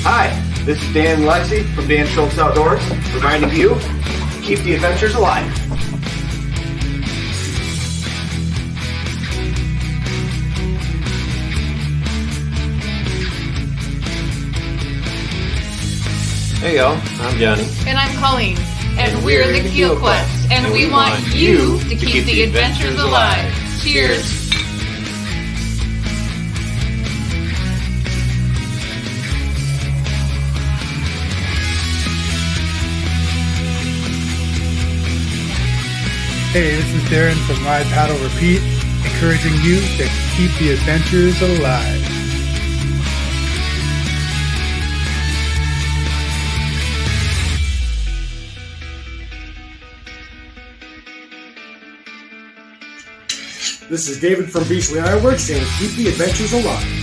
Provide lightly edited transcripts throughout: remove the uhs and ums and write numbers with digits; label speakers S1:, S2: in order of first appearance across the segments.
S1: Hi, this is Dan and Lexi from Dan Schultz Outdoors, reminding you to keep the adventures alive.
S2: Hey y'all, I'm Johnny.
S3: And I'm Colleen. And we're the Keel Quest. And we want you to keep the adventures alive. Cheers!
S4: Hey, this is Darren from Ride, Paddle, Repeat, encouraging you to keep the adventures alive.
S5: This is David from Beachley Ironworks saying keep the adventures alive.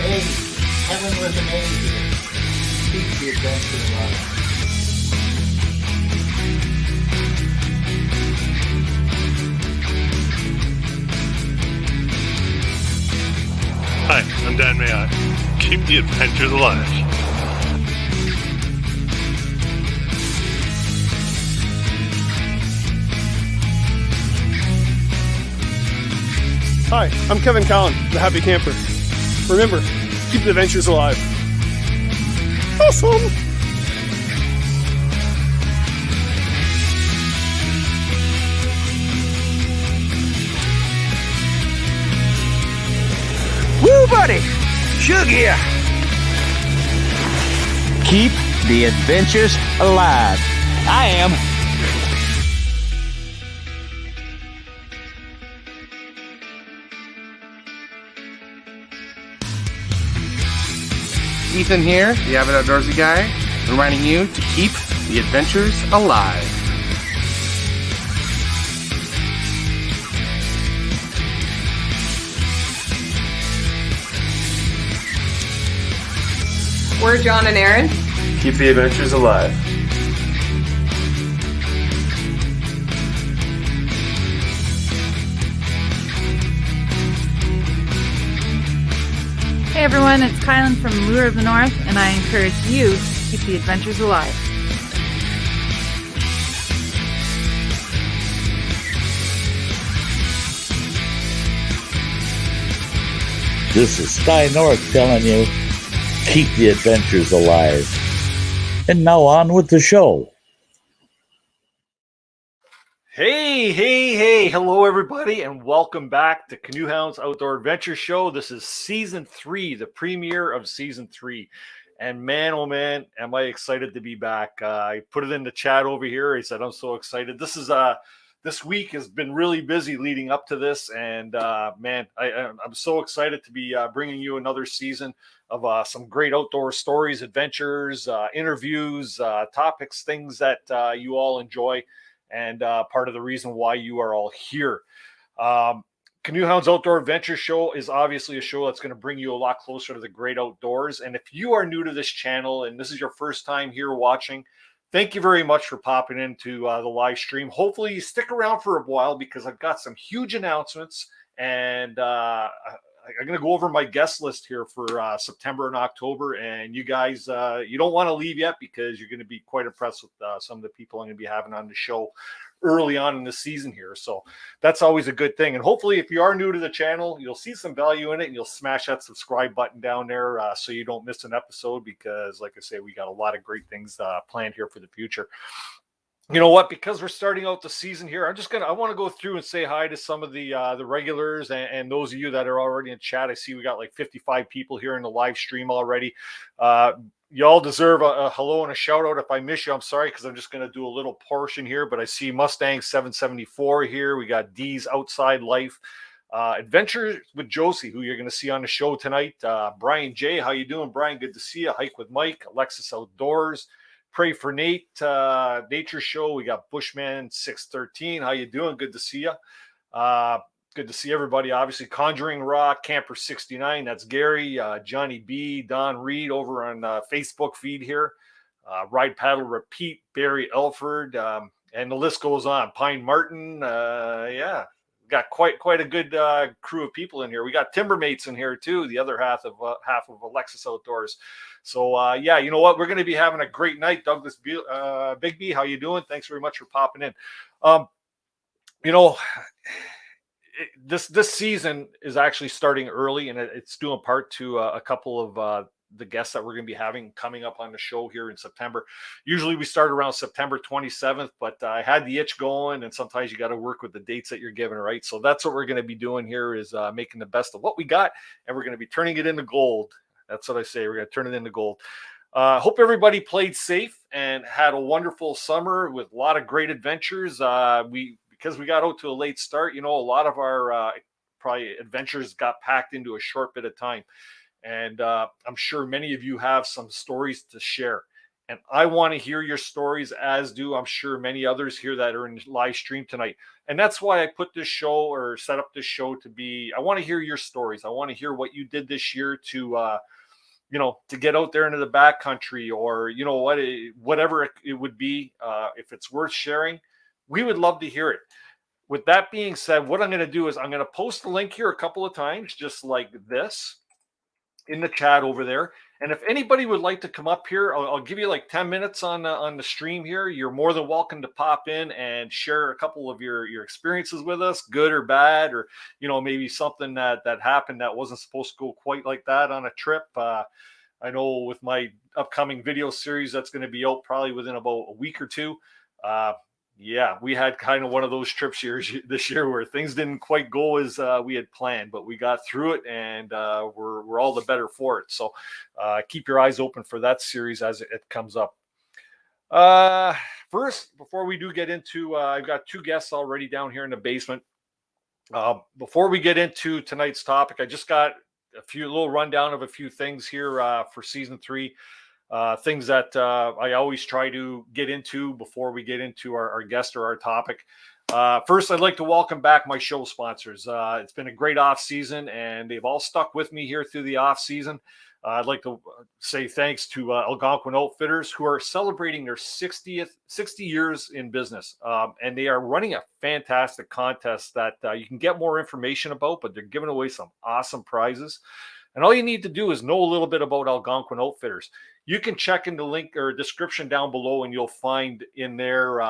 S6: Hey, Kevin with an A here. Keep the adventure alive.
S7: Hi, I'm Dan Mayotte. Keep the adventures alive.
S8: Hi, I'm Kevin Collin, the Happy Camper. Remember, keep the adventures alive. Awesome!
S9: Woo, buddy! Shug here! Keep the adventures alive. I am.
S10: Ethan here, the Avid Outdoorsy guy, reminding you to keep the adventures alive.
S3: We're Jon and Aaron.
S7: Keep the adventures alive.
S3: Hey everyone, it's Kylan from Lure of the North, and I encourage you to keep the adventures alive.
S11: This is Sky North telling you, keep the adventures alive. And now on with the show.
S2: Hey, hello everybody, and welcome back to Canoehounds Outdoor Adventure Show. This is Season 3, the premiere of Season 3. And man, oh man, am I excited to be back. I put it in the chat over here. I said, I'm so excited. This week has been really busy leading up to this, and man, I'm so excited to be bringing you another season of some great outdoor stories, adventures, interviews, topics, things that you all enjoy, and part of the reason why you are all here. Canoehounds Outdoor Adventure Show is obviously a show that's going to bring you a lot closer to the great outdoors. And if you are new to this channel and this is your first time here watching, thank you very much for popping into the live stream. Hopefully you stick around for a while because I've got some huge announcements, and I'm going to go over my guest list here for September and October. And you guys, you don't want to leave yet because you're going to be quite impressed with some of the people I'm going to be having on the show early on in the season here. So that's always a good thing. And hopefully if you are new to the channel, you'll see some value in it and you'll smash that subscribe button down there so you don't miss an episode, because like I say, we got a lot of great things planned here for the future. You know what? Because we're starting out the season here, I want to go through and say hi to some of the regulars and those of you that are already in chat. I see we got like 55 people here in the live stream already. Y'all deserve a hello and a shout out. If I miss you, I'm sorry, because I'm just going to do a little portion here. But I see Mustang 774 here. We got D's Outside Life, Adventures with Josie, who you're going to see on the show tonight. Brian J, how you doing, Brian? Good to see you. Hike with Mike, Alexis Outdoors. Pray for Nate, Nature Show. We got Bushman 613. How you doing? Good to see you. Good to see everybody. Obviously, Conjuring Rock, Camper 69. That's Gary, Johnny B, Don Reed over on Facebook feed here. Ride Paddle Repeat, Barry Elford. and the list goes on. Pine Martin, yeah, got quite a good crew of people in here. We got Timbermates in here too, the other half of Alexis Outdoors. So yeah, you know what? We're going to be having a great night. Douglas Begbie, how you doing? Thanks very much for popping in. You know, this season is actually starting early, and it's due in part to a couple of the guests that we're going to be having coming up on the show here in September. Usually we start around September 27th, but I had the itch going, and sometimes you got to work with the dates that you're given, right? So that's what we're going to be doing here, is making the best of what we got, and we're going to be turning it into gold. That's what I say. We're going to turn it into gold. Hope everybody played safe and had a wonderful summer with a lot of great adventures. Because we got out to a late start, you know, a lot of our probably adventures got packed into a short bit of time. And I'm sure many of you have some stories to share. And I want to hear your stories, as do I'm sure many others here that are in live stream tonight. And that's why I put this show, or set up this show, to be, I want to hear your stories. I want to hear what you did this year to, you know, to get out there into the backcountry, or, you know, whatever it would be. If it's worth sharing, we would love to hear it. With that being said, what I'm going to do is I'm going to post the link here a couple of times, just like this, in the chat over there. And if anybody would like to come up here, I'll give you like 10 minutes on the stream here. You're more than welcome to pop in and share a couple of your experiences with us, good or bad, or, you know, maybe something that happened that wasn't supposed to go quite like that on a trip. I know with my upcoming video series that's going to be out probably within about a week or two. Yeah, we had kind of one of those trips this year where things didn't quite go as we had planned, but we got through it, and we're all the better for it. So keep your eyes open for that series as it comes up. First, before we do get into, I've got two guests already down here in the basement. Before we get into tonight's topic, I just got a little rundown of a few things here for season 3. Things that I always try to get into before we get into our guest or our topic. First, I'd like to welcome back my show sponsors. It's been a great off season, and they've all stuck with me here through the off season. I'd like to say thanks to Algonquin Outfitters, who are celebrating their 60 years in business. And they are running a fantastic contest that you can get more information about, but they're giving away some awesome prizes. And all you need to do is know a little bit about Algonquin Outfitters. You can check in the link or description down below, and you'll find in there,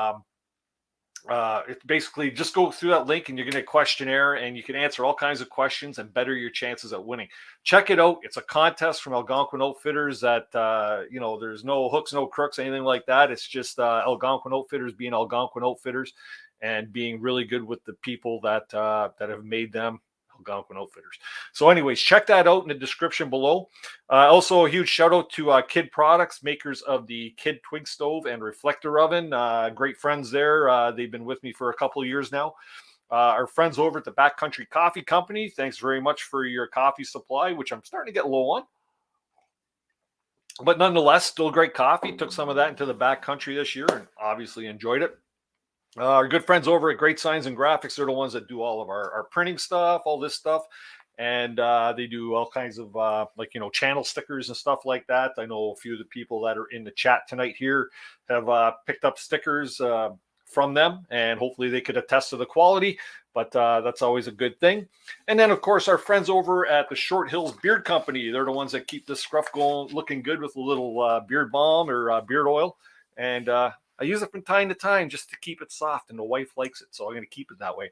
S2: it's basically just go through that link and you're going to get a questionnaire, and you can answer all kinds of questions and better your chances at winning. Check it out. It's a contest from Algonquin Outfitters that, you know, there's no hooks, no crooks, anything like that. It's just Algonquin Outfitters being Algonquin Outfitters and being really good with the people that have made them Algonquin Outfitters. So anyways, check that out in the description below. Also, a huge shout out to Kid Products, makers of the Kid Twig Stove and Reflector Oven. Great friends there. They've been with me for a couple of years now. Our friends over at the Backcountry Coffee Company, thanks very much for your coffee supply, which I'm starting to get low on. But nonetheless, still great coffee. Took some of that into the backcountry this year and obviously enjoyed it. Our good friends over at Great Signs and Graphics, they're the ones that do all of our printing stuff, all this stuff. And they do all kinds of like, you know, channel stickers and stuff like that. I know a few of the people that are in the chat tonight here have picked up stickers from them, and hopefully they could attest to the quality, but that's always a good thing. And then, of course, our friends over at the Short Hills Beard Company, they're the ones that keep the scruff going, looking good with a little beard balm or beard oil. And I use it from time to time just to keep it soft, and the wife likes it, so I'm going to keep it that way.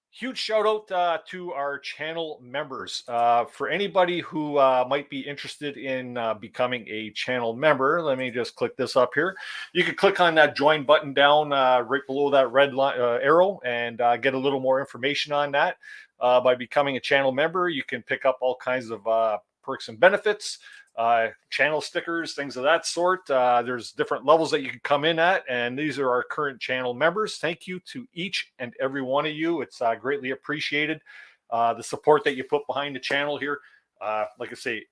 S2: Huge shout out to our channel members. For anybody who might be interested in becoming a channel member, let me just click this up here. You can click on that join button down right below that red arrow and get a little more information on that. By becoming a channel member, you can pick up all kinds of perks and benefits. Channel stickers, things of that sort. There's different levels that you can come in at, and these are our current channel members. Thank you to each and every one of you. It's greatly appreciated. The support that you put behind the channel here. Like I say,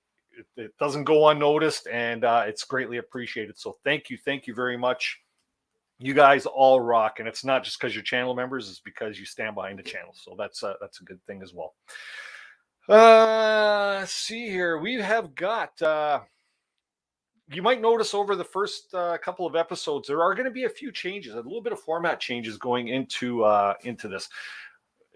S2: it doesn't go unnoticed, and it's greatly appreciated. So thank you very much. You guys all rock, and it's not just because you're channel members, it's because you stand behind the channel. So that's a good thing as well. Let's see here. We have got you might notice over the first couple of episodes, there are going to be a few changes, a little bit of format changes going into this.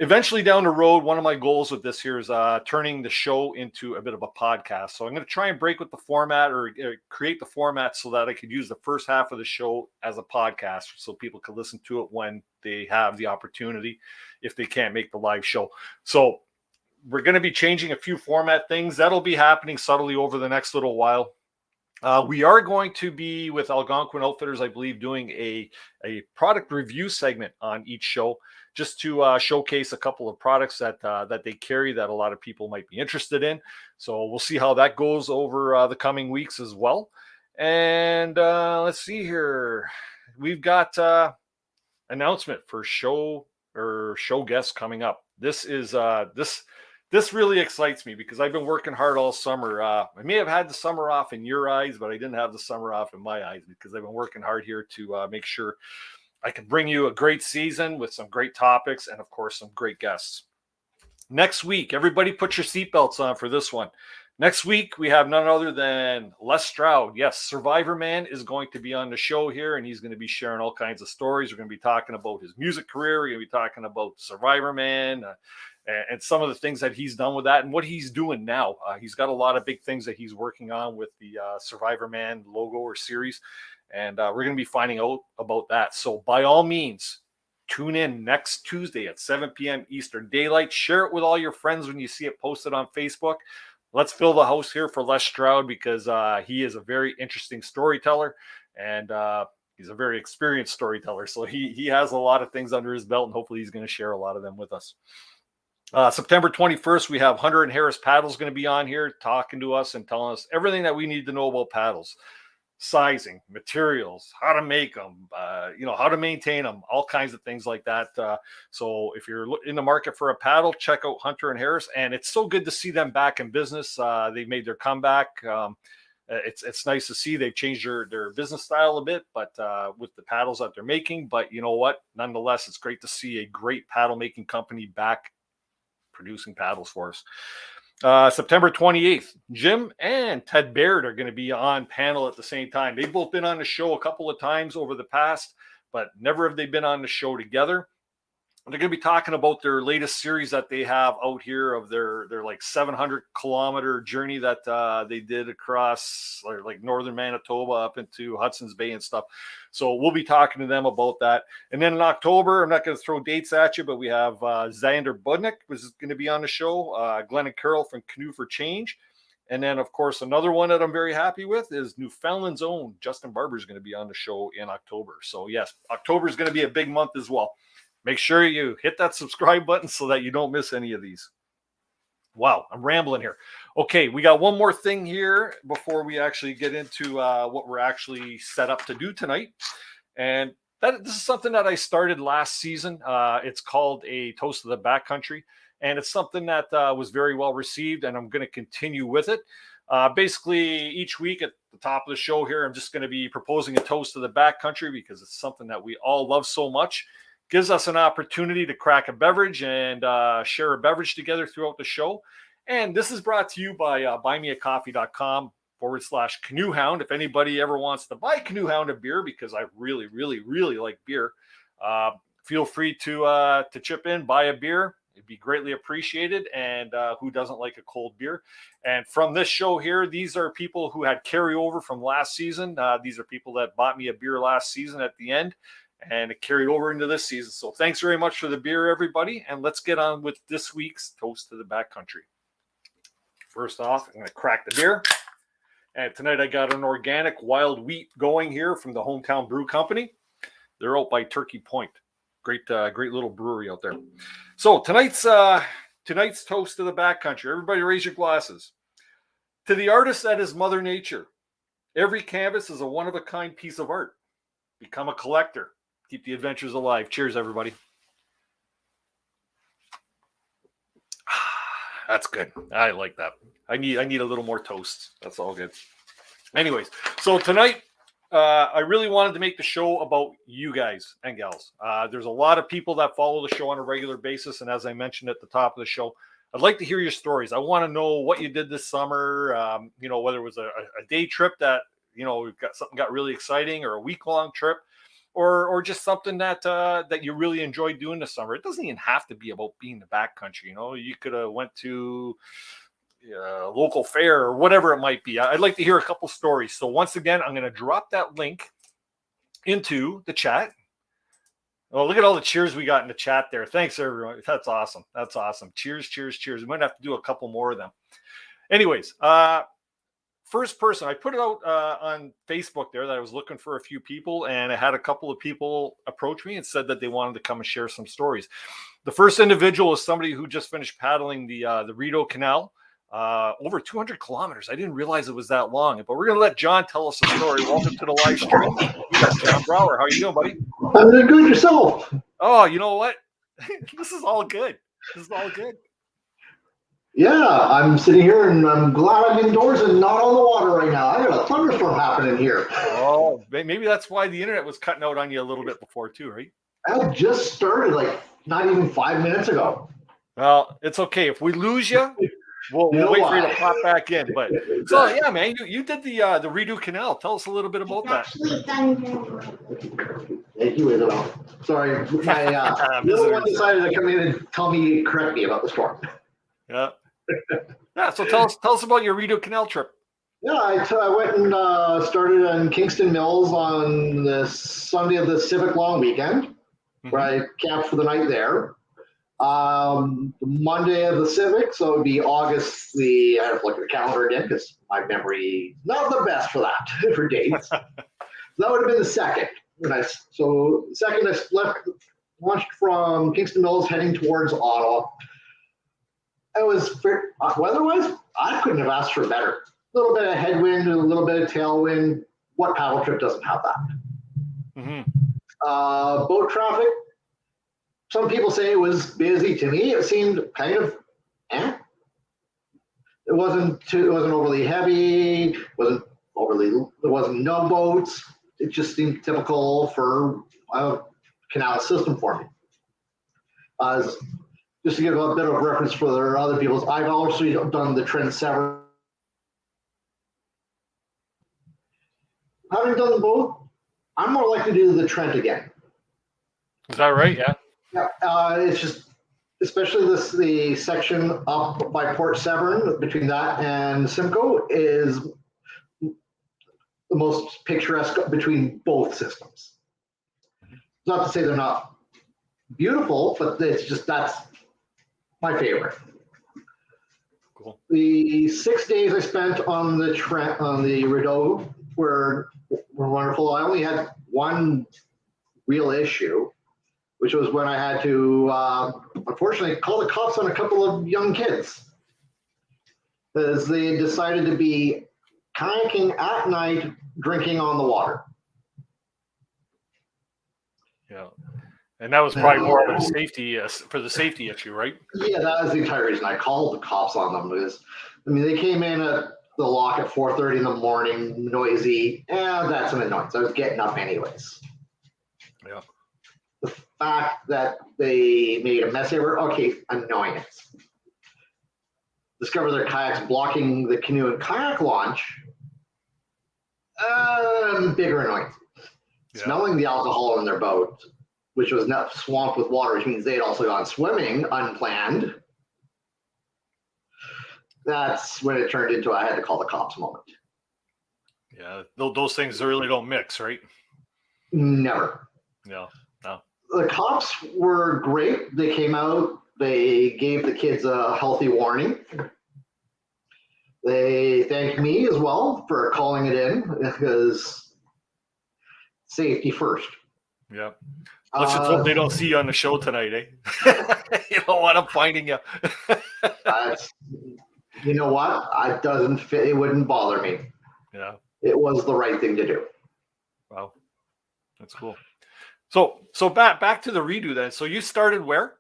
S2: Eventually down the road, one of my goals with this here is turning the show into a bit of a podcast. So I'm going to try and break with the format or create the format so that I could use the first half of the show as a podcast so people can listen to it when they have the opportunity if they can't make the live show. So we're going to be changing a few format things. That'll be happening subtly over the next little while. We are going to be with Algonquin Outfitters, I believe, doing a product review segment on each show, just to showcase a couple of products that they carry that a lot of people might be interested in. So we'll see how that goes over the coming weeks as well. And let's see here. We've got announcement for show guests coming up. This is This really excites me because I've been working hard all summer. I may have had the summer off in your eyes, but I didn't have the summer off in my eyes because I've been working hard here to make sure I can bring you a great season with some great topics and, of course, some great guests. Next week, everybody put your seatbelts on for this one. Next week, we have none other than Les Stroud. Yes, Survivor Man is going to be on the show here, and he's going to be sharing all kinds of stories. We're going to be talking about his music career. We're going to be talking about Survivor Man, and some of the things that he's done with that and what he's doing now. He's got a lot of big things that he's working on with the Survivor Man logo or series, and we're going to be finding out about that. So by all means, tune in next Tuesday at 7 p.m. Eastern Daylight. Share it with all your friends when you see it posted on Facebook. Let's fill the house here for Les Stroud because he is a very interesting storyteller, and he's a very experienced storyteller. So he has a lot of things under his belt, and hopefully he's going to share a lot of them with us. September 21st, we have Hunter and Harris Paddles going to be on here talking to us and telling us everything that we need to know about paddles. Sizing, materials, how to make them, how to maintain them, all kinds of things like that. So if you're in the market for a paddle, check out Hunter and Harris. And it's so good to see them back in business. They've made their comeback. It's nice to see they've changed their business style a bit, but with the paddles that they're making. But you know what? Nonetheless, it's great to see a great paddle making company back producing paddles for us. September 28th, Jim and Ted Baird are going to be on panel at the same time. They've both been on the show a couple of times over the past, but never have they been on the show together. They're going to be talking about their latest series that they have out here of their like 700-kilometer journey that they did across like northern Manitoba up into Hudson's Bay and stuff. So we'll be talking to them about that. And then in October, I'm not going to throw dates at you, but we have Xander Budnick was going to be on the show, Glenn and Carol from Canoe for Change. And then, of course, another one that I'm very happy with is Newfoundland's own Justin Barber is going to be on the show in October. So, yes, October is going to be a big month as well. Make sure you hit that subscribe button so that you don't miss any of these. Wow, I'm rambling here. Okay, we got one more thing here before we actually get into what we're actually set up to do tonight. And this is something that I started last season. It's called a Toast of the Backcountry. And it's something that was very well received, and I'm going to continue with it. Basically, each week at the top of the show here, I'm just going to be proposing a toast to the backcountry because it's something that we all love so much. Gives us an opportunity to crack a beverage and share a beverage together throughout the show. And this is brought to you by buymeacoffee.com/Canoehound. If anybody ever wants to buy Canoehound a beer, because I really, really, really like beer, feel free to chip in, buy a beer. It'd be greatly appreciated. And who doesn't like a cold beer? And from this show here, these are people who had carryover from last season. These are people that bought me a beer last season at the end. And it carried over into this season. So thanks very much for the beer, everybody. And let's get on with this week's Toast to the Backcountry. First off, I'm going to crack the beer. And tonight I got an organic wild wheat going here from the Hometown Brew Company. They're out by Turkey Point. Great little brewery out there. So tonight's Toast to the Backcountry. Everybody raise your glasses. To the artist that is Mother Nature, every canvas is a one-of-a-kind piece of art. Become a collector. Keep the adventures alive. Cheers, everybody. That's good. I like that. I need a little more toast. That's all good. Anyways, so tonight, I really wanted to make the show about you guys and gals. There's a lot of people that follow the show on a regular basis, and as I mentioned at the top of the show, I'd like to hear your stories. I want to know what you did this summer. Whether it was a day trip that we've got something got really exciting, or a week-long trip, or just something that that you really enjoyed doing this summer. It doesn't even have to be about being the backcountry. You could have went to local fair or whatever it might be. I'd like to hear a couple stories. So once again, I'm going to drop that link into the chat. Oh, look at all the cheers we got in the chat there. Thanks, everyone. That's awesome. That's awesome. Cheers, cheers, cheers. We might have to do a couple more of them. Anyways, first person, I put it out on Facebook there that I was looking for a few people, and I had a couple of people approach me and said that they wanted to come and share some stories. The first individual is somebody who just finished paddling the Rideau Canal, over 200 kilometers. I didn't realize it was that long, but we're going to let Jon tell us a story. Welcome to the live stream. We got Jon Brouwer. How are you doing, buddy?
S12: I'm doing good. Yourself?
S2: Oh, you know what? This is all good. This is all good.
S12: Yeah, I'm sitting here and I'm glad I'm indoors and not on the water right now. I got a thunderstorm happening here.
S2: Oh, maybe that's why the internet was cutting out on you a little bit before too, right?
S12: I just started like not even 5 minutes ago.
S2: Well, it's okay. If we lose you, we'll wait for you to pop back in. But so yeah, man, you did the Rideau Canal. Tell us a little bit about that.
S12: Thank you, Isabel. Sorry, my little one decided to come in and correct me about the storm.
S2: Yeah. Yeah. So tell us about your Rideau Canal trip.
S12: Yeah, I went and started in Kingston Mills on the Sunday of the Civic Long Weekend, where I camped for the night there. The Monday of the Civic, so it would be August I have to look at the calendar again because my memory not the best for that for dates. That would have been the second. So second, I launched from Kingston Mills heading towards Ottawa. It was weather-wise, I couldn't have asked for better. A little bit of headwind, a little bit of tailwind. What paddle trip doesn't have that? Boat traffic. Some people say it was busy. To me, it seemed kind of It wasn't overly heavy. There wasn't no boats. It just seemed typical for a canal system for me. Just to give a bit of reference for the other people's, I've also done the Trent 7. Having done both, I'm more likely to do the Trent again.
S2: Is that right? Yeah.
S12: Yeah. It's just, especially the section up by Port Severn between that and Simcoe is the most picturesque between both systems. Not to say they're not beautiful, but it's just that's my favorite.
S2: Cool.
S12: The 6 days I spent on the Trent on the Rideau were wonderful. I only had one real issue, which was when I had to unfortunately call the cops on a couple of young kids because they decided to be kayaking at night, drinking on the water.
S2: Yeah. And that was probably more of a safety for the safety issue, right?
S12: Yeah, that was the entire reason I called the cops on them. Because they came in at the lock at 4:30 in the morning, noisy, and that's an annoyance. I was getting up anyways.
S2: Yeah.
S12: The fact that they made a mess over, okay, annoyance. Discover their kayaks blocking the canoe and kayak launch, bigger annoyance. Yeah. Smelling the alcohol in their boat, which was not swamped with water, which means they'd also gone swimming unplanned. That's when it turned into I had to call the cops moment.
S2: Yeah, those things really don't mix, right?
S12: Never.
S2: Yeah, no.
S12: The cops were great. They came out. They gave the kids a healthy warning. They thanked me as well for calling it in because safety first.
S2: Yeah. Let's just hope they don't see you on the show tonight, eh? You don't want them finding you.
S12: You know what? It doesn't fit. It wouldn't bother me.
S2: Yeah.
S12: It was the right thing to do.
S2: Wow. That's cool. So back to the Rideau then. So you started where?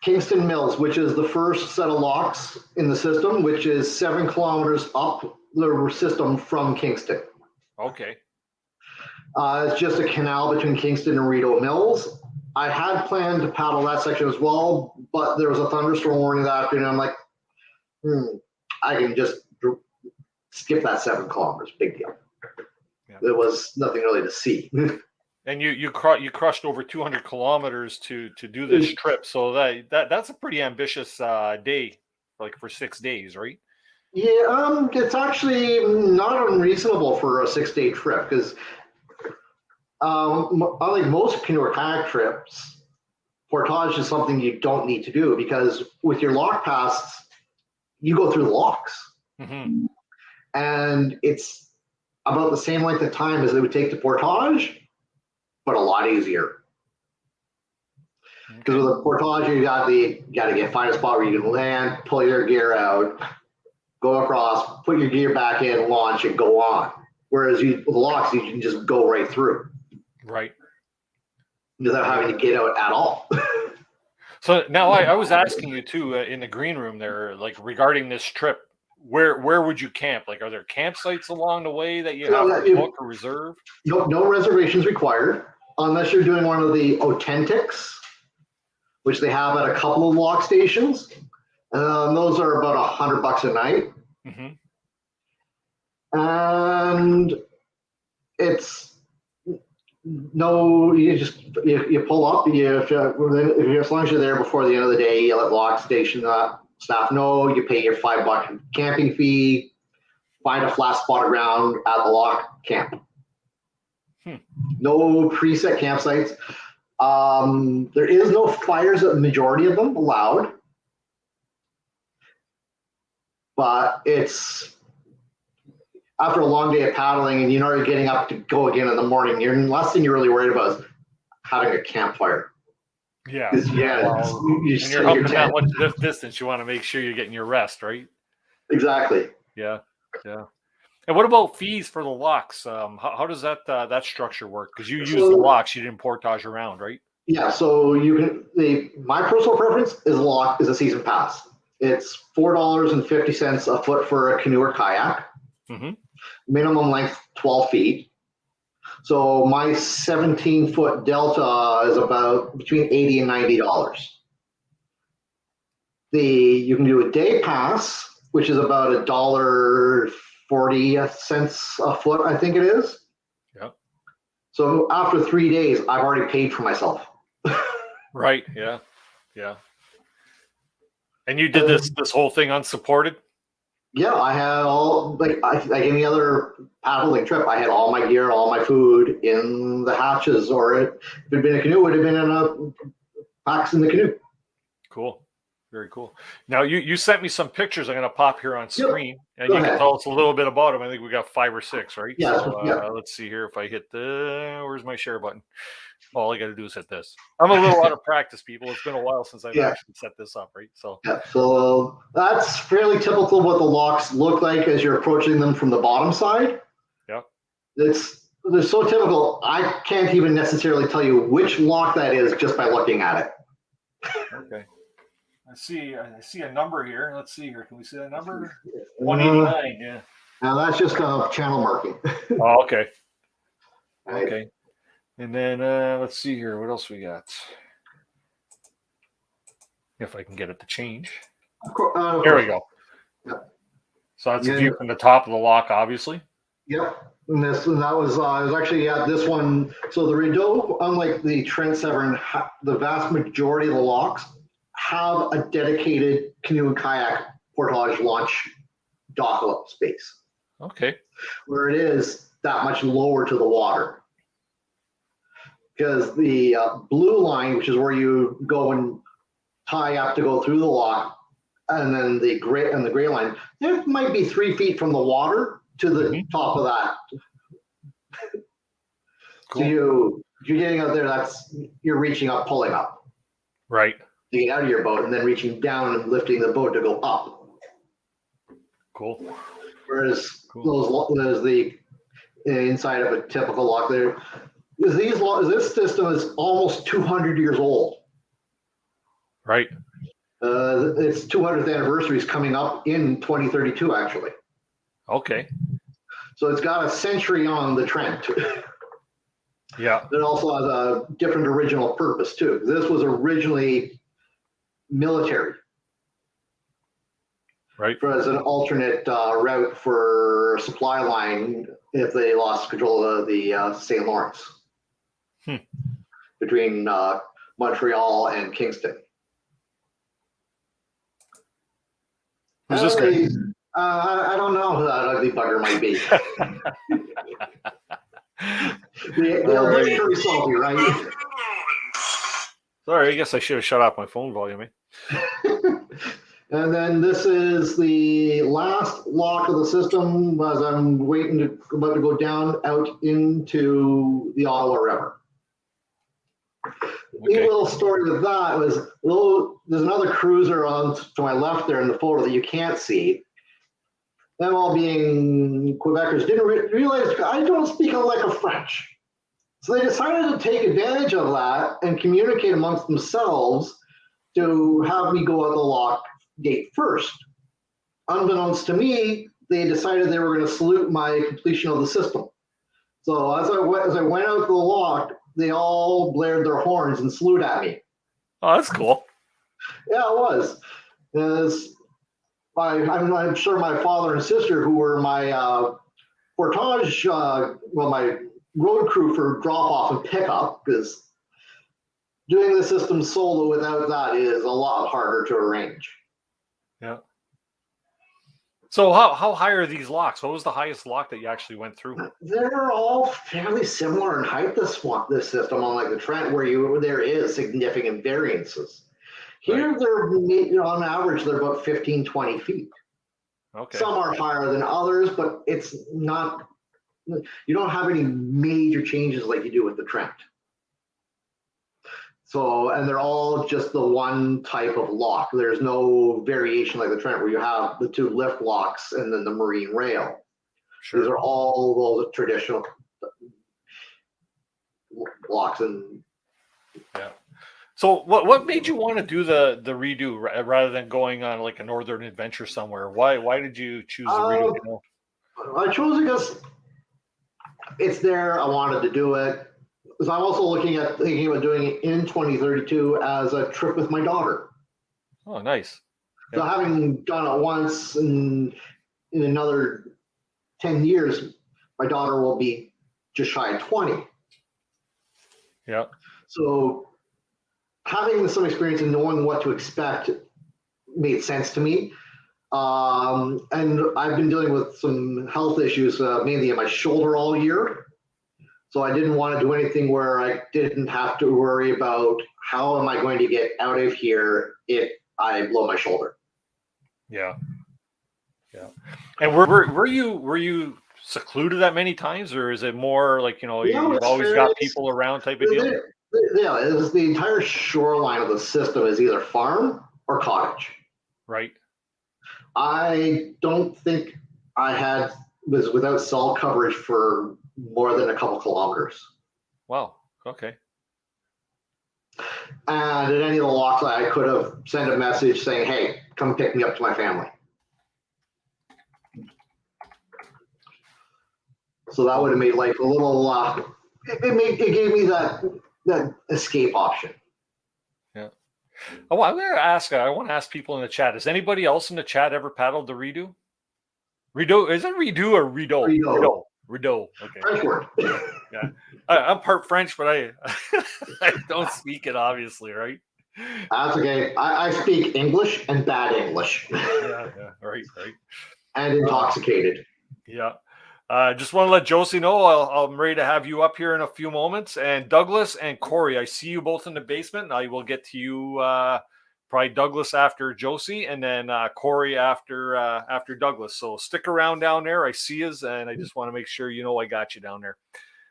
S12: Kingston Mills, which is the first set of locks in the system, which is 7 kilometers up the system from Kingston.
S2: Okay.
S12: It's just a canal between Kingston and Rideau Mills. I had planned to paddle that section as well, but there was a thunderstorm warning that afternoon. I'm like, I can just skip that 7 kilometers. Big deal. There was nothing really to see.
S2: And you crushed over 200 kilometers to do this trip, so that's a pretty ambitious day, like for 6 days, right?
S12: Yeah, it's actually not unreasonable for a 6-day trip because, unlike most canoe or kayak trips, portage is something you don't need to do because with your lock pass, you go through the locks, and it's about the same length of time as it would take to portage, but a lot easier. Because with a portage, you got to find a spot where you can land, pull your gear out, go across, put your gear back in, launch, and go on. Whereas with locks, you can just go right through.
S2: Right.
S12: Without having to get out at all.
S2: So now I was asking you too in the green room there, like regarding this trip, where would you camp? Like, are there campsites along the way that you have to book or reserve?
S12: No reservations required unless you're doing one of the authentics, which they have at a couple of lock stations. Those are about $100 a night. And it's you pull up, as long as you're there before the end of the day, you let lock station staff know, you pay your $5 camping fee, find a flat spot of ground at the lock camp. No preset campsites. There is no fires at the majority of them allowed. But it's after a long day of paddling and you're getting up to go again in the morning, last thing you're really worried about is having a campfire.
S2: Yeah.
S12: And you're
S2: humping that much distance, you want to make sure you're getting your rest, right?
S12: Exactly.
S2: Yeah. And what about fees for the locks? How does that structure work? Because you use the locks, you didn't portage around, right?
S12: Yeah. So my personal preference is a season pass. It's $4.50 a foot for a canoe or kayak. Minimum length 12 feet. So my 17-foot Delta is about between $80 and $90. You can do a day pass, which is about $1.40 a foot, I think it is.
S2: Yep.
S12: So after 3 days, I've already paid for myself.
S2: Right. Yeah. And you did this whole thing unsupported?
S12: Yeah, I had all like any other paddling trip. I had all my gear, all my food in the hatches, or if it had been a canoe, it would have been in a packs in the canoe.
S2: Cool, very cool. Now you sent me some pictures. I'm going to pop here on screen, and
S12: Go
S2: you
S12: ahead.
S2: can tell us a little bit about them. I think we got 5 or 6, right?
S12: Yeah.
S2: So, let's see here. If I hit where's my share button? All I got to do is hit this. I'm a little out of practice, people. It's been a while since I've actually set this up, right? So
S12: that's fairly typical of what the locks look like as you're approaching them from the bottom side.
S2: Yeah.
S12: They're so typical. I can't even necessarily tell you which lock that is just by looking at it.
S2: Okay. I see a number here. Let's see here. Can we see that number? 189. Yeah.
S12: Now that's just a channel marking.
S2: Oh, okay.
S12: Right.
S2: Okay. And then let's see here. What else we got? If I can get it to change. Here we go.
S12: Yep.
S2: So that's a view from the top of the lock, obviously.
S12: Yep. And that was actually this one. So the Rideau, unlike the Trent Severn, the vast majority of the locks have a dedicated canoe and kayak portage launch dock space.
S2: Okay.
S12: Where it is that much lower to the water. Because the blue line, which is where you go and tie up to go through the lock, and then the gray line, it might be 3 feet from the water to the top of that. Cool. So you're getting out there. You're reaching up, pulling up.
S2: Right.
S12: To get out of your boat, and then reaching down and lifting the boat to go up.
S2: Cool.
S12: Whereas there's the inside of a typical lock there. This system is almost 200 years old.
S2: Right.
S12: Its 200th anniversary is coming up in 2032, actually.
S2: Okay.
S12: So it's got a century on the Trent.
S2: Yeah.
S12: It also has a different original purpose, too. This was originally military.
S2: Right.
S12: As an alternate route for supply line if they lost control of the St. Lawrence between Montreal and Kingston.
S2: Who's this guy?
S12: I don't know who that ugly bugger might be. They'll get pretty salty, right?
S2: Sorry, I guess I should have shut off my phone volume.
S12: And then this is the last lock of the system as I'm about to go down out into the Ottawa River. The little story with that was there's another cruiser on to my left there in the photo that you can't see. Them all being Quebecers didn't realize I don't speak a lick of French. So they decided to take advantage of that and communicate amongst themselves to have me go out the lock gate first. Unbeknownst to me, they decided they were going to salute my completion of the system. So as I went out the lock, they all blared their horns and saluted at me.
S2: Oh, that's cool.
S12: Yeah, it was. I'm sure my father and sister, who were my portage, my road crew for drop off and pickup, because doing the system solo without that is a lot harder to arrange.
S2: Yeah. So how high are these locks? What was the highest lock that you actually went through?
S12: They're all fairly similar in height. This system, unlike the Trent, where there is significant variances. Here, they're on average, they're about 15, 20 feet.
S2: Okay.
S12: Some are higher than others, but it's not. You don't have any major changes like you do with the Trent. So, and they're all just the one type of lock. There's no variation like the Trent where you have the two lift locks and then the marine rail. Sure. These are all those traditional locks. And
S2: yeah. So what made you want to do the redo rather than going on like a northern adventure somewhere? Why did you choose the redo?
S12: I chose it because it's there. I wanted to do it. Because I'm also thinking about doing it in 2032 as a trip with my daughter.
S2: Oh, nice.
S12: So having done it once in another 10 years, my daughter will be just shy of 20.
S2: Yeah.
S12: So having some experience and knowing what to expect made sense to me. And I've been dealing with some health issues, mainly in my shoulder all year. So I didn't want to do anything where I didn't have to worry about how am I going to get out of here if I blow my shoulder.
S2: Yeah. Yeah. And were you secluded that many times, or is it more like, you've always got people around type of deal?
S12: Yeah, it's the entire shoreline of the system is either farm or cottage.
S2: Right.
S12: I don't think I was without cell coverage for more than a couple kilometers.
S2: Wow. Okay.
S12: And at any of the locks, I could have sent a message saying, "Hey, come pick me up to my family." So that would have made life a little. It gave me that escape option.
S2: Yeah. Oh, I'm going to ask. I want to ask people in the chat. Has anybody else in the chat ever paddled the redo? Redo, is it redo or redo?
S12: Redo.
S2: Redo. Okay.
S12: French word.
S2: Yeah. I'm part French, but I don't speak it, obviously, right?
S12: That's okay. I speak English and bad English.
S2: Yeah. Right.
S12: And intoxicated.
S2: Yeah. Just want to let Josie know I'm ready to have you up here in a few moments. And Douglas and Corey, I see you both in the basement. I will get to you probably Douglas after Josie, and then Corey after Douglas. So stick around down there. I see you, and I just want to make sure I got you down there.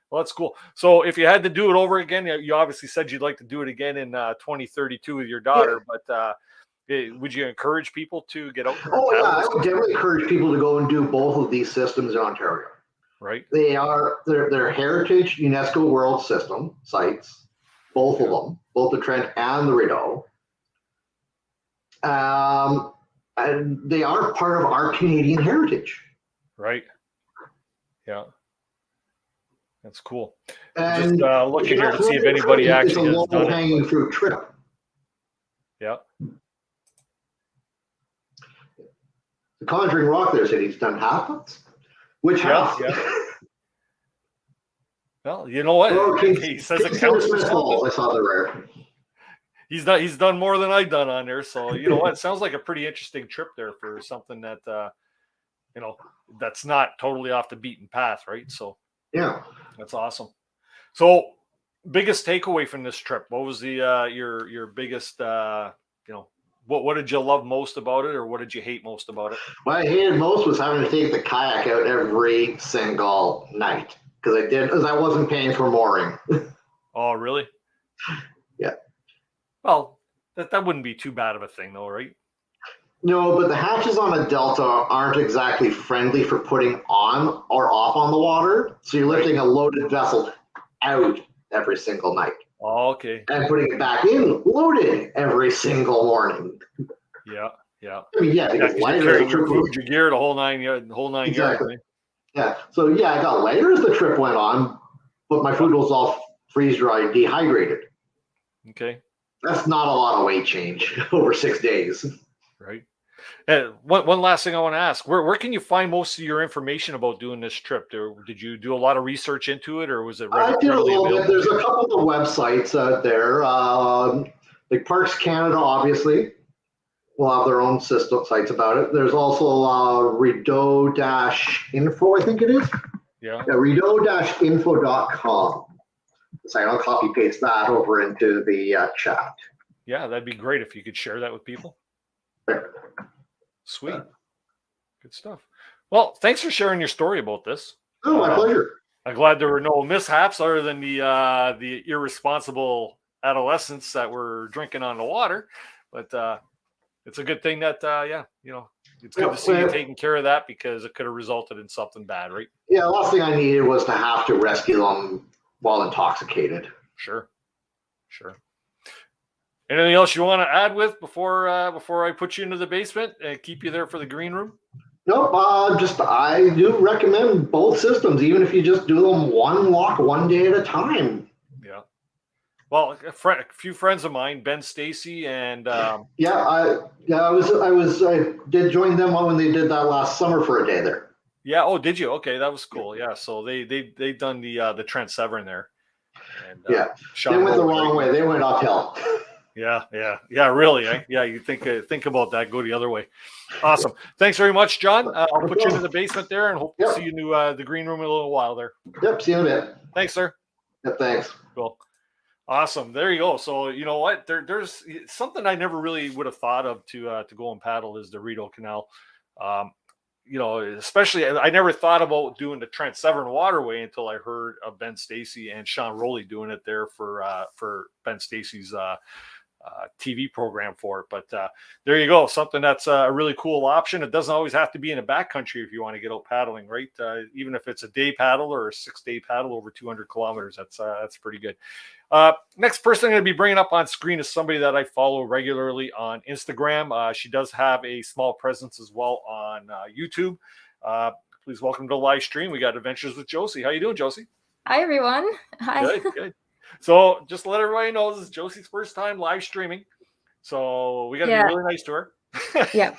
S2: Well, that's cool. So if you had to do it over again, you obviously said you'd like to do it again in 2032 with your daughter, but would you encourage people to get out there?
S12: Oh, yeah. I would definitely encourage people to go and do both of these systems in Ontario.
S2: Right.
S12: They're heritage UNESCO World System sites, both of them, both the Trent and the Rideau. And they are part of our Canadian heritage.
S2: Right. Yeah. That's cool.
S12: And
S2: just looking here to see if anybody actually has done it.
S12: Hanging fruit trip.
S2: Yeah.
S12: The Conjuring Rock there said he's done half, which half?
S2: Yeah. Well, you know what? He says it counts for something.
S12: I saw the rare.
S2: He's done more than I've done on there. So, you know what? It sounds like a pretty interesting trip there for something that, that's not totally off the beaten path, right? So,
S12: yeah,
S2: that's awesome. So, biggest takeaway from this trip? What was the your biggest? What did you love most about it, or what did you hate most about it?
S12: What I hated most was having to take the kayak out every single night because I wasn't paying for mooring.
S2: Oh, really?
S12: Yeah.
S2: Well, that wouldn't be too bad of a thing, though, right?
S12: No, but the hatches on a Delta aren't exactly friendly for putting on or off on the water. So you're lifting a loaded vessel out every single night.
S2: Oh, okay.
S12: And putting it back in loaded every single morning.
S2: Yeah.
S12: I mean, because lighter
S2: your food, your gear, the whole nine yards.
S12: Exactly. Yeah. So I got lighter as the trip went on, but my food was all freeze dried, dehydrated.
S2: Okay.
S12: That's not a lot of weight change over 6 days.
S2: Right. And one last thing I want to ask: where can you find most of your information about doing this trip? Did you do a lot of research into it, or was it?
S12: I did a little bit. There's a couple of websites out there, like Parks Canada, obviously, will have their own sites about it. There's also Rideau-info, I think it is.
S2: Yeah.
S12: Rideau-info.com. So I'll copy paste that over into the chat.
S2: Yeah, that'd be great if you could share that with people. Sweet. Good stuff. Well, thanks for sharing your story about this.
S12: Oh, my pleasure.
S2: I'm glad there were no mishaps other than the irresponsible adolescents that were drinking on the water. But it's a good thing that, it's good to see you taking care of that because it could have resulted in something bad, right?
S12: Yeah, the last thing I needed was to have to rescue them while intoxicated.
S2: Sure. Anything else you want to add with before I put you into the basement and keep you there for the green room?
S12: Nope. I do recommend both systems, even if you just do them one walk, one day at a time.
S2: Yeah. Well, a few friends of mine, Ben Stacy and
S12: I did join them when they did that last summer for a day there.
S2: Yeah. Oh, did you? Okay, that was cool. Yeah. So they've done the Trent Severn there. And,
S12: they went the wrong way. They went uphill.
S2: Yeah. Really. Yeah. You think about that. Go the other way. Awesome. Thanks very much, John. I'll put you into the basement there, and hope to see you in the green room in a little while there.
S12: Yep. See you in a bit.
S2: Thanks, sir.
S12: Yep. Thanks.
S2: Cool. Awesome. There you go. So you know what? There's something I never really would have thought of to go and paddle is the Rideau Canal. Especially I never thought about doing the Trent Severn Waterway until I heard of Ben Stacy and Sean Rowley doing it there for Ben Stacy's TV program for it. But there you go. Something that's a really cool option. It doesn't always have to be in a backcountry if you want to get out paddling, right? Even if it's a day paddle or a 6-day paddle over 200 kilometers, that's pretty good. Next person I'm going to be bringing up on screen is somebody that I follow regularly on Instagram. She does have a small presence as well on YouTube. Please welcome to the live stream. We got Adventures with Josie. How you doing, Josie?
S13: Hi, everyone. Hi.
S2: Good. So just to let everybody know, this is Josie's first time live streaming. So we got to be really nice to her.
S13: Yeah.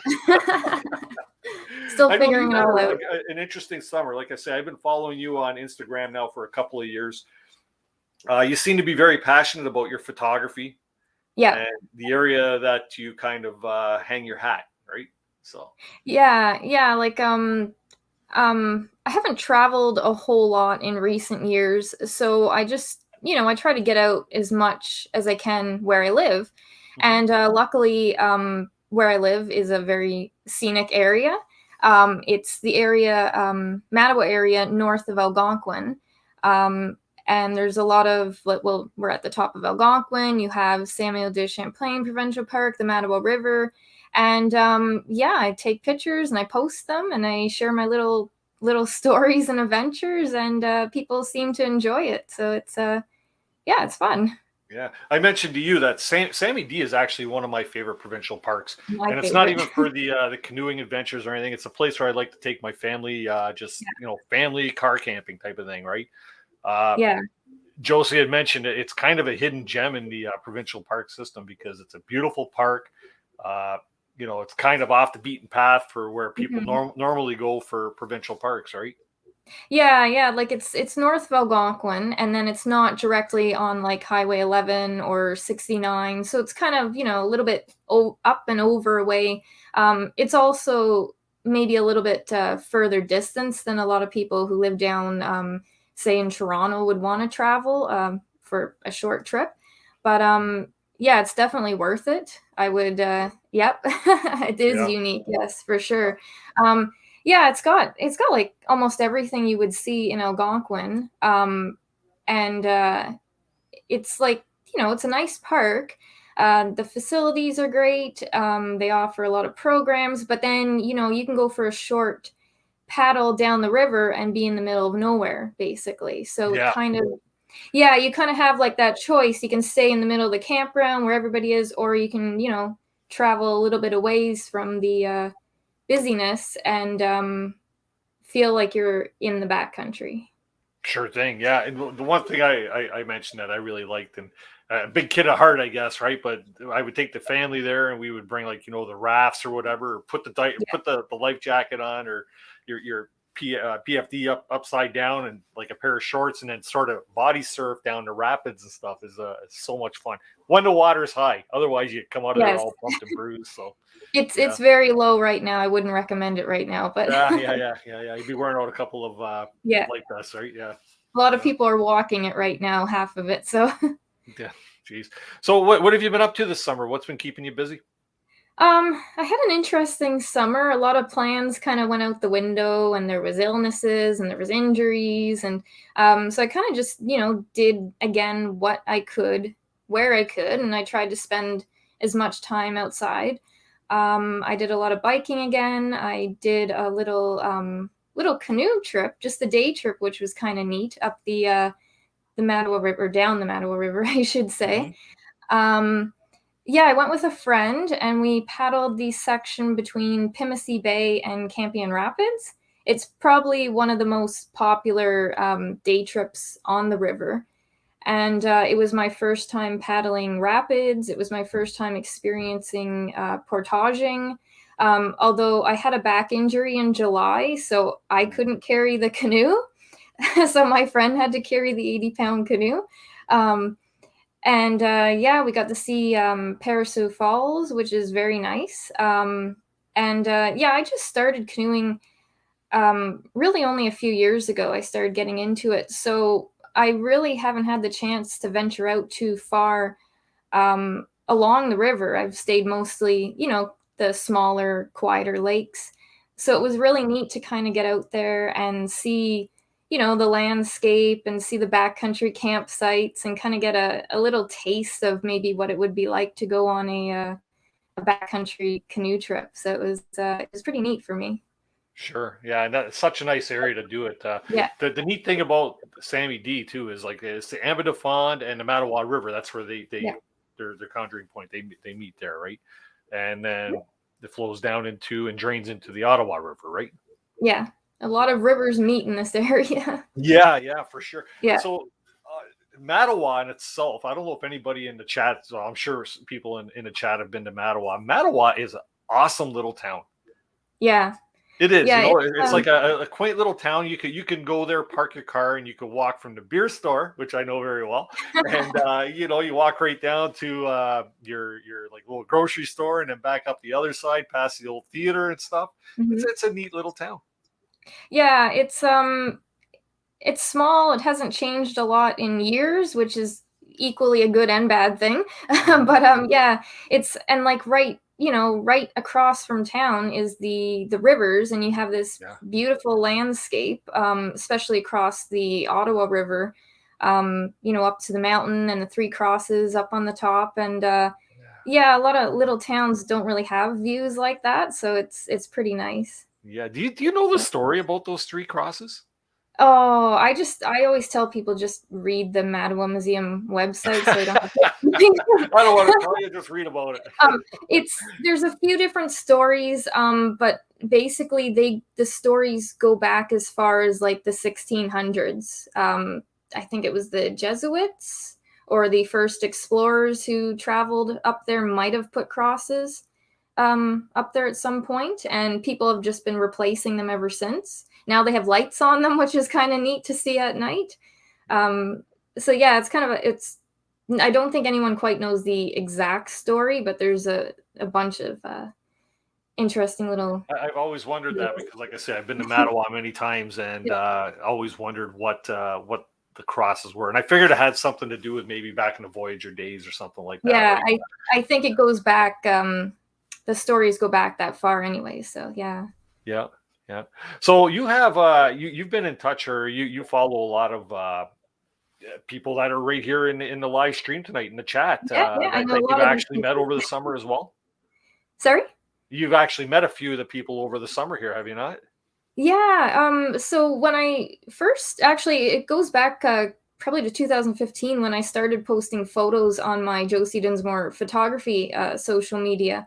S13: Still figuring it all out.
S2: An interesting summer. Like I say, I've been following you on Instagram now for a couple of years. You seem to be very passionate about your photography.
S13: Yeah.
S2: And the area that you kind of hang your hat, right? So.
S13: Yeah. Like I haven't traveled a whole lot in recent years, so I just I try to get out as much as I can where I live, and luckily where I live is a very scenic area. It's the area Mattawa area north of Algonquin. And there's a lot of, we're at the top of Algonquin. You have Samuel de Champlain Provincial Park, the Mattawa River. And I take pictures and I post them and I share my little stories and adventures, and people seem to enjoy it. So it's it's fun.
S2: Yeah. I mentioned to you that Sammy D is actually one of my favorite provincial parks. It's not even for the canoeing adventures or anything. It's a place where I'd like to take my family, family car camping type of thing, right? Josie had mentioned it's kind of a hidden gem in the provincial park system because it's a beautiful park. It's kind of off the beaten path for where people normally go for provincial parks, right?
S13: Yeah, like it's north of Algonquin, and then it's not directly on like Highway 11 or 69, so it's kind of, a little bit up and over away. It's also maybe a little bit further distance than a lot of people who live down, say in Toronto, would want to travel for a short trip. But yeah, it's definitely worth it. I would, yep, it is unique, yes, for sure. Yeah, it's got like almost everything you would see in Algonquin. And it's like, it's a nice park. The facilities are great. They offer a lot of programs, but then, you can go for a short paddle down the river and be in the middle of nowhere, basically. So it kind of, you kind of have like that choice. You can stay in the middle of the campground where everybody is, or you can, travel a little bit of ways from the busyness and feel like you're in the backcountry.
S2: Sure thing. Yeah. And the one thing I mentioned that I really liked, and a big kid at heart, I guess, right? But I would take the family there and we would bring like, the rafts or whatever, or put the life jacket on, or your PFD upside down, and like a pair of shorts, and then sort of body surf down the rapids and stuff is so much fun when the water's high. Otherwise you come out of there all bumped and bruised. So
S13: it's very low right now. I wouldn't recommend it right now, but
S2: yeah. You'd be wearing out a couple of life vests, right? Yeah.
S13: A lot of people are walking it right now, half of it. So
S2: yeah, geez. So what have you been up to this summer? What's been keeping you busy?
S13: I had an interesting summer. A lot of plans kind of went out the window, and there was illnesses and there was injuries. And so I kind of just, did again what I could, where I could. And I tried to spend as much time outside. I did a lot of biking again. I did a little canoe trip, just a day trip, which was kind of neat, up the Mattawa River, down the Mattawa River, I should say. Yeah, I went with a friend and we paddled the section between Pimisi Bay and Campion Rapids. It's probably one of the most popular day trips on the river. And it was my first time paddling rapids. It was my first time experiencing portaging. Although I had a back injury in July, so I couldn't carry the canoe. So my friend had to carry the 80-pound canoe. And we got to see Parasou Falls, which is very nice. I just started canoeing really only a few years ago. I started getting into it. So I really haven't had the chance to venture out too far along the river. I've stayed mostly, the smaller, quieter lakes. So it was really neat to kind of get out there and see, the landscape and see the backcountry campsites and kind of get a little taste of maybe what it would be like to go on a backcountry canoe trip. So it was pretty neat for me.
S2: Sure. Yeah. And that's such a nice area to do it. The neat thing about Sammy D too is like it's the Amba de Fond and the Mattawa River. That's where their conjuring point. They meet there, right? And then it flows down into and drains into the Ottawa River, right?
S13: Yeah. A lot of rivers meet in this area.
S2: Yeah, for sure.
S13: Yeah.
S2: So Mattawa in itself, I don't know if anybody in the chat, so I'm sure people in the chat have been to Mattawa. Mattawa is an awesome little town.
S13: Yeah.
S2: It is.
S13: Yeah,
S2: it's like a quaint little town. You can go there, park your car, and you can walk from the beer store, which I know very well, and you walk right down to your like little grocery store, and then back up the other side, past the old theater and stuff. Mm-hmm. It's a neat little town.
S13: Yeah, it's small. It hasn't changed a lot in years, which is equally a good and bad thing. But it's and like right across from town is the rivers, and you have this beautiful landscape, especially across the Ottawa River, up to the mountain and the Three Crosses up on the top. And a lot of little towns don't really have views like that, so it's pretty nice.
S2: Yeah. Do you know the story about those Three Crosses?
S13: Oh, I always tell people just read the Mattawa Museum website, so I don't have to
S2: I don't want to tell you, just read about it.
S13: There's a few different stories, but basically the stories go back as far as like the 1600s. I think it was the Jesuits or the first explorers who traveled up there might have put crosses up there at some point, and people have just been replacing them ever since. now they have lights on them, which is kind of neat to see at night. So yeah, it's kind of I don't think anyone quite knows the exact story, but there's a bunch of interesting little.
S2: I've always wondered that because, like I said, I've been to Mattawa many times, and always wondered what the crosses were, and I figured it had something to do with maybe back in the Voyager days or something like that.
S13: Yeah, right? I think it goes back. The stories go back that far anyway, so yeah.
S2: Yeah. So you have you've been in touch, or you follow a lot of people that are right here in the live stream tonight in the chat.
S13: I know
S2: that you've actually met over the summer as well.
S13: Sorry?
S2: You've actually met a few of the people over the summer here, have you not?
S13: Yeah. So when I first, actually, it goes back probably to 2015 when I started posting photos on my Josie Dinsmore photography social media.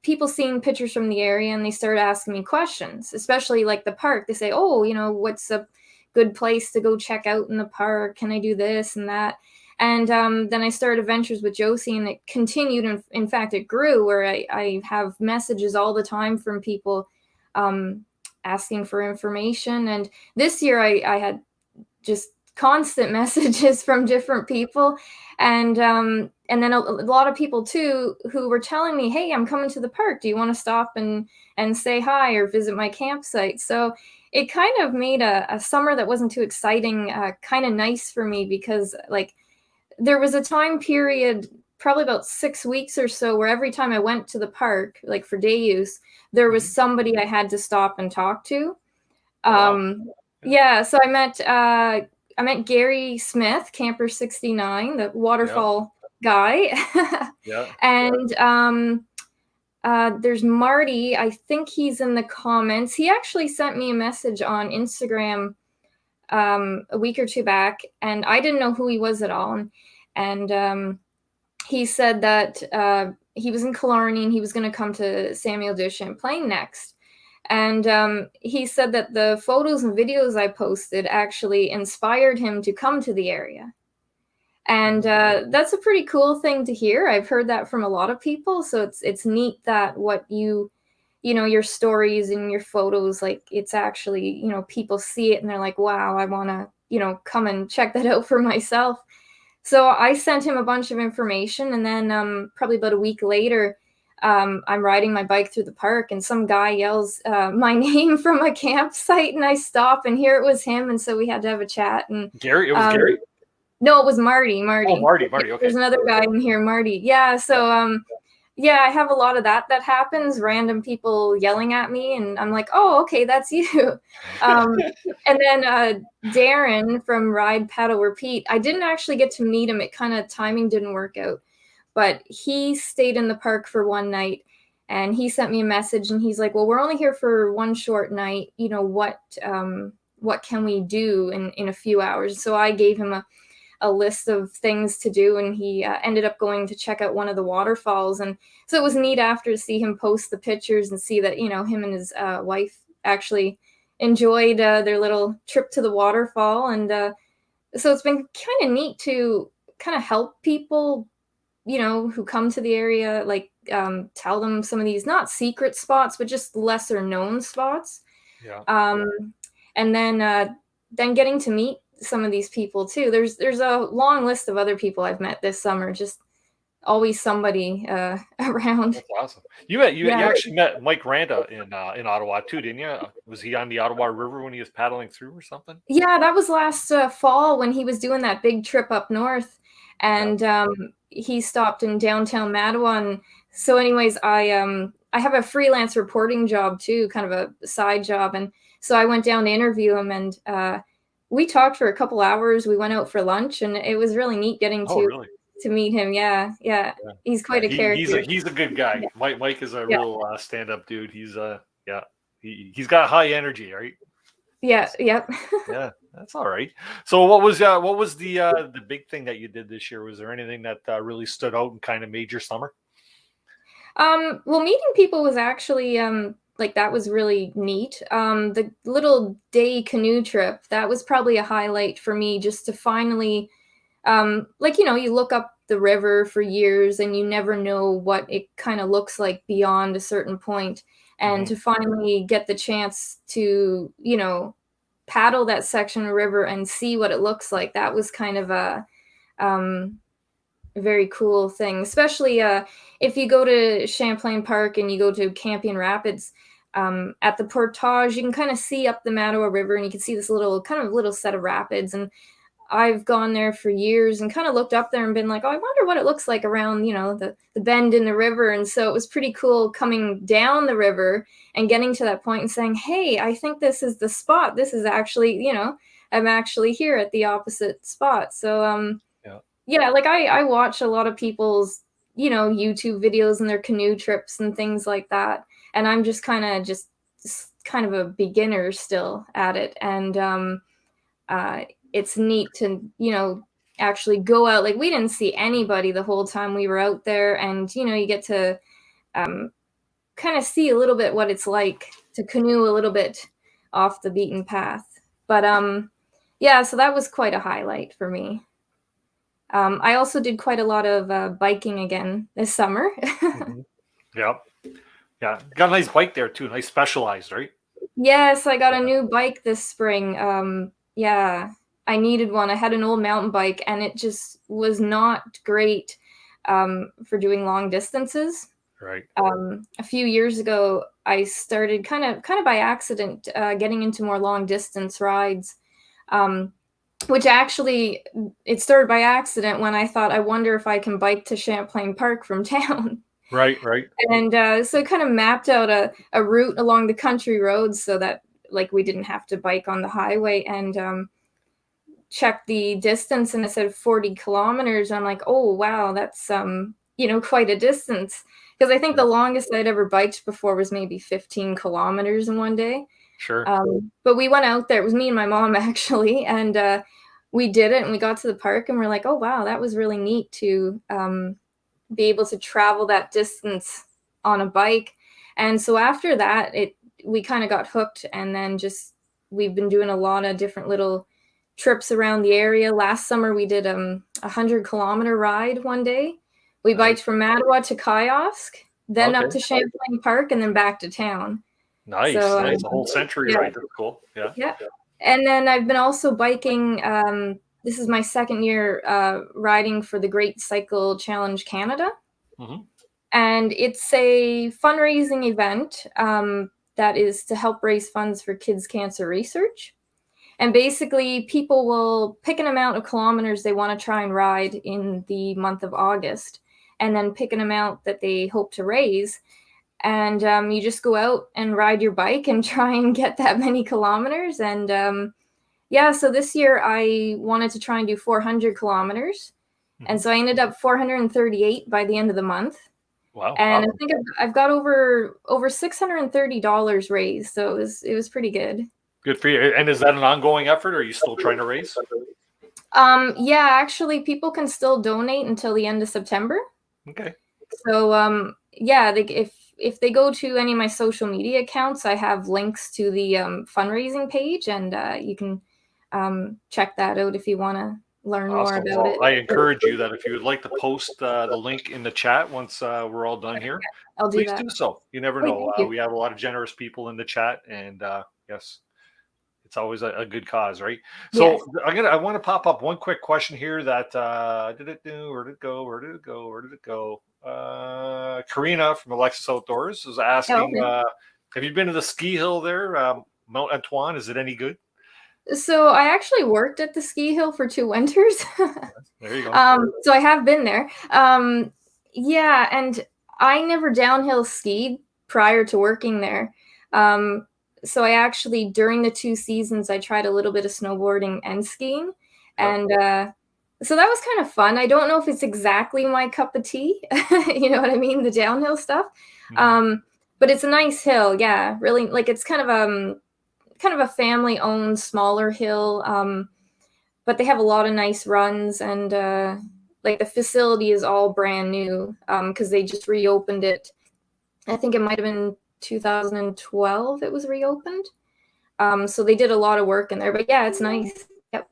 S13: People seeing pictures from the area, and they started asking me questions, especially like the park. They say, oh, what's a good place to go check out in the park? Can I do this and that? And then I started Adventures with Josie, and it continued. And in fact, it grew where I have messages all the time from people asking for information. And this year I had just constant messages from different people. And then a lot of people too, who were telling me, hey, I'm coming to the park. Do you want to stop and say hi or visit my campsite? So it kind of made a summer that wasn't too exciting, kind of nice for me, because like there was a time period, probably about 6 weeks or so, where every time I went to the park, like for day use, there was somebody I had to stop and talk to. Yeah, so I met Gary Smith, Camper 69, the waterfall guy. And there's Marty. I think he's in the comments. He actually sent me a message on Instagram a week or two back, and I didn't know who he was at all. And he said that he was in Killarney and he was going to come to Samuel de Champlain next. And he said that the photos and videos I posted actually inspired him to come to the area. And that's a pretty cool thing to hear. I've heard that from a lot of people. So it's neat that what your stories and your photos, like it's actually, people see it and they're like, wow, I want to, come and check that out for myself. So I sent him a bunch of information, and then probably about a week later, I'm riding my bike through the park, and some guy yells my name from a campsite, and I stop, and here it was him, and so we had to have a chat. And
S2: Gary, it was Gary?
S13: No, it was Marty.
S2: Oh, Marty. Okay.
S13: There's another guy in here, Marty. Yeah. So yeah, I have a lot of that happens. Random people yelling at me, and I'm like, oh, okay, that's you. And then Darren from Ride, Paddle, Repeat. I didn't actually get to meet him. It kind of timing didn't work out, but he stayed in the park for one night, and he sent me a message, and he's like, well, we're only here for one short night. What can we do in a few hours? So I gave him a list of things to do, and he ended up going to check out one of the waterfalls. And so it was neat after to see him post the pictures and see that, him and his wife actually enjoyed their little trip to the waterfall. And so it's been kind of neat to kind of help people, who come to the area, like tell them some of these, not secret spots, but just lesser known spots.
S2: Yeah.
S13: And then getting to meet some of these people too. There's a long list of other people I've met this summer. Just always somebody around.
S2: That's awesome. You actually met Mike Randa in Ottawa too, didn't you? Was he on the Ottawa River when he was paddling through or something?
S13: Yeah, that was last fall when he was doing that big trip up north, and he stopped in downtown Mattawa. And so, anyways, I have a freelance reporting job too, kind of a side job, and so I went down to interview him, and we talked for a couple hours. We went out for lunch, and it was really neat getting to meet him. Yeah. He's quite a character.
S2: He's a good guy. Yeah. Mike is a real stand-up dude. He's he's got high energy, right?
S13: Yeah. Yep.
S2: Yeah, that's all right. So what was the big thing that you did this year? Was there anything that really stood out and kind of made your summer?
S13: Well, meeting people was actually that was really neat. The little day canoe trip, that was probably a highlight for me, just to finally, you look up the river for years and you never know what it kind of looks like beyond a certain point. and to finally get the chance to, paddle that section of river and see what it looks like, that was kind of a very cool thing, especially if you go to Champlain Park and you go to Campion Rapids. At the portage, you can kind of see up the Mattawa River, and you can see this little set of rapids. And I've gone there for years and kind of looked up there and been like, oh, I wonder what it looks like around, the bend in the river. And so it was pretty cool coming down the river and getting to that point and saying, hey, I think this is the spot. This is actually, I'm actually here at the opposite spot. So, yeah, like I watch a lot of people's, YouTube videos and their canoe trips and things like that. And I'm just kind of a beginner still at it. And it's neat to, actually go out. Like, we didn't see anybody the whole time we were out there. And, you get to kind of see a little bit what it's like to canoe a little bit off the beaten path. But yeah, so that was quite a highlight for me. I also did quite a lot of biking again this summer.
S2: Yep. Yeah, got a nice bike there too. Nice Specialized, right?
S13: Yes, I got a new bike this spring. Yeah, I needed one. I had an old mountain bike, and it just was not great for doing long distances.
S2: Right.
S13: A few years ago, I started kind of by accident getting into more long distance rides, which actually it started by accident when I thought, I wonder if I can bike to Champlain Park from town.
S2: Right.
S13: And so I kind of mapped out a route along the country roads so that, like, we didn't have to bike on the highway, and checked the distance, and it said 40 kilometers. I'm like, oh, wow, that's, quite a distance. Because I think the longest I'd ever biked before was maybe 15 kilometers in one day.
S2: Sure.
S13: But we went out there. It was me and my mom, actually. And we did it, and we got to the park, and we're like, oh, wow, that was really neat to be able to travel that distance on a bike. And so after that, we kind of got hooked, and then we've been doing a lot of different little trips around the area. Last summer we did 100-kilometer ride one day. We biked from Mattawa to Kiosk, then up to Champlain Park, and then back to town.
S2: Nice.
S13: So,
S2: nice. A whole century ride. That's cool. Yeah.
S13: And then I've been also biking. This is my second year riding for the Great Cycle Challenge Canada.
S2: Mm-hmm.
S13: And it's a fundraising event that is to help raise funds for kids' cancer research. And basically, people will pick an amount of kilometers they want to try and ride in the month of August, and then pick an amount that they hope to raise. And you just go out and ride your bike and try and get that many kilometers. And so this year I wanted to try and do 400 kilometers. And so I ended up 438 by the end of the month.
S2: Wow.
S13: And I think I've got over $630 raised. So it was pretty good.
S2: Good for you. And is that an ongoing effort, or are you still trying to raise?
S13: Yeah, actually, people can still donate until the end of September.
S2: Okay.
S13: So, if they go to any of my social media accounts, I have links to the fundraising page, and you can check that out if you want to learn more about it.
S2: I encourage you that if you would like to post the link in the chat once we're all done here, please do so. You never know. We have a lot of generous people in the chat, and yes, it's always a good cause, right? So yes. I want to pop up one quick question here that did it do? Where did it go? Karina from Alexis Outdoors is asking, have you been to the ski hill there, Mount Antoine? Is it any good?
S13: So I actually worked at the ski hill for 2 winters.
S2: There you go.
S13: So I have been there. Yeah, and I never downhill skied prior to working there. So I actually, during the 2 seasons, I tried a little bit of snowboarding and skiing. And so that was kind of fun. I don't know if it's exactly my cup of tea, you know what I mean? The downhill stuff. But it's a nice hill. Yeah, really. Like, it's kind of a family-owned smaller hill. But they have a lot of nice runs, and like, the facility is all brand new because they just reopened it. I think it might have been 2012 it was reopened. So they did a lot of work in there, but yeah, it's nice. Yep.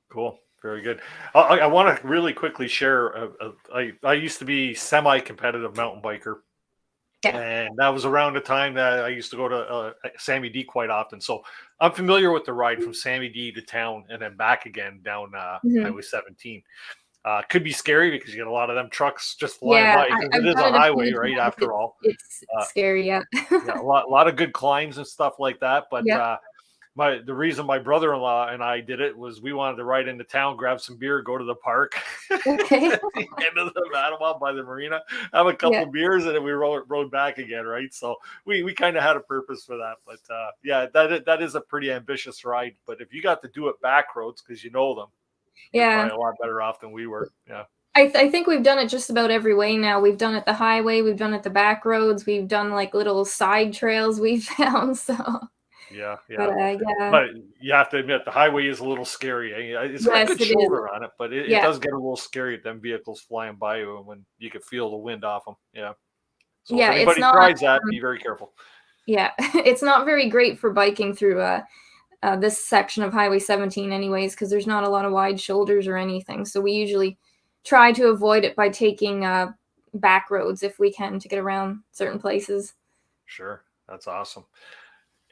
S2: Cool. Very good. I want to really quickly share. I used to be semi-competitive mountain biker,
S13: Yeah.
S2: And that was around the time that I used to go to Sammy D quite often. So I'm familiar with the ride from Sammy D to town and then back again down Highway 17. Could be scary because you get a lot of them trucks just flying by. It is a highway, right? After all,
S13: it's scary. Yeah.
S2: Yeah, a lot of good climbs and stuff like that. But the reason my brother-in-law and I did it was we wanted to ride into town, grab some beer, go to the park,
S13: Okay.
S2: at the end of the Mattawa by the marina, have a couple beers, and then we rode back again, right? So we kind of had a purpose for that. But that is a pretty ambitious ride. But if you got to do it back roads because you know them, you're probably a lot better off than we were. Yeah.
S13: I think we've done it just about every way now. We've done it the highway, we've done it the back roads, we've done like little side trails we found. So
S2: yeah.
S13: But
S2: you have to admit the highway is a little scary. It's got a good shoulder on it, but it does get a little scary at them vehicles flying by you when you can feel the wind off them. Yeah. So if anybody tries that, be very careful.
S13: Yeah, it's not very great for biking through this section of Highway 17 anyways, because there's not a lot of wide shoulders or anything. So we usually try to avoid it by taking back roads if we can to get around certain places.
S2: Sure. That's awesome.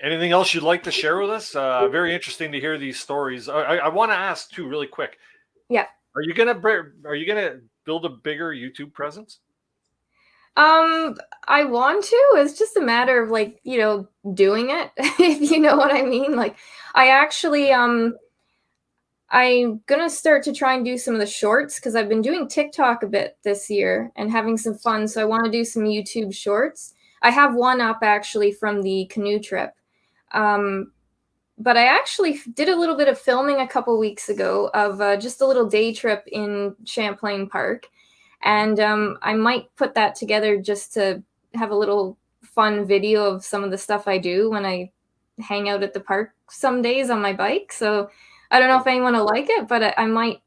S2: Anything else you'd like to share with us? Very interesting to hear these stories. I want to ask too, really quick.
S13: Yeah.
S2: Are you gonna build a bigger YouTube presence?
S13: I want to. It's just a matter of doing it, if you know what I mean. Like, I actually I'm gonna start to try and do some of the shorts because I've been doing TikTok a bit this year and having some fun. So I want to do some YouTube shorts. I have one up actually from the canoe trip. But I actually did a little bit of filming a couple weeks ago of just a little day trip in Champlain Park. And I might put that together just to have a little fun video of some of the stuff I do when I hang out at the park some days on my bike. So I don't know if anyone will like it, but I might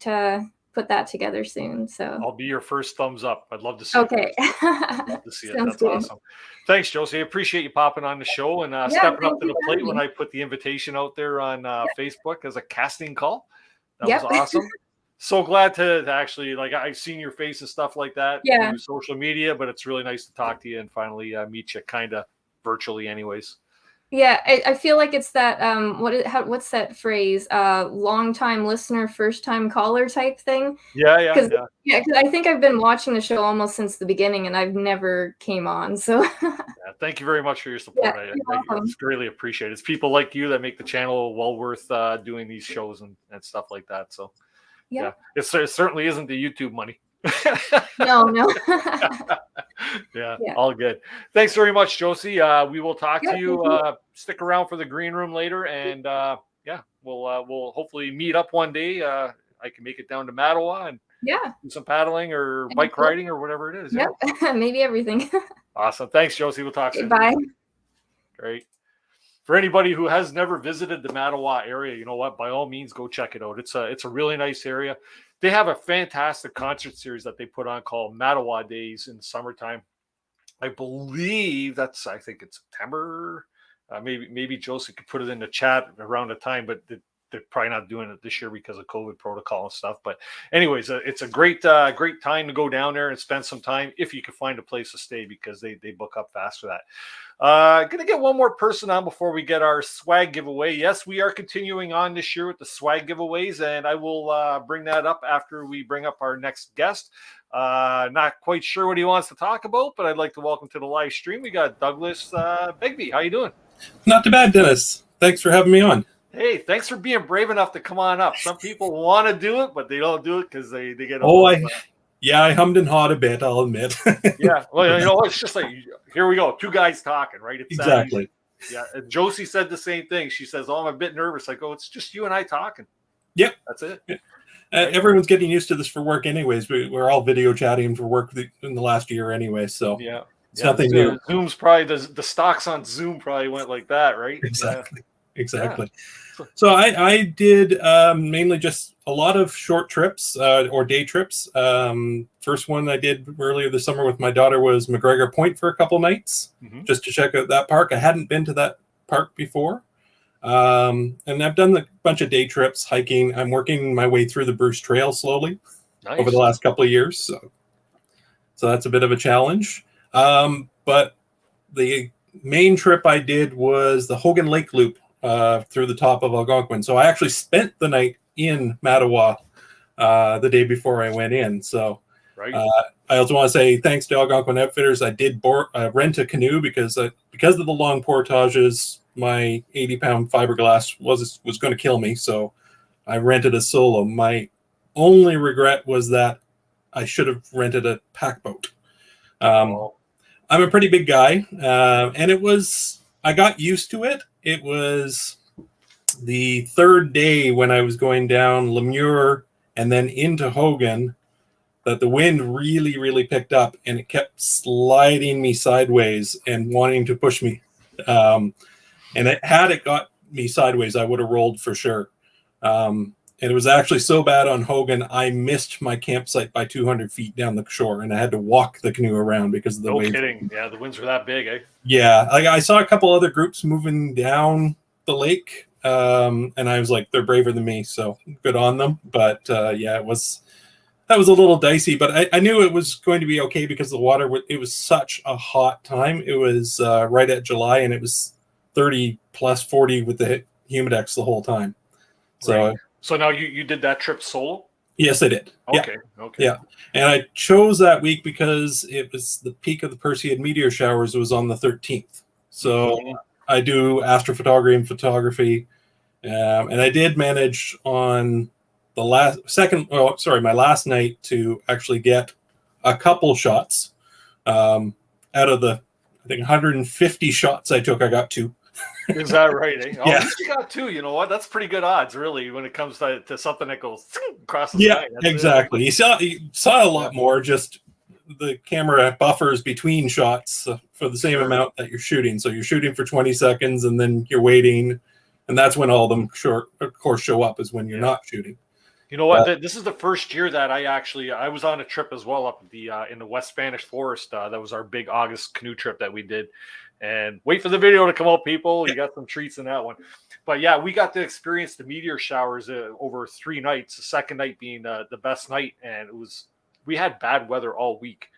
S13: put that together soon. So
S2: I'll be your first thumbs up. I'd love to see
S13: it.
S2: I'd love to see it. That's
S13: good.
S2: Awesome. Thanks, Josie. I appreciate you popping on the show and stepping up to the plate when I put the invitation out there on Facebook as a casting call. That was awesome. So glad to actually, I've seen your face and stuff like that through social media, but it's really nice to talk to you and finally meet you kind of virtually anyways.
S13: Yeah, I feel like it's that what's that phrase? Long time listener, first time caller type thing.
S2: Yeah.
S13: Because I think I've been watching the show almost since the beginning, and I've never came on. So
S2: thank you very much for your support. I it's greatly appreciated. It's people like you that make the channel well worth doing these shows and stuff like that. So it certainly isn't the YouTube money.
S13: No.
S2: Yeah, all good. Thanks very much, Josie. We will talk to you. Stick around for the green room later, and we'll hopefully meet up one day. I can make it down to Mattawa and do some paddling or bike riding or whatever it is.
S13: Yeah, maybe everything.
S2: Awesome. Thanks, Josie. We'll talk soon.
S13: Bye.
S2: Great. For anybody who has never visited the Mattawa area, you know what? By all means, go check it out. It's a really nice area. They have a fantastic concert series that they put on called Mattawa Days in the summertime. I believe I think it's September. Maybe Josie could put it in the chat around the time, but they're probably not doing it this year because of COVID protocol and stuff. But anyways, it's a great time to go down there and spend some time if you can find a place to stay because they book up fast for that. Gonna get one more person on before we get our swag giveaway. Yes, we are continuing on this year with the swag giveaways, and I will bring that up after we bring up our next guest. Not quite sure what he wants to talk about, but I'd like to welcome to the live stream. We got Douglas Begbie. How you doing?
S14: Not too bad, Dennis. Thanks for having me on.
S2: Hey, thanks for being brave enough to come on up. Some people want to do it, but they don't do it because they get.
S14: I hummed and hawed a bit, I'll admit.
S2: Yeah, well, it's just like, here we go, two guys talking, right? It's
S14: exactly.
S2: Yeah, and Josie said the same thing. She says, "Oh, I'm a bit nervous." I go, "It's just you and I talking."
S14: Yep,
S2: that's it.
S14: Yeah. Everyone's getting used to this for work, anyways. We're all video chatting for work in the last year, anyway. So it's nothing new.
S2: Zoom's probably the stocks on Zoom probably went like that, right?
S14: Exactly. Exactly. Yeah. So I did mainly just a lot of short trips or day trips. First one I did earlier this summer with my daughter was McGregor Point for a couple nights, just to check out that park. I hadn't been to that park before. And I've done a bunch of day trips, hiking. I'm working my way through the Bruce Trail slowly over the last couple of years. So that's a bit of a challenge. But the main trip I did was the Hogan Lake Loop through the top of Algonquin. So I actually spent the night in Mattawa the day before I went in. So
S2: right.
S14: I also want to say thanks to Algonquin Outfitters. I did rent a canoe because of the long portages, my 80-pound fiberglass was going to kill me. So I rented a solo. My only regret was that I should have rented a pack boat. I'm a pretty big guy, and I got used to it. It was the third day when I was going down Lemure and then into Hogan that the wind really, really picked up, and it kept sliding me sideways and wanting to push me. And had it got me sideways, I would have rolled for sure. And it was actually so bad on Hogan, I missed my campsite by 200 feet down the shore, and I had to walk the canoe around because of the waves.
S2: No kidding. Yeah, the winds were that big, eh?
S14: Yeah. I saw a couple other groups moving down the lake, and I was like, they're braver than me, so good on them. But yeah, that was a little dicey, but I knew it was going to be okay because the water, it was such a hot time. It was right at July, and it was 30 plus 40 with the Humidex the whole time. So.
S2: Right. So now you did that trip solo?
S14: Yes, I did.
S2: Okay.
S14: Yeah.
S2: Okay.
S14: Yeah. And I chose that week because it was the peak of the Perseid meteor showers. It was on the 13th. So I do astrophotography and photography. And I did manage on the my last night to actually get a couple shots. Out of the, I think, 150 shots I took, I got 2.
S2: Is that right? Eh? Oh,
S14: Yeah.
S2: You got 2. You know what? That's pretty good odds, really, when it comes to something that goes across the
S14: Yeah,
S2: sky. That's
S14: exactly. You saw a lot more. Just the camera buffers between shots for the same amount that you're shooting. So you're shooting for 20 seconds, and then you're waiting, and that's when all of them, of course, show up. Is when you're not shooting.
S2: You know what? This is the first year that I was on a trip as well up in the West Spanish Forest. That was our big August canoe trip that we did. And wait for the video to come out, people. You got some treats in that one. But yeah, we got to experience the meteor showers over 3 nights. The second night being the best night, and we had bad weather all week,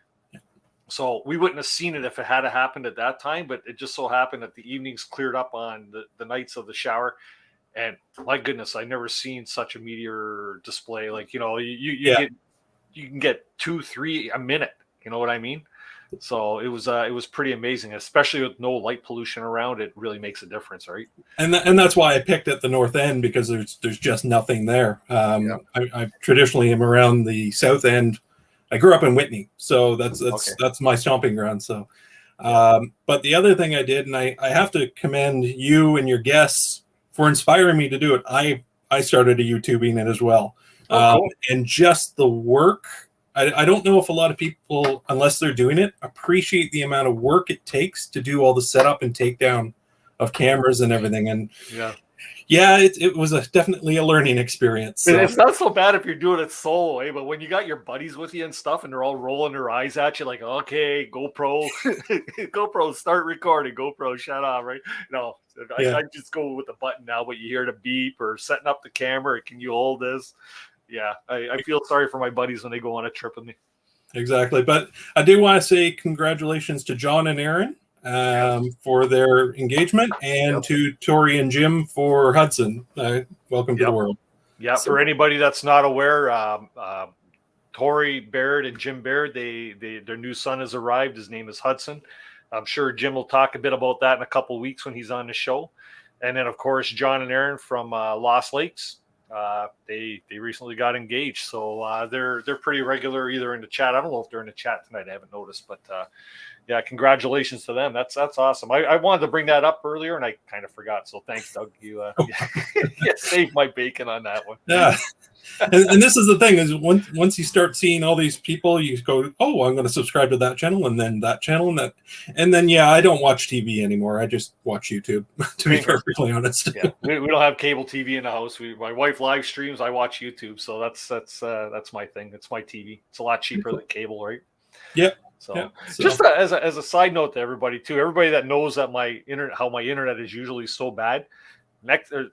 S2: so we wouldn't have seen it if it had happened at that time. But it just so happened that the evenings cleared up on the nights of the shower, and my goodness, I never seen such a meteor display. Like, you know, you can get 2-3 a minute. You know what I mean? So it was pretty amazing, especially with no light pollution around. It really makes a difference, right?
S14: And that's why I picked at the north end, because there's just nothing there. I traditionally am around the south end. I grew up in Whitney, so that's my stomping ground. So, but the other thing I did, and I have to commend you and your guests for inspiring me to do it. I started a YouTubing it as well, cool. And just the work. I don't know if a lot of people, unless they're doing it, appreciate the amount of work it takes to do all the setup and takedown of cameras and everything. And it was definitely a learning experience. So.
S2: It's not so bad if you're doing it solo, eh? But when you got your buddies with you and stuff, and they're all rolling their eyes at you, like, okay, GoPro, GoPro, start recording, GoPro, shut up, right? No, I just go with the button now, but you hear the beep or setting up the camera. Can you hold this? Yeah, I feel sorry for my buddies when they go on a trip with me.
S14: Exactly. But I do want to say congratulations to Jon and Aaron for their engagement, and to Tori and Jim for Hudson. Welcome to the world.
S2: Yeah, for anybody that's not aware, Tori Baird and Jim Baird, their new son has arrived. His name is Hudson. I'm sure Jim will talk a bit about that in a couple of weeks when he's on the show. And then, of course, Jon and Aaron from Lost Lakes. They recently got engaged, so they're pretty regular either in the chat. I don't know if they're in the chat tonight. I haven't noticed, but yeah, congratulations to them. That's awesome. I wanted to bring that up earlier, and I kind of forgot. So thanks, Doug. You saved my bacon on that one.
S14: Yeah. And this is the thing, is once you start seeing all these people, you go, oh, I'm going to subscribe to that channel, and then that channel, and then I don't watch TV anymore. I just watch YouTube, to be perfectly honest.
S2: Yeah, we don't have cable TV in the house. My wife live streams. I watch YouTube, so that's my thing. It's my TV. It's a lot cheaper than cable, right?
S14: Yep.
S2: So just as a side note to everybody too, everybody that knows that how my internet is usually so bad.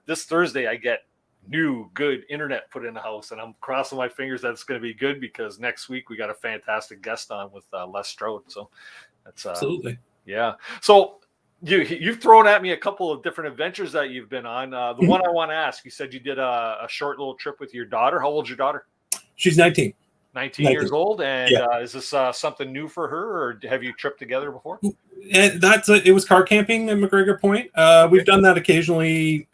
S2: This Thursday I get new good internet put in the house, and I'm crossing my fingers that it's going to be good, because next week we got a fantastic guest on with Les Strode. So that's
S14: absolutely.
S2: Yeah. So you've thrown at me a couple of different adventures that you've been on. The one I want to ask, you said you did a short little trip with your daughter. How old's your daughter?
S14: She's 19.
S2: 19 years old. And
S14: Yeah.
S2: Is this something new for her, or have you tripped together before?
S14: And it was car camping at McGregor Point. We've done that occasionally.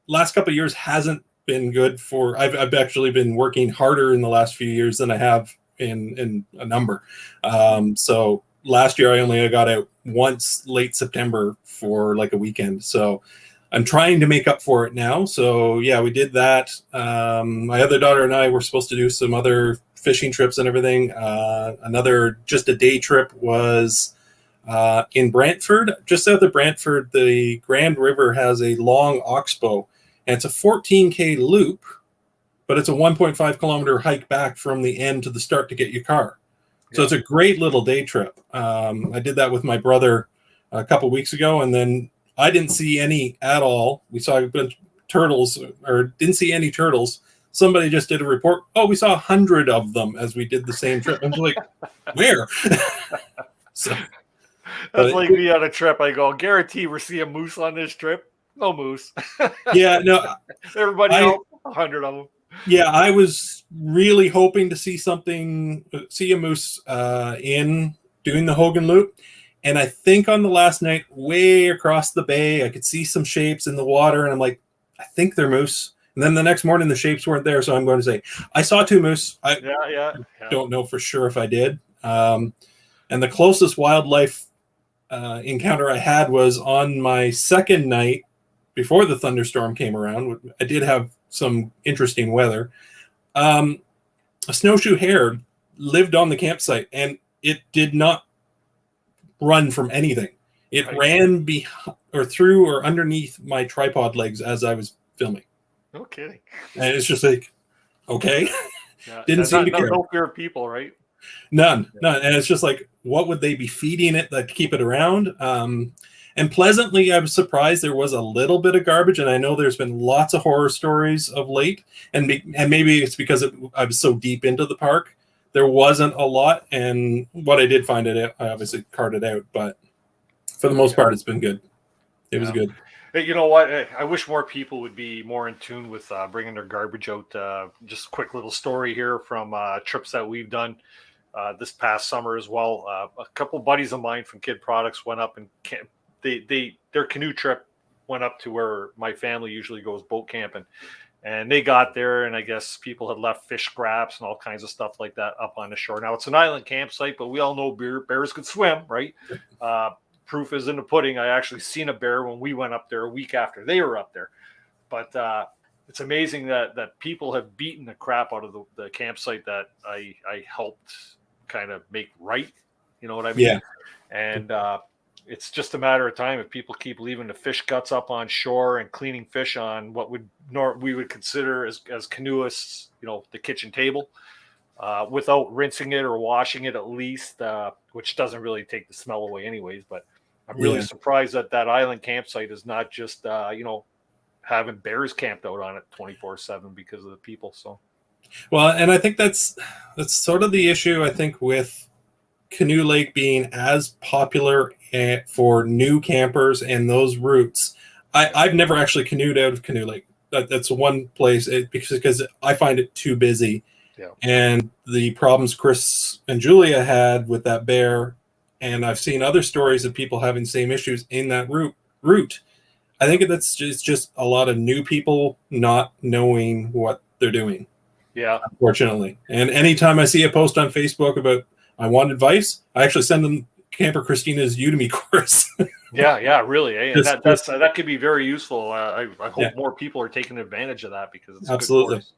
S14: Last couple of years hasn't been good for. I've actually been working harder in the last few years than I have in a number. So last year I only got out once late September for like a weekend. So I'm trying to make up for it now. So yeah, we did that. My other daughter and I were supposed to do some other fishing trips and everything. Another just a day trip was in Brantford, just south of Brantford. The Grand River has a long oxbow, and it's a 14K loop, but it's a 1.5 kilometer hike back from the end to the start to get your car. So it's a great little day trip. I did that with my brother a couple weeks ago, and then I didn't see any at all. We saw a bunch of turtles, or didn't see any turtles. Somebody just did a report. Oh, we saw 100 of them as we did the same trip. I'm like, where? So,
S2: That's like me on a trip. I go, guarantee we're seeing moose on this trip. No moose.
S14: Yeah, no.
S2: Everybody else, 100 of them.
S14: Yeah, I was really hoping to see a moose in doing the Hogan Loop. And I think on the last night, way across the bay, I could see some shapes in the water. And I'm like, I think they're moose. And then the next morning, the shapes weren't there. So I'm going to say, I saw 2 moose. I don't know for sure if I did. And the closest wildlife encounter I had was on my second night before the thunderstorm came around. I did have some interesting weather. A snowshoe hare lived on the campsite, and it did not run from anything. It ran through or underneath my tripod legs as I was filming.
S2: No kidding.
S14: And it's just like, okay. Didn't seem to care.
S2: No fear of people, right?
S14: None. And it's just like, what would they be feeding it that keep it around? And pleasantly, I was surprised there was a little bit of garbage. And I know there's been lots of horror stories of late. And maybe it's because I was so deep into the park. There wasn't a lot. And what I did find I obviously carted out. But for the most part, it's been good. It was good.
S2: Hey, you know what? I wish more people would be more in tune with bringing their garbage out. Just a quick little story here from trips that we've done this past summer as well. A couple buddies of mine from Kid Products went up and their canoe trip went up to where my family usually goes boat camping. And they got there, and I guess people had left fish scraps and all kinds of stuff like that up on the shore. Now, it's an island campsite, but we all know bears could swim, right? Proof is in the pudding. I actually seen a bear when we went up there a week after they were up there. But it's amazing that people have beaten the crap out of the campsite that I helped kind of make right. You know what I mean?
S14: Yeah.
S2: And it's just a matter of time if people keep leaving the fish guts up on shore and cleaning fish on what we would consider as canoeists, the kitchen table. Without rinsing it or washing it at least, which doesn't really take the smell away anyways. But I'm really surprised that island campsite is not just, having bears camped out on it 24/7 because of the people. So,
S14: well, and I think that's sort of the issue, I think, with Canoe Lake being as popular for new campers and those routes. I've never actually canoed out of Canoe Lake. That's one place because I find it too busy.
S2: Yeah.
S14: And the problems Chris and Julia had with that bear, and I've seen other stories of people having same issues in that route. I think it's just a lot of new people not knowing what they're doing.
S2: Yeah.
S14: Unfortunately. And anytime I see a post on Facebook about I want advice, I actually send them Camper Christina's Udemy course.
S2: Yeah, really. Eh? And that could be very useful. I hope more people are taking advantage of that because it's
S14: absolutely.
S2: Good course.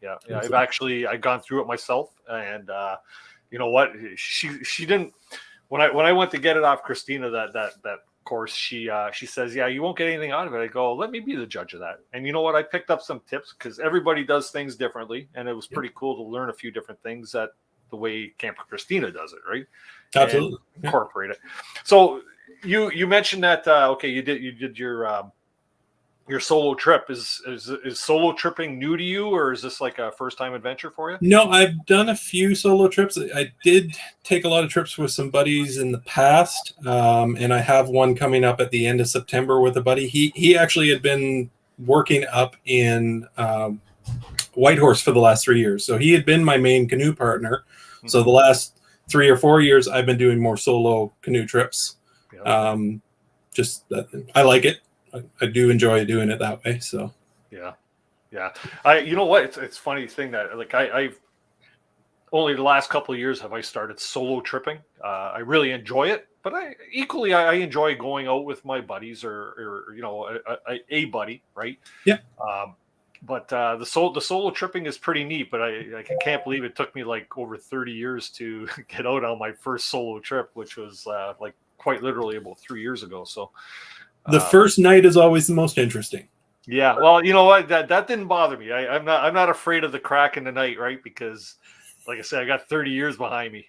S2: Yeah. I've gone through it myself, and you know what? She didn't. When I went to get it off Christina that course, she says, yeah, you won't get anything out of it. I go, let me be the judge of that. And you know what? I picked up some tips because everybody does things differently, and it was pretty cool to learn a few different things that the way Camper Christina does it, right?
S14: Absolutely.
S2: And incorporate it. So you mentioned that you did your your solo trip. Is solo tripping new to you, or is this like a first time adventure for you?
S14: No, I've done a few solo trips. I did take a lot of trips with some buddies in the past, and I have one coming up at the end of September with a buddy. He actually had been working up in Whitehorse for the last 3 years, so he had been my main canoe partner. Mm-hmm. So the last 3 or 4 years, I've been doing more solo canoe trips. Yep. Just that I like it. I do enjoy doing it that way. So
S2: yeah. You know what? It's funny thing that like I've only the last couple of years have I started solo tripping. I really enjoy it, but I enjoy going out with my buddies or you know a buddy, right?
S14: Yeah.
S2: But the solo tripping is pretty neat. But I can't believe it took me like over 30 years to get out on my first solo trip, which was like quite literally about 3 years ago. So.
S14: The first night is always the most interesting.
S2: Yeah, well, you know what? That didn't bother me. I'm not afraid of the crack in the night, right? Because, like I said, I got 30 years behind me.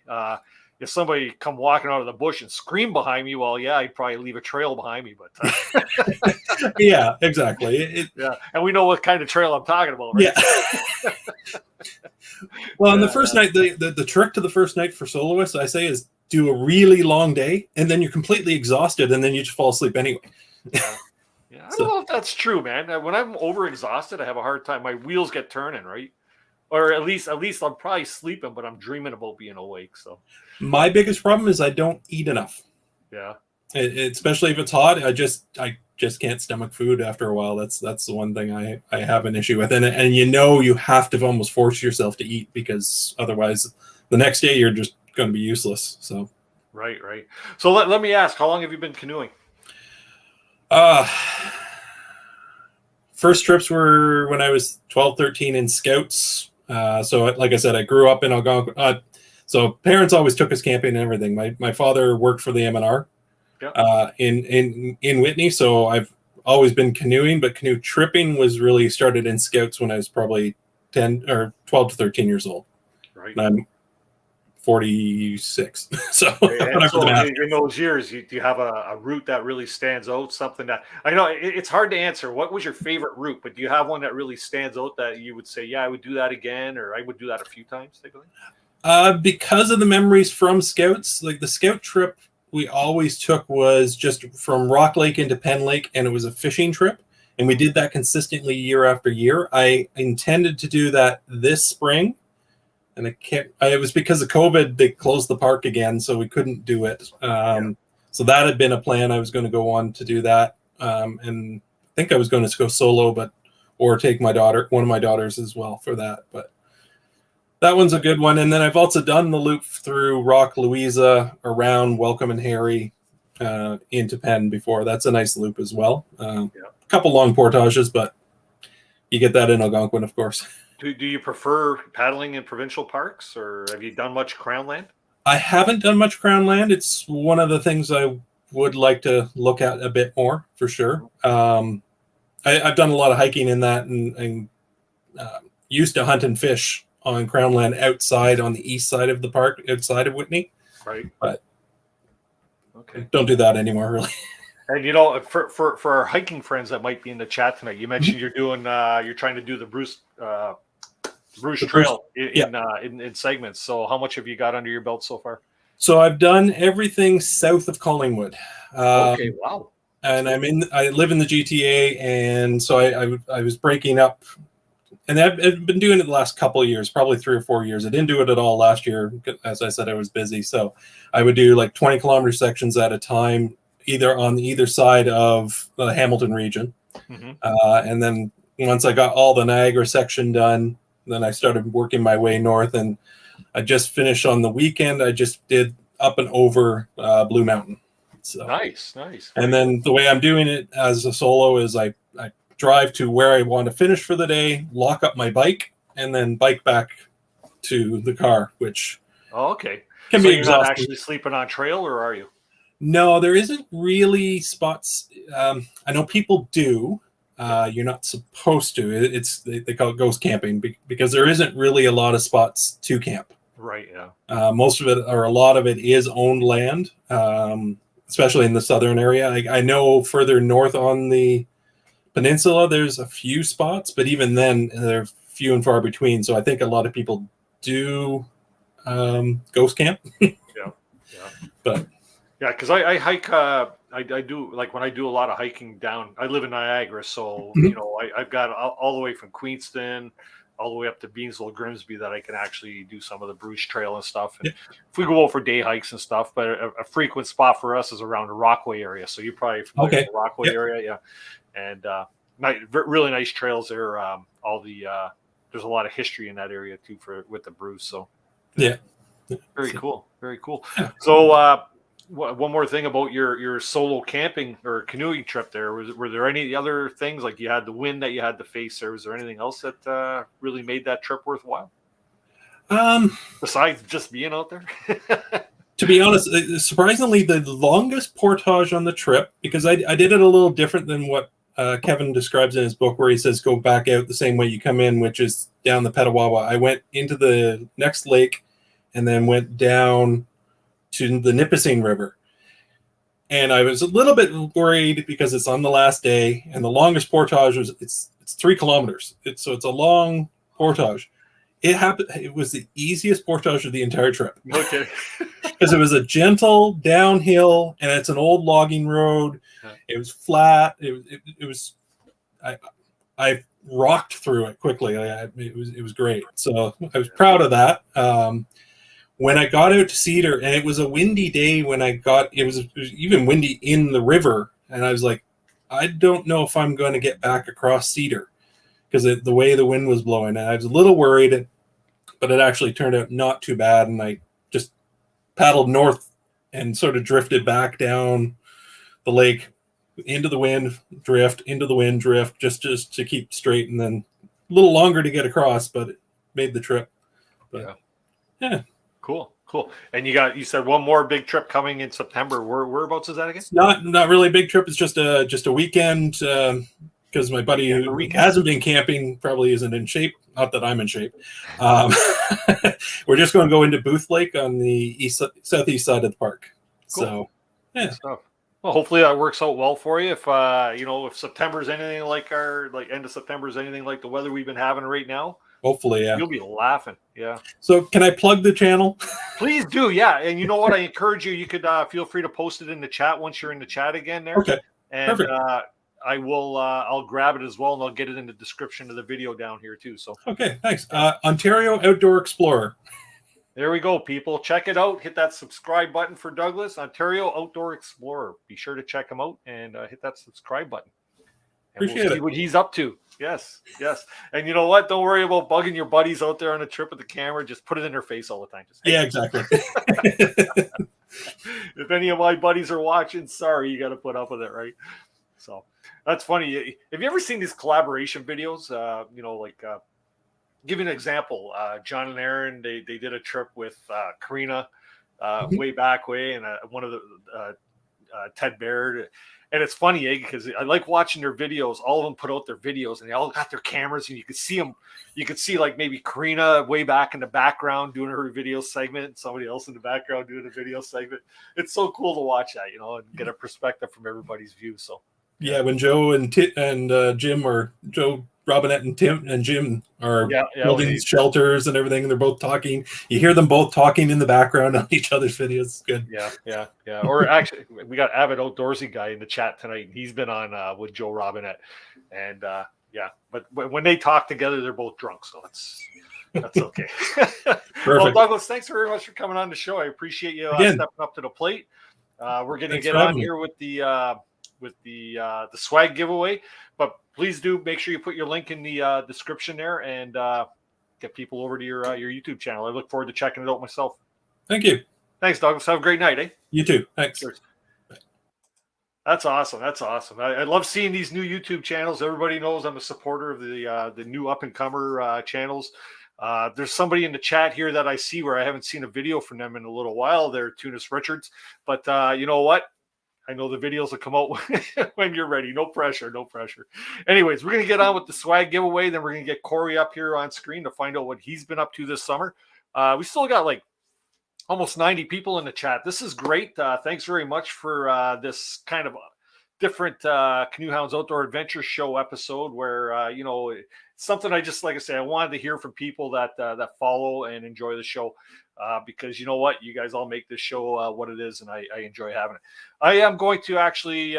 S2: If somebody come walking out of the bush and scream behind me, well, yeah, I'd probably leave a trail behind me. But
S14: yeah, exactly.
S2: Yeah, and we know what kind of trail I'm talking about, right?
S14: Yeah. Well, on the first night, the trick to the first night for soloists, I say, is do a really long day, and then you're completely exhausted, and then you just fall asleep anyway.
S2: Yeah, I don't know if that's true, man. When I'm overexhausted, I have a hard time. My wheels get turning, right? Or at least I'm probably sleeping, but I'm dreaming about being awake. So
S14: my biggest problem is I don't eat enough.
S2: Yeah,
S14: especially if it's hot. I just can't stomach food after a while. That's the one thing I have an issue with, and you have to almost force yourself to eat, because otherwise the next day you're just going to be useless. So
S2: right. So let me ask, how long have you been canoeing?
S14: First trips were when I was 12, 13 in Scouts. So like I said, I grew up in Algonquin. So parents always took us camping and everything. My father worked for the MNR in Whitney. So I've always been canoeing, but canoe tripping was really started in Scouts when I was probably 10 or 12 to 13 years old.
S2: Right.
S14: And I'm 46. So,
S2: in those years, do you have a route that really stands out? Something that I know it's hard to answer. What was your favorite route? But do you have one that really stands out that you would say, yeah, I would do that again, or I would do that a few times?
S14: Because of the memories from Scouts, like the Scout trip we always took was just from Rock Lake into Penn Lake, and it was a fishing trip. And we did that consistently year after year. I intended to do that this spring. And it was because of COVID, they closed the park again, so we couldn't do it. So that had been a plan. I was going to go on to do that. And I think I was going to go solo, or take one of my daughters as well for that. But that one's a good one. And then I've also done the loop through Rock Louisa, around Welcome and Harry, into Penn before. That's a nice loop as well. A couple long portages, but you get that in Algonquin, of course.
S2: Do you prefer paddling in provincial parks, or have you done much Crown Land?
S14: I haven't done much Crown Land. It's one of the things I would like to look at a bit more, for sure. I've done a lot of hiking in that, and used to hunt and fish on Crown Land outside on the east side of the park, outside of Whitney.
S2: Right.
S14: But don't do that anymore, really.
S2: And you know, for our hiking friends that might be in the chat tonight, you mentioned you're trying to do the Bruce Trail in segments. So how much have you got under your belt so far?
S14: So I've done everything south of Collingwood.
S2: Okay, wow.
S14: And I live in the GTA, and so I was breaking up, and I've been doing it the last couple of years, probably 3 or 4 years. I didn't do it at all last year. As I said, I was busy. So I would do like 20-kilometer sections at a time, either on either side of the Hamilton region. Mm-hmm. And then once I got all the Niagara section done, then I started working my way north, and I just finished on the weekend. I just did up and over Blue Mountain. So
S2: nice.
S14: And then the way I'm doing it as a solo is I drive to where I want to finish for the day, lock up my bike, and then bike back to the car, which can be exhausting. You're not
S2: actually sleeping on trail, or are you?
S14: No, there isn't really spots. I know people do. You're not supposed to. They call it ghost camping because there isn't really a lot of spots to camp.
S2: Right. Yeah.
S14: Most of it, or a lot of it, is owned land, especially in the southern area. I know further north on the Peninsula, there's a few spots, but even then, they're few and far between. So I think a lot of people do ghost camp. But
S2: yeah, because I hike. I do, like, when I do a lot of hiking down. I live in Niagara, so you know I've got all the way from Queenston all the way up to Beansville, Grimsby, that I can actually do some of the Bruce Trail and stuff. And if we go out for day hikes and stuff, but a frequent spot for us is around the Rockaway area. So you're probably familiar with the Rockaway area, yeah. And really nice trails there. All the there's a lot of history in that area too with the Bruce. So very cool, very cool. So one more thing about your solo camping or canoeing trip there. Were there any other things, like you had the wind that you had to face there? Was there anything else that really made that trip worthwhile? Besides just being out there?
S14: To be honest, surprisingly, the longest portage on the trip, because I did it a little different than what Kevin describes in his book, where he says go back out the same way you come in, which is down the Petawawa. I went into the next lake and then went down to the Nipissing River. And I was a little bit worried because it's on the last day, and the longest portage was it's 3 kilometers. So it's a long portage. It was the easiest portage of the entire trip.
S2: Okay.
S14: Because it was a gentle downhill, and it's an old logging road. It was flat. It was I rocked through it quickly. It was great. So I was proud of that. When I got out to Cedar, and it was a windy day when it was even windy in the river, and I was like, I don't know if I'm going to get back across Cedar, because the way the wind was blowing, and I was a little worried, but it actually turned out not too bad, and I just paddled north and sort of drifted back down the lake into the wind, drift, into the wind, drift, just to keep straight, and then a little longer to get across, but it made the trip. But, yeah.
S2: Cool. And you said one more big trip coming in September. Whereabouts is that again?
S14: It's not really a big trip. It's just a weekend, because my buddy who hasn't been camping probably isn't in shape. Not that I'm in shape. We're just going to go into Booth Lake on the southeast side of the park. Cool. So, yeah.
S2: Well, hopefully that works out well for you. If if September is anything like end of September is anything like the weather we've been having right now,
S14: hopefully, yeah,
S2: you'll be laughing. Yeah.
S14: So, can I plug the channel?
S2: Please do, yeah. And you know what? I encourage you. You could feel free to post it in the chat once you're in the chat again there.
S14: Okay.
S2: And
S14: perfect.
S2: I will. I'll grab it as well, and I'll get it in the description of the video down here too. So.
S14: Okay. Thanks. Ontario Outdoor Explorer.
S2: There we go, people. Check it out. Hit that subscribe button for Douglas, Ontario Outdoor Explorer. Be sure to check him out and hit that subscribe button. And
S14: Appreciate
S2: we'll see what he's up to. Yes. And you know what? Don't worry about bugging your buddies out there on a trip with the camera. Just put it in their face all the time.
S14: Yeah, exactly.
S2: If any of my buddies are watching, sorry, you got to put up with it, right? So that's funny. Have you ever seen these collaboration videos? Give you an example. John and Aaron, they did a trip with Karina way back, and one of the Ted Baird. And it's funny, because I like watching their videos. All of them put out their videos, and they all got their cameras, and you could see them. You could see, like, maybe Karina way back in the background doing her video segment, and somebody else in the background doing a video segment. It's so cool to watch that, and get a perspective from everybody's view. So
S14: yeah, when Joe and Jim, or Joe Robinette and Tim and Jim are building shelters and everything, they're both talking. You hear them both talking in the background on each other's videos. It's good.
S2: Yeah. Or actually, we got avid outdoorsy guy in the chat tonight. He's been on with Joe Robinette, and but when they talk together, they're both drunk, so that's okay. Well, Douglas, thanks very much for coming on the show. I appreciate you stepping up to the plate. We're going to get on here with the swag giveaway, but please do make sure you put your link in the description there, and get people over to your YouTube channel. I look forward to checking it out myself.
S14: Thank you.
S2: Thanks, Douglas. Have a great night, eh?
S14: You too. Thanks.
S2: Cheers. That's awesome. I love seeing these new YouTube channels. Everybody knows I'm a supporter of the new up-and-comer channels. There's somebody in the chat here that I see where I haven't seen a video from them in a little while. They're Tunis Richards. But you know what? I know the videos will come out when you're ready. No pressure. Anyways, we're going to get on with the swag giveaway. Then we're going to get Corry up here on screen to find out what he's been up to this summer. We still got like almost 90 people in the chat. This is great. Thanks very much for this kind of different Canoehounds Outdoor Adventure Show episode where, it's something I just, like I say, I wanted to hear from people that follow and enjoy the show because you know what? You guys all make this show what it is, and I enjoy having it. I am going to actually,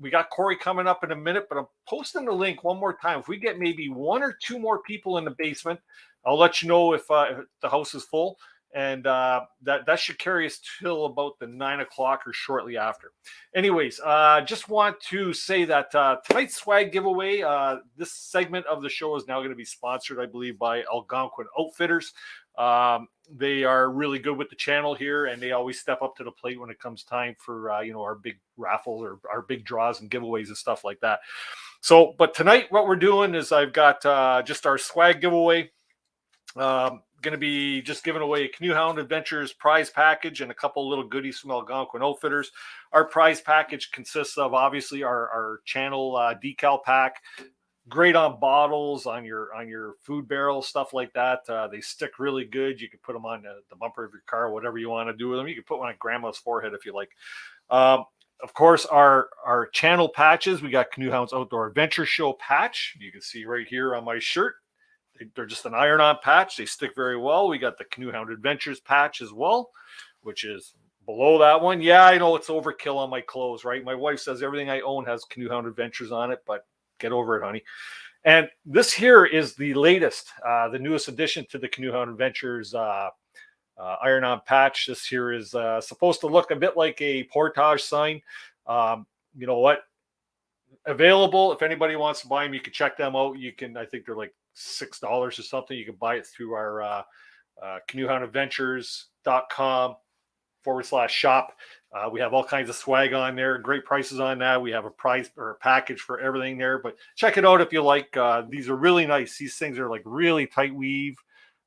S2: we got Corry coming up in a minute, but I'm posting the link one more time. If we get maybe 1 or 2 more people in the basement, I'll let you know if the house is full. And that should carry us till about the 9 o'clock or shortly after. Anyways, just want to say that tonight's swag giveaway, this segment of the show is now going to be sponsored, I believe, by Algonquin Outfitters. They are really good with the channel here, and they always step up to the plate when it comes time for our big raffles or our big draws and giveaways and stuff like that. So, but tonight what we're doing is I've got just our swag giveaway. Going to be just giving away a Canoehound Adventures prize package and a couple little goodies from Algonquin Outfitters. Our prize package consists of obviously our channel decal pack, great on bottles, on your food barrel, stuff like that. They stick really good. You can put them on the bumper of your car, whatever you want to do with them. You can put one on grandma's forehead if you like. Of course, our channel patches. We got Canoehounds Outdoor Adventure Show patch. You can see right here on my shirt. They're just an iron-on patch. They stick very well. We got the Canoehound Adventures patch as well, which is below that one. Yeah, I know it's overkill on my clothes, right? My wife says everything I own has Canoehound Adventures on it, but get over it, honey. And this here is the latest, the newest addition to the Canoehound Adventures iron-on patch. This here is supposed to look a bit like a portage sign. You know what? Available. If anybody wants to buy them, you can check them out. You can, I think they're like $6 or something. You can buy it through our canoehoundadventures.com/shop. We have all kinds of swag on there. Great prices on that. We have a price or a package for everything there, but check it out if you like. These are really nice. These things are like really tight weave,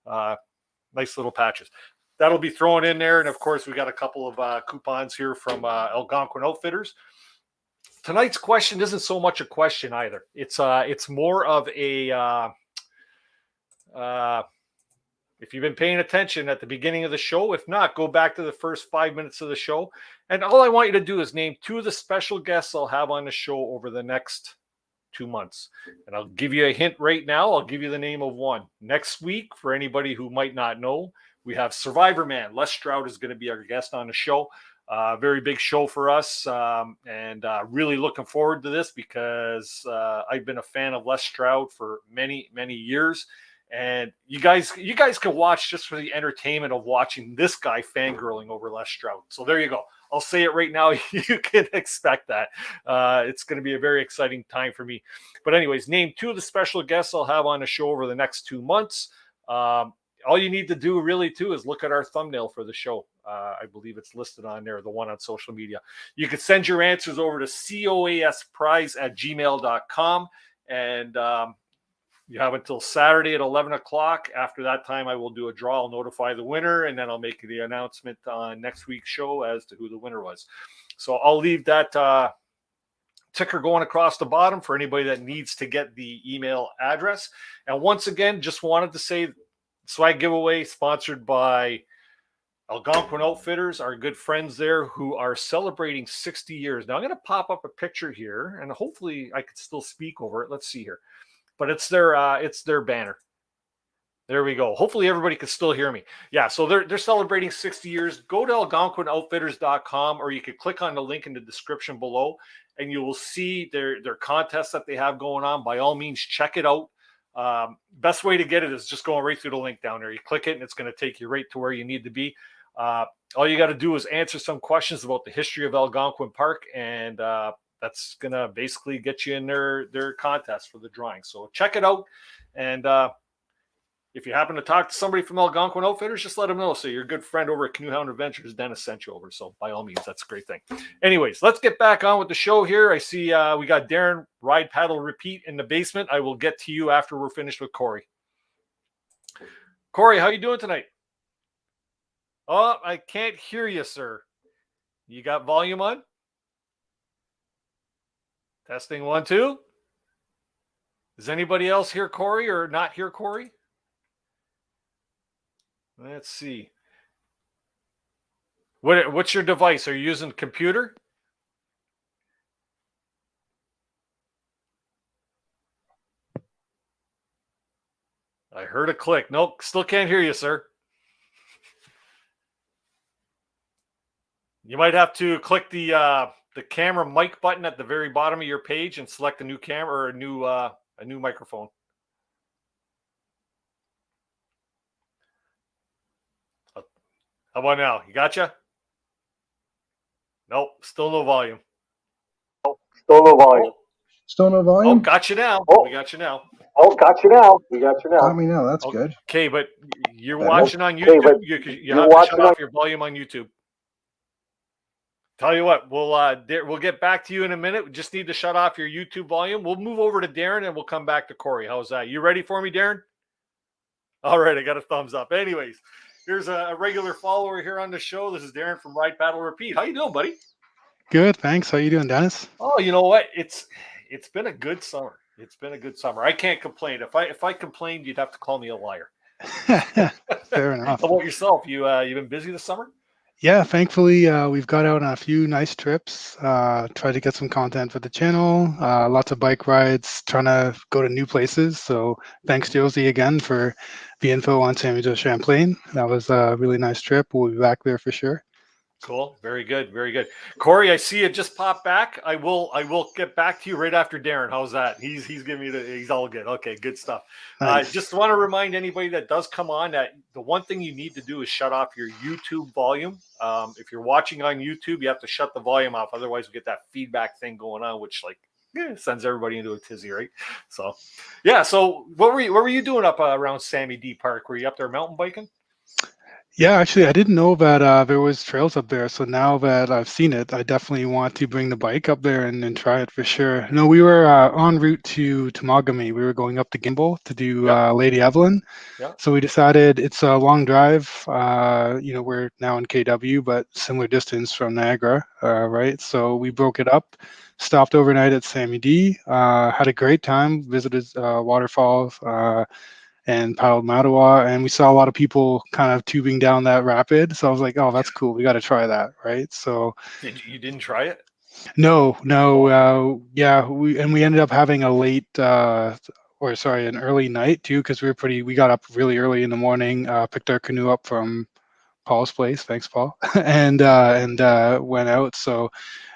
S2: nice little patches. That'll be thrown in there. And of course, we got a couple of coupons here from Algonquin Outfitters. Tonight's question isn't so much a question either. It's more of a if you've been paying attention at the beginning of the show. If not, go back to the first 5 minutes of the show. And all I want you to do is name 2 of the special guests I'll have on the show over the next 2 months. And I'll give you a hint right now. I'll give you the name of one. Next week, for anybody who might not know, we have Survivor Man. Les Stroud is going to be our guest on the show. Very big show for us, and really looking forward to this because I've been a fan of Les Stroud for many, many years. And you guys can watch just for the entertainment of watching this guy fangirling over Les Stroud. So there you go. I'll say it right now. You can expect that. It's going to be a very exciting time for me. But anyways, name 2 of the special guests I'll have on the show over the next 2 months. All you need to do really too is look at our thumbnail for the show. I believe it's listed on there, the one on social media. You can send your answers over to coasprize@gmail.com. And you have until Saturday at 11 o'clock. After that time, I will do a draw. I'll notify the winner, and then I'll make the announcement on next week's show as to who the winner was. So I'll leave that ticker going across the bottom for anybody that needs to get the email address. And once again, just wanted to say swag giveaway sponsored by Algonquin Outfitters, our good friends there who are celebrating 60 years. Now I'm going to pop up a picture here, and hopefully I could still speak over it. Let's see here. But it's their banner. There we go. Hopefully everybody can still hear me. Yeah, so they're celebrating 60 years. Go to algonquinoutfitters.com, or you can click on the link in the description below, and you will see their contests that they have going on. By all means, check it out. Best way to get it is just going right through the link down there. You click it, and it's going to take you right to where you need to be. All you got to do is answer some questions about the history of Algonquin Park, and that's going to basically get you in their contest for the drawing. So check it out. And if you happen to talk to somebody from Algonquin Outfitters, just let them know. So your good friend over at Canoehound Adventures, Dennis, sent you over. So by all means, that's a great thing. Anyways, let's get back on with the show here. I see we got Darren, Ride, Paddle, Repeat in the basement. I will get to you after we're finished with Corry. Corry, how you doing tonight? Oh, I can't hear you, sir. You got volume on? Testing 1, 2. Is anybody else hear Corry or not hear Corry? Let's see. What's your device? Are you using a computer? I heard a click. Nope, still can't hear you, sir. You might have to click the camera mic button at the very bottom of your page and select a new camera or a new microphone. How about now? You gotcha? Nope, still no volume.
S12: Still no volume.
S4: Still no
S2: Oh,
S4: volume?
S2: got you now.
S12: Oh.
S2: We got you now.
S12: Oh, got you now. We got you now.
S4: Got me now. That's good.
S2: Okay, but you're
S4: Better.
S2: watching on
S12: Okay,
S2: YouTube.
S12: but
S2: You
S12: you're
S2: have to
S12: watching
S2: shut
S12: on-
S2: off your volume on YouTube. Tell you what, we'll get back to you in a minute. We just need to shut off your YouTube volume. We'll move over to Darren and we'll come back to Corry. How's that? You ready for me, Darren? All right, I got a thumbs up. Anyways, here's a regular follower here on the show. This is Darren from Ride, Paddle, Repeat. How you doing, buddy?
S15: Good, thanks. How you doing, Dennis?
S2: Oh, you know what? It's been a good summer. It's been a good summer. I can't complain. If I complained, you'd have to call me a liar.
S15: Fair enough.
S2: How about yourself? You been busy this summer?
S15: Yeah, thankfully we've got out on a few nice trips. Tried to get some content for the channel. Lots of bike rides. Trying to go to new places. So thanks, Josie, again for the info on San Jose Champlain. That was a really nice trip. We'll be back there for sure.
S2: Cool. Very good. Very good. Corry, I see it just popped back. I will get back to you right after Darren. How's that? He's giving me he's all good. Okay, good stuff.
S15: Nice.
S2: Just want to remind anybody that does come on that the one thing you need to do is shut off your YouTube volume. If you're watching on YouTube, you have to shut the volume off. Otherwise, we get that feedback thing going on, which sends everybody into a tizzy, right? So, yeah. So, what were you doing up around Sammy D Park? Were you up there mountain biking?
S15: Yeah, actually, I didn't know that there was trails up there. So now that I've seen it, I definitely want to bring the bike up there and try it for sure. No, we were en route to Temagami. We were going up to Gimbal to do Lady Evelyn.
S2: Yeah.
S15: So we decided it's a long drive. We're now in KW, but similar distance from Niagara, right? So we broke it up, stopped overnight at Sammy D, had a great time, visited waterfalls, and paddled Mattawa, and we saw a lot of people kind of tubing down that rapid. So I was like, oh, that's cool. We got to try that, right? So
S2: You didn't try it?
S15: no. We ended up having a late, an early night too, because we got up really early in the morning, picked our canoe up from Paul's place. Thanks, Paul. and went out. So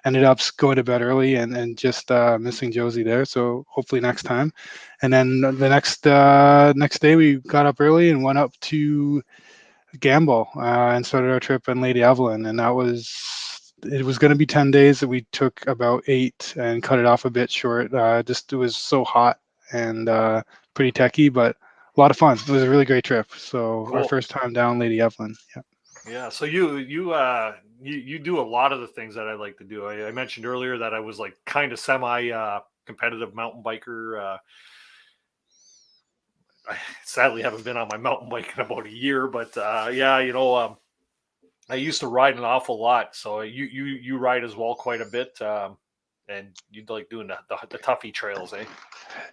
S15: ended up going to bed early and just missing Josie there. So hopefully next time. And then the next day we got up early and went up to Gamble and started our trip in Lady Evelyn. And it was going to be 10 days that we took about 8 and cut it off a bit short. It was so hot and pretty techy, but a lot of fun. It was a really great trip. So
S2: Cool.
S15: Our first time down Lady Evelyn. Yeah.
S2: Yeah, so you do a lot of the things that I like to do. I mentioned earlier that I was kind of semi competitive mountain biker. I sadly haven't been on my mountain bike in about a year, but I used to ride an awful lot. So you ride as well quite a bit, and you like doing the toughie trails, eh?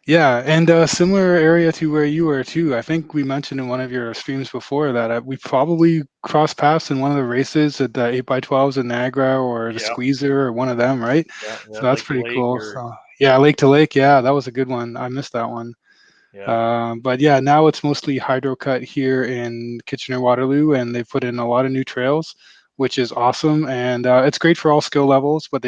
S15: Yeah, and a similar area to where you were too. I think we mentioned in one of your streams before that we probably crossed paths in one of the races at the 8x12s in Niagara or the Squeezer or one of them, right?
S2: Yeah,
S15: so that's
S2: Lake
S15: pretty
S2: to
S15: cool.
S2: Lake
S15: So, yeah, Lake to Lake. Yeah, that was a good one. I missed that one.
S2: Yeah.
S15: But yeah, now it's mostly hydrocut here in Kitchener-Waterloo, and they put in a lot of new trails, which is awesome. And it's great for all skill levels, but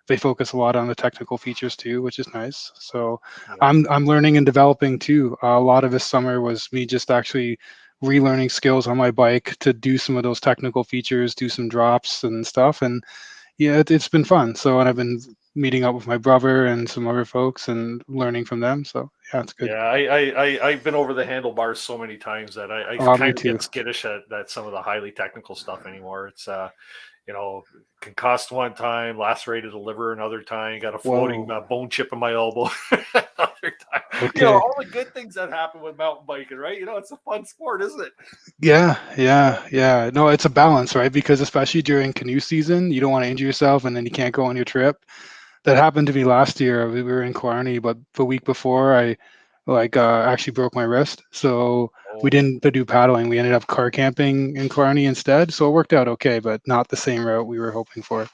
S15: they focus a lot on the technical features too, which is nice. So I'm learning and developing too. A lot of this summer was me just actually relearning skills on my bike to do some of those technical features, do some drops and stuff. And yeah, it's been fun. So, and I've been meeting up with my brother and some other folks and learning from them. So yeah, it's good.
S2: Yeah, I've been over the handlebars so many times that I
S15: me
S2: kind of
S15: too.
S2: get skittish at some of the highly technical stuff anymore. It's concussed one time, lacerated the liver another time, got a floating bone chip in my elbow another time.
S15: Okay.
S2: All the good things that happen with mountain biking, right? It's a fun sport, isn't it?
S15: Yeah. No, it's a balance, right? Because especially during canoe season, you don't want to injure yourself and then you can't go on your trip. That happened to me last year. We were in Killarney, but the week before I actually broke my wrist. So we didn't do paddling. We ended up car camping in Killarney instead. So it worked out okay, but not the same route we were hoping for.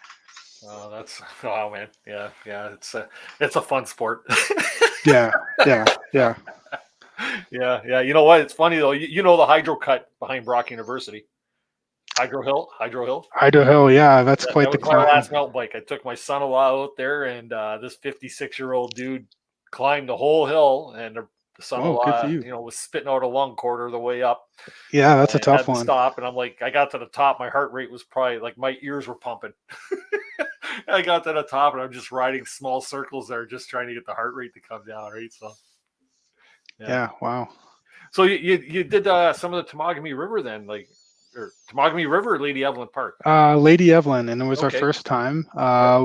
S2: Oh man. Yeah. It's a fun sport.
S15: Yeah.
S2: Yeah. You know what? It's funny though. You know the hydro cut behind Brock University, Hydro Hill.
S15: Idaho Hill, yeah, that's
S2: That
S15: quite the
S2: was my
S15: climb.
S2: last mountain bike. I took my son-in-law out there, and this 56-year-old dude climbed the whole hill, and the
S15: Oh, good for
S2: son-in-law,
S15: you.
S2: was spitting out a lung quarter of the way up.
S15: Yeah, that's a
S2: And
S15: tough
S2: had to
S15: one.
S2: stop, and I'm like, I got to the top, my heart rate was probably like my ears were pumping. I got to the top, and I'm just riding small circles there, just trying to get the heart rate to come down, right? So,
S15: Yeah, wow.
S2: So you did some of the Temagami River then, like, or Temagami River, or Lady Evelyn Park?
S15: Lady Evelyn, and it was our
S2: Okay.
S15: first time.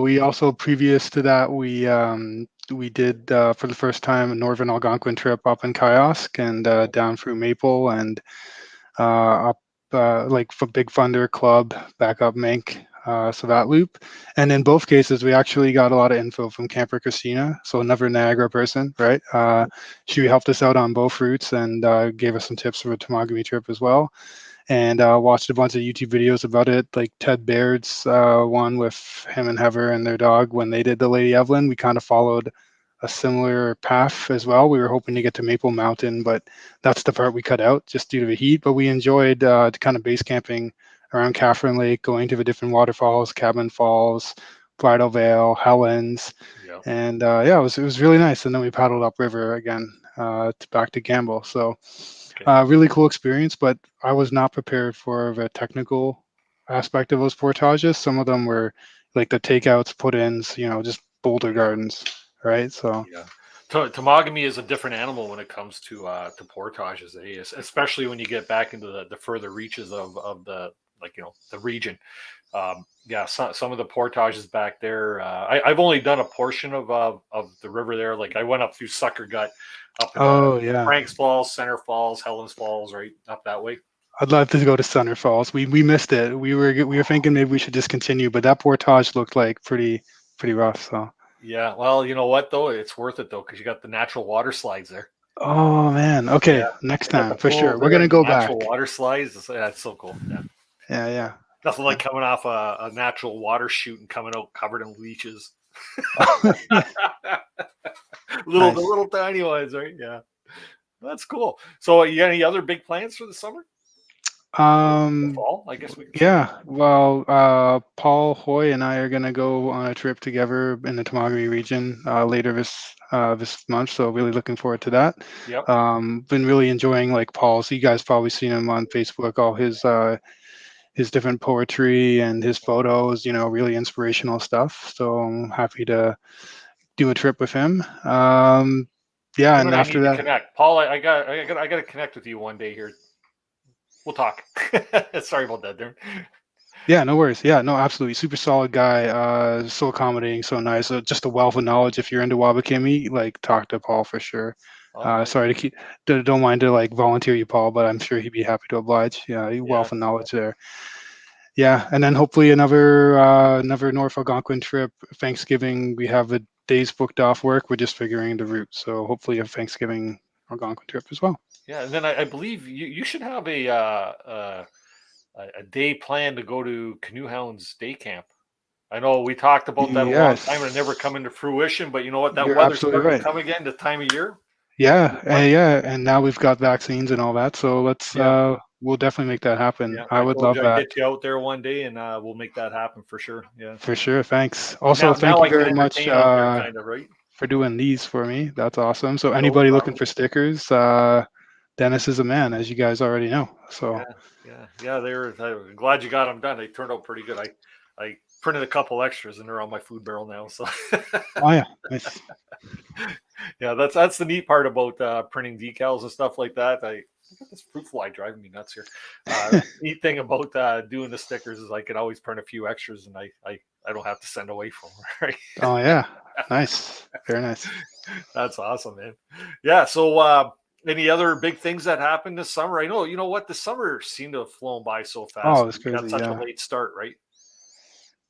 S15: We also, previous to that, we did for the first time a Northern Algonquin trip up in Kiosk and down through Maple and up like for Big Thunder Club back up Mink. So that loop, and in both cases, we actually got a lot of info from Camper Christina, so another Niagara person, right? She helped us out on both routes and gave us some tips for a Temagami trip as well. And watched a bunch of YouTube videos about it, like Ted Baird's one with him and Heather and their dog when they did the Lady Evelyn. We kind of followed a similar path as well. We were hoping to get to Maple Mountain, but that's the part we cut out just due to the heat. But we enjoyed kind of base camping around Catherine Lake, going to the different waterfalls, Cabin Falls, Bridal Veil, Helens, and yeah, it was really nice. And then we paddled upriver again back to Gamble. So really cool experience, but I was not prepared for the technical aspect of those portages. Some of them were like the takeouts, put-ins, just boulder gardens, right? So
S2: yeah. Temagami is a different animal when it comes to portages, especially when you get back into the further reaches of the the region. Some of the portages back there. I've only done a portion of the river there. Like I went up through Sucker Gut, up in Frank's Falls, Center Falls, Helen's Falls, right up that way.
S15: I'd love to go to Center Falls. We missed it. We were thinking maybe we should discontinue, but that portage looked like pretty rough. So
S2: yeah, well, you know what though, it's worth it though because you got the natural water slides there.
S15: Oh man, okay, next time for sure. We're gonna go back.
S2: Natural water slides. That's so cool.
S15: Yeah.
S2: Nothing like coming off a natural water chute and coming out covered in leeches. The little tiny ones, right? Yeah, that's cool. So, you got any other big plans for the summer? Fall, I guess we can
S15: yeah. Well, Paul Hoy and I are gonna go on a trip together in the Temagami region later this month. So really looking forward to that.
S2: Yep.
S15: Been really enjoying like Paul's. You guys probably seen him on Facebook. All his different poetry and his photos, really inspirational stuff. So I'm happy to do a trip with him. And after that,
S2: connect. Paul, I got to connect with you one day here. We'll talk. Sorry about that, Darren.
S15: Yeah, no worries. Yeah, no, absolutely. Super solid guy. So accommodating, so nice. Just a wealth of knowledge. If you're into Wabakimi, like talk to Paul for sure. Sorry to don't mind to like volunteer you, Paul, but I'm sure he'd be happy to oblige. Yeah, wealth of knowledge there. Yeah, and then hopefully another North Algonquin trip. Thanksgiving, we have the days booked off work. We're just figuring the route. So hopefully a Thanksgiving Algonquin trip as well.
S2: Yeah, and then I believe you should have a day plan to go to Canoehounds day camp. I know we talked about that a long time and it never come into fruition, but you know what? That weather's starting to come again this time of year.
S15: Yeah, and now we've got vaccines and all that, so let's we'll definitely make that happen.
S2: Yeah,
S15: I would love that.
S2: I'll get you out there one day, and we'll make that happen for sure. Yeah,
S15: for sure. Thanks. Also, thank you very much
S2: right?
S15: for doing these for me. That's awesome. So anybody looking for stickers, Dennis is a man, as you guys already know. So
S2: yeah. I'm glad you got them done. They turned out pretty good. I printed a couple extras, and they're on my food barrel now. So
S15: oh yeah, nice.
S2: Yeah, that's the neat part about printing decals and stuff like that. I got this fruit fly driving me nuts here. Neat thing about doing the stickers is I can always print a few extras, and I don't have to send away for them. Right?
S15: Oh yeah, nice, very nice.
S2: That's awesome, man. Yeah. So any other big things that happened this summer? I know, you know what, the summer seemed to have flown by so fast.
S15: Oh, it's crazy.
S2: Got such a late start, right?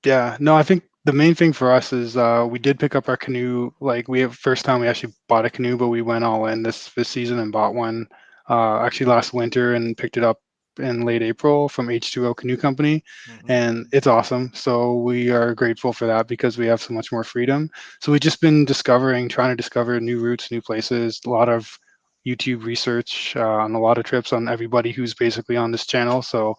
S15: Yeah, no, I think the main thing for us is we did pick up our canoe. Like first time we actually bought a canoe, but we went all in this season and bought one actually last winter and picked it up in late April from H2O Canoe Company, and it's awesome. So we are grateful for that because we have so much more freedom. So we've just been trying to discover new routes, new places, a lot of YouTube research on a lot of trips on everybody who's basically on this channel. So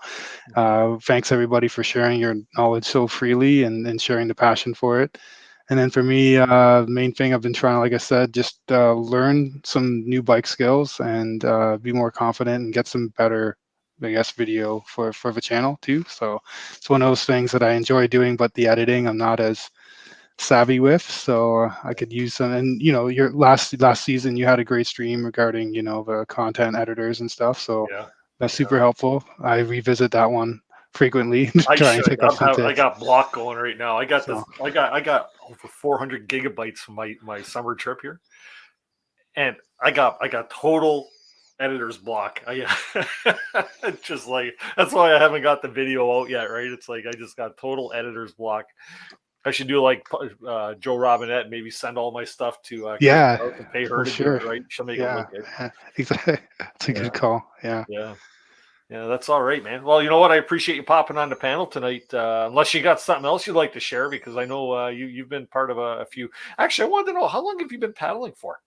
S15: thanks everybody for sharing your knowledge so freely and sharing the passion for it. And then for me, the main thing I've been trying, like I said, just learn some new bike skills and be more confident and get some better, I guess, video for the channel too. So it's one of those things that I enjoy doing, but the editing I'm not as savvy with. So I could use some. And you know, your last season you had a great stream regarding, you know, the content editors and stuff. So that's super helpful. I revisit that one frequently to try and pick up some tips.
S2: I got block going right now. I got over 400 gigabytes from my summer trip here, and I got total editor's block. It's just like, that's why I haven't got the video out yet, right? It's like I just got total editor's block. I should do like Joe Robinette, maybe send all my stuff to and pay her to do it, right? She'll make it look good.
S15: Exactly. That's a good call.
S2: Yeah, that's all right, man. Well, you know what? I appreciate you popping on the panel tonight. Unless you got something else you'd like to share, because I know you've been part of a few. Actually, I wanted to know, how long have you been paddling for?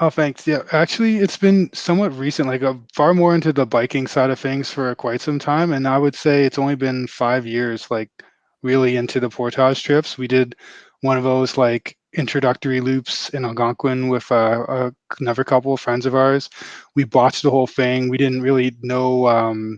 S15: Oh, thanks. Yeah, actually, it's been somewhat recent. Like, far more into the biking side of things for quite some time, and I would say it's only been 5 years. Like, really into the portage trips. We did one of those like introductory loops in Algonquin with another couple of friends of ours. We botched the whole thing. We didn't really know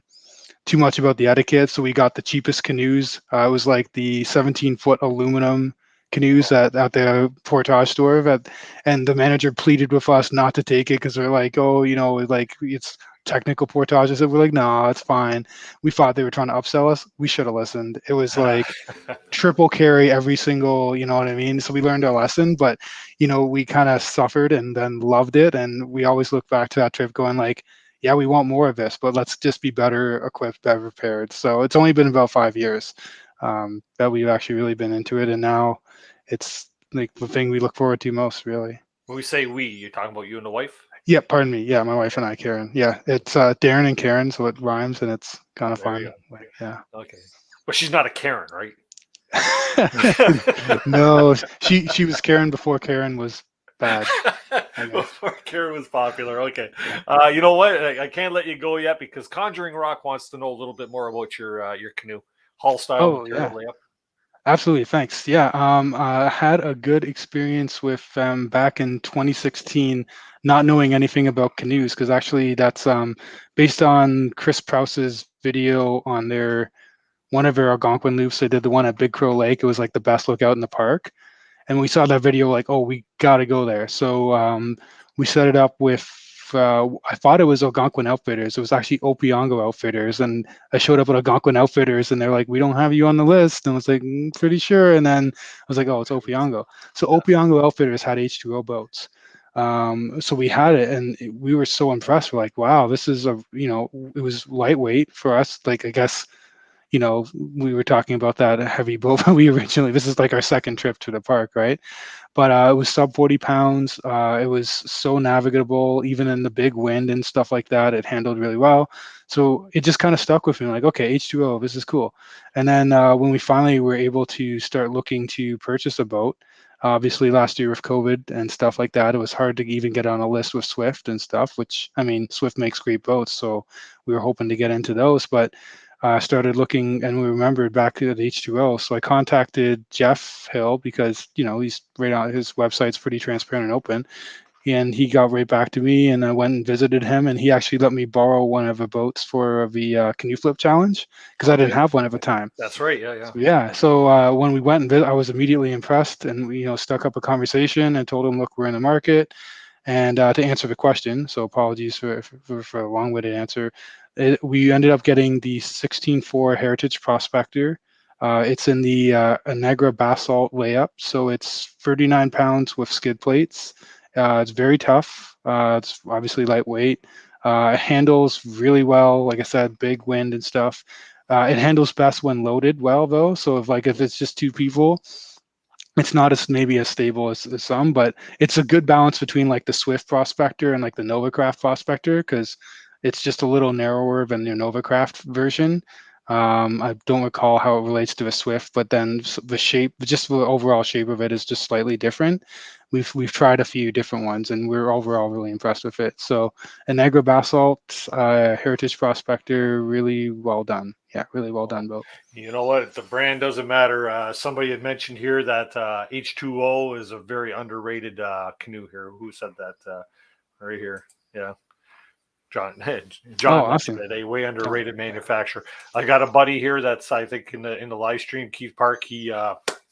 S15: too much about the etiquette, so we got the cheapest canoes. It was like the 17-foot aluminum canoes at the portage store, and the manager pleaded with us not to take it because they're like, oh, you know, like it's technical portages. And we're like, no, it's fine. We thought they were trying to upsell us. We should have listened. It was like triple carry every single, you know what I mean? So we learned our lesson, but you know, we kind of suffered and then loved it. And we always look back to that trip going like, yeah, we want more of this, but let's just be better equipped, better prepared. So it's only been about 5 years that we've actually really been into it. And now it's like the thing we look forward to most, really.
S2: When we say we, you're talking about you and the wife?
S15: Yeah, pardon me. Yeah, my wife and I, Karen. Yeah, it's Darren and Karen, so it rhymes and it's kind of fun. Like, yeah.
S2: Okay. But she's not a Karen, right?
S15: No, she was Karen before Karen was bad.
S2: Before Karen was popular. Okay. You know what? I can't let you go yet because Conjuring Rock wants to know a little bit more about your canoe. Hull style material layup.
S15: Absolutely, thanks. Yeah, I had a good experience with them back in 2016, not knowing anything about canoes, because actually that's based on Chris Prouse's video on one of their Algonquin loops. They did the one at Big Crow Lake. It was like the best lookout in the park. And we saw that video like, oh, we got to go there. So we set it up with, I thought it was Algonquin Outfitters. It was actually Opiongo Outfitters. And I showed up at Algonquin Outfitters and they're like, we don't have you on the list. And I was like, pretty sure. And then I was like, oh, it's Opiongo. So Opiongo Outfitters had H2O boats. So we had it and we were so impressed. We're like, wow, this is it was lightweight for us. Like, I guess, we were talking about that heavy boat. This is like our second trip to the park, right? But it was sub 40 pounds. It was so navigable, even in the big wind and stuff like that. It handled really well. So it just kind of stuck with me, like, okay, H2O, this is cool. And then when we finally were able to start looking to purchase a boat, obviously last year with COVID and stuff like that, it was hard to even get on a list with Swift and stuff, which, I mean, Swift makes great boats. So we were hoping to get into those, but started looking and we remembered back to the H2O. So I contacted Jeff Hill because, he's right on his website's pretty transparent and open. And he got right back to me and I went and visited him and he actually let me borrow one of the boats for the canoe flip challenge because I didn't have one at the time.
S2: That's right. Yeah.
S15: Yeah. So when we went and visited, I was immediately impressed and we, stuck up a conversation and told him, look, we're in the market. And to answer the question, so apologies for a long-winded answer, we ended up getting the 16.4 Heritage Prospector. It's in the Anegra Basalt layup, so it's 39 pounds with skid plates. It's very tough. It's obviously lightweight. It handles really well. Like I said, big wind and stuff. It handles best when loaded well, though. So if it's just two people, it's not as stable as some, but it's a good balance between like the Swift Prospector and like the Novacraft Prospector because it's just a little narrower than your Novacraft version. I don't recall how it relates to a Swift, but then the shape, just the overall shape of it is just slightly different. We've tried a few different ones, and we're overall really impressed with it. So, an Negra Basalt, Heritage Prospector, really well done. Yeah, really well done, both.
S2: You know what? The brand doesn't matter. Somebody had mentioned here that H2O is a very underrated canoe here. Who said that? Right here. Yeah. John
S15: awesome.
S2: mentioned it, a way underrated manufacturer. I got a buddy here that's, I think, in the live stream, Keith Park. He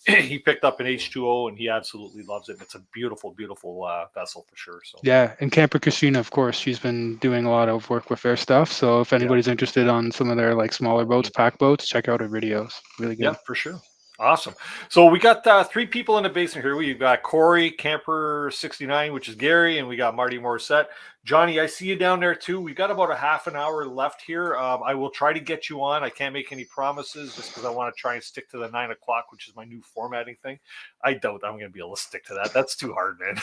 S2: he picked up an H2O and he absolutely loves it. It's a beautiful, beautiful vessel for sure. So
S15: yeah, and Camper Christina, of course, she's been doing a lot of work with their stuff. So if anybody's interested on some of their like smaller boats, pack boats, check out her videos. Really good.
S2: Yeah, for sure. Awesome. So we got 3 people in the basement here. We've got Corry, Camper 69, which is Gary, and we got Marty Morissette. Johnny, I see you down there too. We've got about a half an hour left here. I will try to get you on. I can't make any promises just because I want to try and stick to the 9 o'clock, which is my new formatting thing. I doubt I'm going to be able to stick to that. That's too hard, man.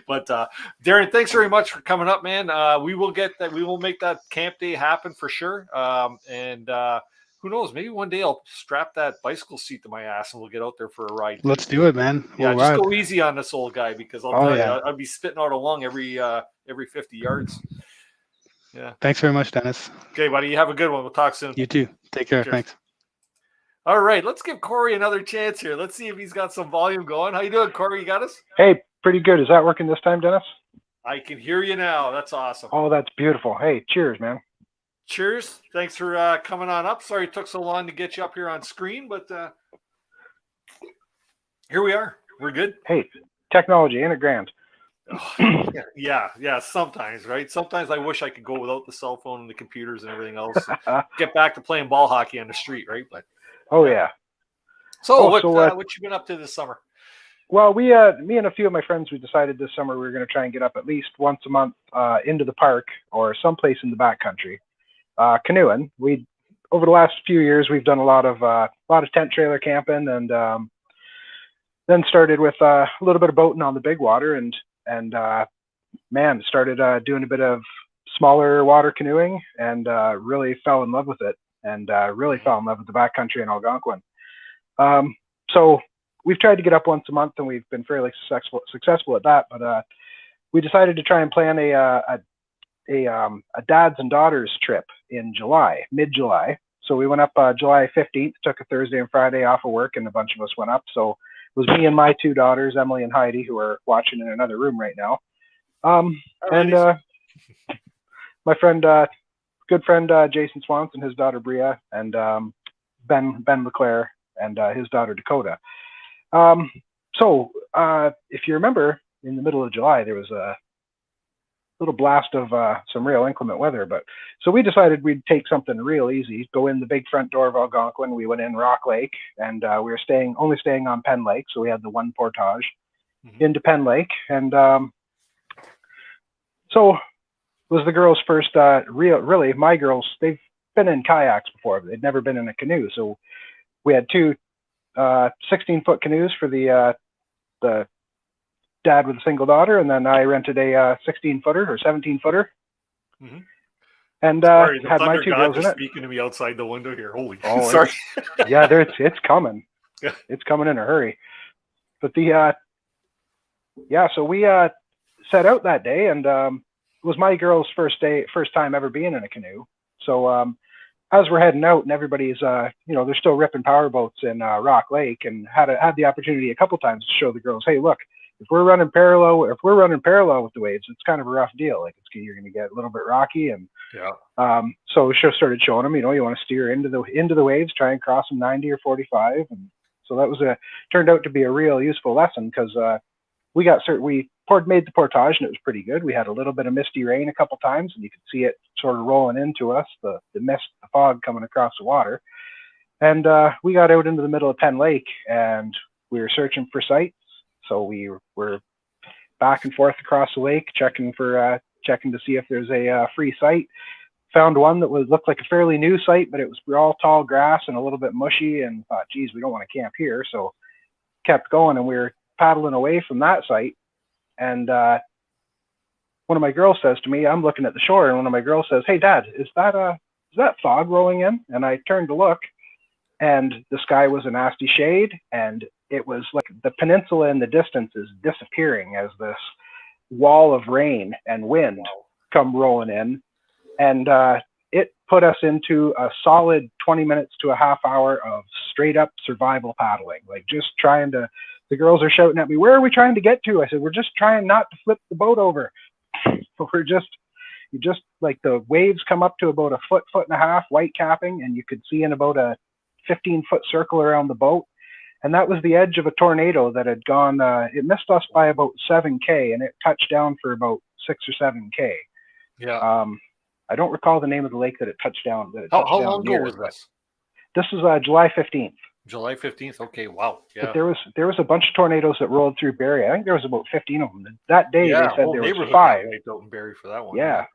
S2: But Darren, thanks very much for coming up, man. We will get that. We will make that camp day happen for sure. Who knows? Maybe one day I'll strap that bicycle seat to my ass and we'll get out there for a ride.
S15: Let's do it, man.
S2: Yeah, just go easy on this old guy because I'll tell you, I'll be spitting out a lung every 50 yards. Yeah.
S15: Thanks very much, Dennis.
S2: Okay, buddy. You have a good one. We'll talk soon.
S15: You too. Take care.
S2: Cheers.
S15: Thanks.
S2: All right. Let's give Corry another chance here. Let's see if he's got some volume going. How you doing, Corry? You got us?
S16: Hey, pretty good. Is that working this time, Dennis?
S2: I can hear you now. That's awesome.
S16: Oh, that's beautiful. Hey, cheers, man.
S2: Cheers. Thanks for coming on up. Sorry it took so long to get you up here on screen, but here we are. We're good.
S16: Hey, technology, ain't it grand?
S2: Oh, yeah. Sometimes, right? Sometimes I wish I could go without the cell phone and the computers and everything else. And get back to playing ball hockey on the street, right? But
S16: yeah.
S2: So what you been up to this summer?
S16: Well, me and a few of my friends, we decided this summer we were going to try and get up at least once a month into the park or someplace in the backcountry. Canoeing. We over the last few years we've done a lot of tent trailer camping, and then started with a little bit of boating on the big water, and started doing a bit of smaller water canoeing, and really fell in love with it, and really fell in love with the backcountry in Algonquin. So we've tried to get up once a month, and we've been fairly successful at that. But we decided to try and plan a dads and daughters trip in mid-July. So we went up July 15th, took a Thursday and Friday off of work, and a bunch of us went up. So it was me and my 2 daughters, Emily and Heidi, who are watching in another room right now. My friend, good friend, Jason Swanson, his daughter Bria, and Ben LeClaire and his daughter Dakota. So if you remember, in the middle of July, there was a little blast of some real inclement weather, but so we decided we'd take something real easy, go in the big front door of Algonquin. We went in Rock Lake, and we were only staying on Penn Lake, so we had the one portage into Penn Lake, and so it was the girls' first really my girls, they've been in kayaks before, but they'd never been in a canoe, so we had 2 16-foot canoes for the dad with a single daughter, and then I rented a 16-footer or 17-footer, and had my 2 girls in it.
S2: Speaking to me outside the window here. Holy,
S16: sorry. Yeah, it's coming. It's coming in a hurry. But so we set out that day, and it was my girl's first time ever being in a canoe. So as we're heading out, and everybody's they're still ripping power boats in Rock Lake, and had the opportunity a couple times to show the girls, hey, look. If we're running parallel with the waves, it's kind of a rough deal. Like you're going to get a little bit rocky, and so we started showing them. You want to steer into the waves, try and cross them 90 or 45, and so that turned out to be a real useful lesson because we made the portage and it was pretty good. We had a little bit of misty rain a couple times, and you could see it sort of rolling into us, the mist, the fog coming across the water, and we got out into the middle of Penn Lake, and we were searching for sites. So we were back and forth across the lake, checking to see if there's a free site. Found one that looked like a fairly new site, but it was all tall grass and a little bit mushy, and thought, geez, we don't want to camp here. So kept going, and we were paddling away from that site. And one of my girls says to me, I'm looking at the shore, and one of my girls says, hey, Dad, is that that fog rolling in? And I turned to look, and the sky was a nasty shade, and it was like the peninsula in the distance is disappearing as this wall of rain and wind come rolling in. And it put us into a solid 20 minutes to a half hour of straight up survival paddling, like just trying to, the girls are shouting at me, where are we trying to get to? I said, we're just trying not to flip the boat over. We're just, like the waves come up to about a foot and a half, white capping, and you could see in about a 15-foot circle around the boat. And that was the edge of a tornado that had gone, it missed us by about 7K, and it touched down for about 6 or 7K.
S2: Yeah.
S16: I don't recall the name of the lake that it touched down.
S2: How long ago was this?
S16: This was July 15th.
S2: July 15th. Okay. Wow. Yeah.
S16: But there was a bunch of tornadoes that rolled through Barrie. I think there was about 15 of them. That day they said there was 5.
S2: Out in Barrie for that one.
S16: Yeah.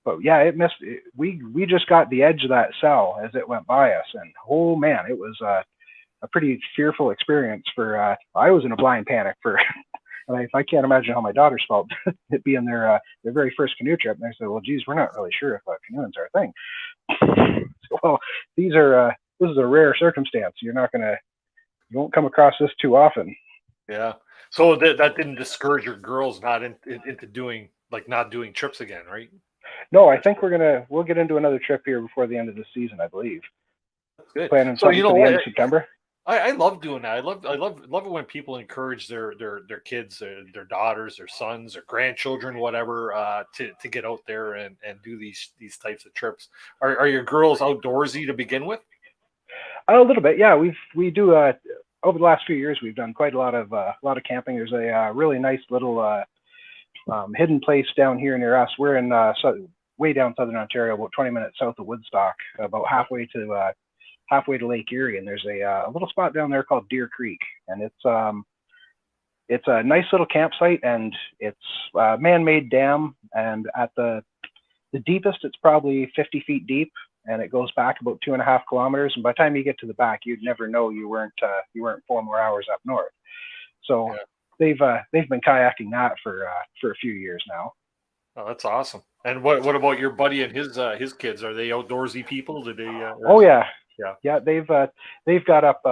S16: But yeah, it missed. We just got the edge of that cell as it went by us, and oh man, it was a pretty fearful experience. For I was in a blind panic for. And I can't imagine how my daughters felt it being their very first canoe trip. And they said, well, geez, we're not really sure if canoeing's our thing. So, well, this is a rare circumstance. You won't come across this too often.
S2: Yeah. So that didn't discourage your girls into doing trips again, right?
S16: No, I think we'll get into another trip here before the end of the season, I believe.
S2: That's good.
S16: Planning something for the end of September.
S2: I love doing that. I love it when people encourage their kids, their daughters, their sons, their grandchildren, whatever, to get out there and do these types of trips. Are your girls outdoorsy to begin with?
S16: A little bit, yeah. We do over the last few years we've done quite a lot of camping. There's a really nice little hidden place down here near us. We're in way down southern Ontario, about 20 minutes south of Woodstock, about halfway to Lake Erie, and there's a little spot down there called Deer Creek, and it's a nice little campsite, and it's a man-made dam, and at the deepest it's probably 50 feet deep, and it goes back about 2.5 kilometers, and by the time you get to the back, you'd never know you weren't 4 more hours up north. So they've been kayaking that for a few years now.
S2: Oh, that's awesome. And what about your buddy and his kids? Are they outdoorsy people? Do they?
S16: Oh yeah. Yeah, they've got up.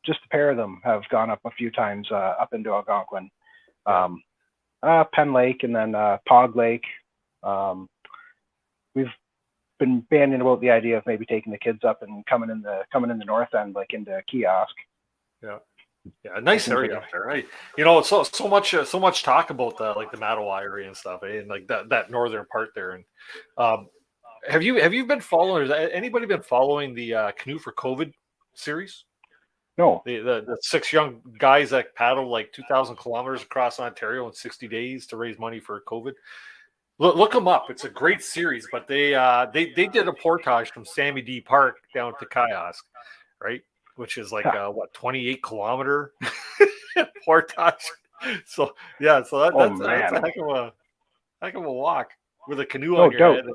S16: Just a pair of them have gone up a few times up into Algonquin, Penn Lake, and then Pog Lake. We've been banding about the idea of maybe taking the kids up and coming in the north end, like into Kiosk.
S2: Yeah, nice area up there, right? It's so much talk about the Mattawa area and stuff, and like that northern part there. And have you been following? Has anybody been following the Canoe for COVID series?
S16: No.
S2: The 6 young guys that paddled like 2,000 kilometers across Ontario in 60 days to raise money for COVID. Look them up. It's a great series, but they did a portage from Sammy D Park down to Kiosk, right? Which is like 28 kilometer portage. So that's a heck of a walk with a canoe on your head.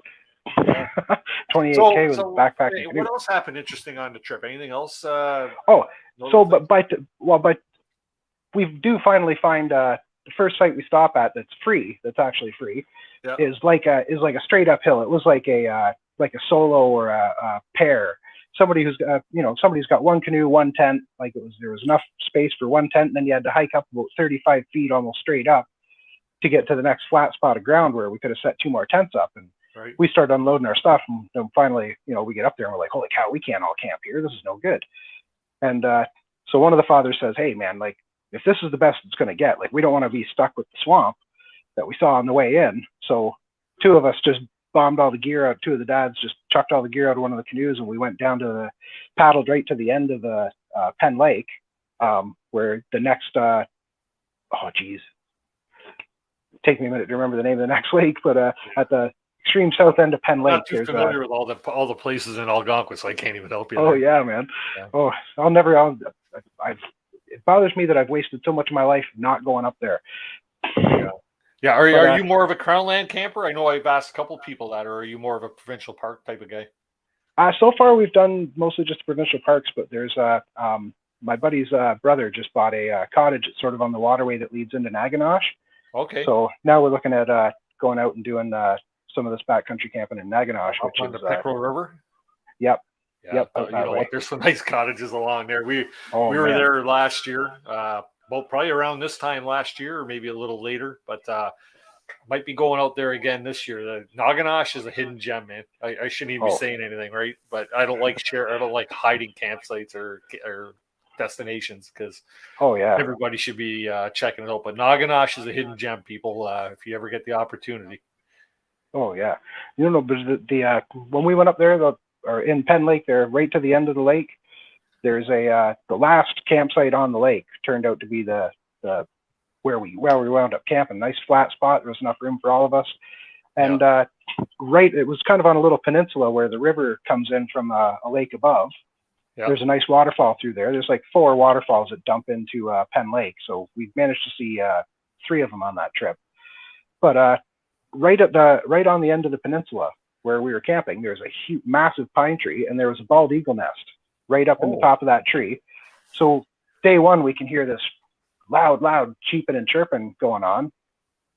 S16: 28K with backpacking.
S2: What else happened interesting on the trip? Anything else?
S16: But we do finally find the first site we stop at that's free. That's actually free. Yeah. Is like a straight uphill. It was like a solo or a pair. Somebody's got one canoe, one tent. There was enough space for one tent, and then you had to hike up about 35 feet almost straight up to get to the next flat spot of ground where we could have set 2 more tents up. And we started unloading our stuff, and then finally, we get up there and we're like, holy cow, we can't all camp here. This is no good. And so one of the fathers says, hey man, like if this is the best it's going to get, like we don't want to be stuck with the swamp that we saw on the way in. So 2 of us just bombed all the gear out. 2 of the dads just chucked all the gear out of one of the canoes, and we went down to paddled right to the end of the Penn Lake, where the next, take me a minute to remember the name of the next lake, but at the extreme south end of Penn Lake.
S2: Not too familiar with all the places in Algonquin, so I can't even help you.
S16: Oh yeah, man. Yeah. Oh, it bothers me that I've wasted so much of my life not going up there.
S2: Yeah. Are you more of a Crownland camper? I know I've asked a couple people that, or are you more of a provincial park type of guy?
S16: So far we've done mostly just provincial parks, but there's my buddy's brother just bought a cottage. It's sort of on the waterway that leads into Naganosh.
S2: Okay.
S16: So now we're looking at going out and doing some of this backcountry camping in Naganosh,
S2: Up
S16: which
S2: on
S16: is
S2: the Pickerel River.
S16: Yep.
S2: Yeah,
S16: Yep.
S2: you know what? There's some nice cottages along there. We
S16: Oh,
S2: were
S16: man.
S2: there last year, well, probably around this time last year, or maybe a little later. But might be going out there again this year. The Naganosh is a hidden gem, man. I shouldn't even be saying anything, right? But I don't like hiding campsites or destinations because everybody should be checking it out. But Naganosh is a hidden gem, people. If you ever get the opportunity.
S16: Oh yeah, you know, but the when we went up there, or in Penn Lake, there, right to the end of the lake, there's the last campsite on the lake turned out to be the where we wound up camping. Nice flat spot. There was enough room for all of us, and it was kind of on a little peninsula where the river comes in from a lake above. Yeah. There's a nice waterfall through there. There's like 4 waterfalls that dump into Penn Lake, so we managed to see 3 of them on that trip. But right on the end of the peninsula where we were camping, there was a huge, massive pine tree, and there was a bald eagle nest right up in the top of that tree. So day one, we can hear this loud cheeping and chirping going on.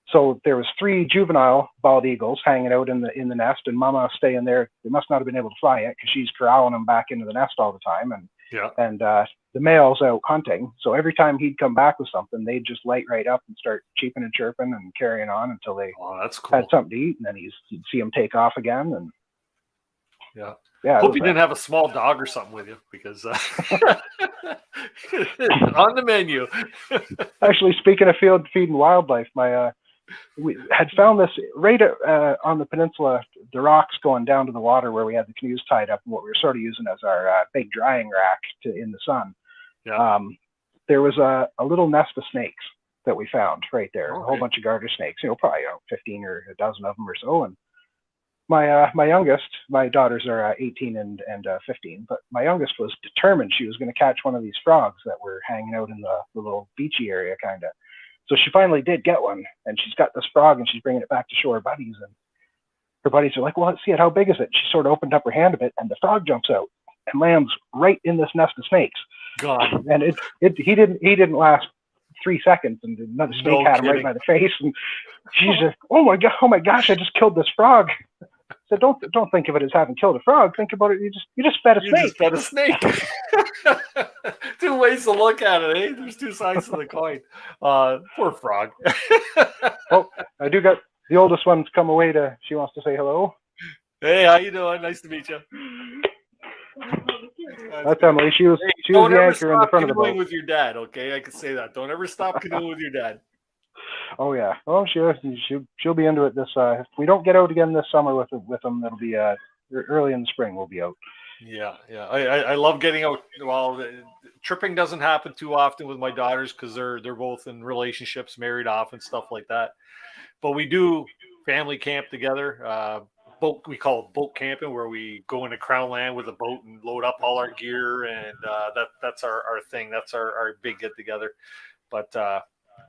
S16: So there was 3 juvenile bald eagles hanging out in the nest, and Mama staying there. They must not have been able to fly yet because she's corralling them back into the nest all the time. And the male's out hunting. So every time he'd come back with something, they'd just light right up and start cheeping and chirping and carrying on until they had something to eat. And then you'd see them take off again. And
S2: yeah. Hope you didn't have a small dog or something with you because on the menu.
S16: Actually, speaking of field feeding wildlife, we had found this right on the peninsula, the rocks going down to the water where we had the canoes tied up, and what we were sort of using as our big drying rack in the sun. Yeah. There was a little nest of snakes that we found right there, a whole bunch of garter snakes, probably 15 or a dozen of them or so. And my youngest, my daughters are 18 and 15, but my youngest was determined she was going to catch one of these frogs that were hanging out in the little beachy area, kind of. So she finally did get one, and she's got this frog, and she's bringing it back to show her buddies. And her buddies are like, "Well, let's see it. How big is it?" She sort of opened up her hand a bit, and the frog jumps out and lands right in this nest of snakes.
S2: God!
S16: And he didn't last 3 seconds, and another snake had him right by the face. And she's just, "Oh my gosh! I just killed this frog." So don't think of it as having killed a frog. Think about it. You just fed a snake.
S2: Just fed a snake. 2 ways to look at it, eh? There's 2 sides to the coin. Poor frog.
S16: Well, I do got the oldest one's come away she wants to say hello.
S2: Hey, how you doing? Nice to meet you.
S16: That's Emily. She was the anchor in the front of the boat.
S2: With your dad, okay? I can say that. Don't ever stop canoeing with your dad.
S16: Oh yeah. Oh, she'll be into it this. If we don't get out again this summer with them, it'll be early in the spring. We'll be out.
S2: Yeah. I love getting out. Well, tripping doesn't happen too often with my daughters because they're both in relationships, married off, and stuff like that. But we do family camp together. We call it boat camping, where we go into Crown Land with a boat and load up all our gear, and that's our thing. That's our big get together. But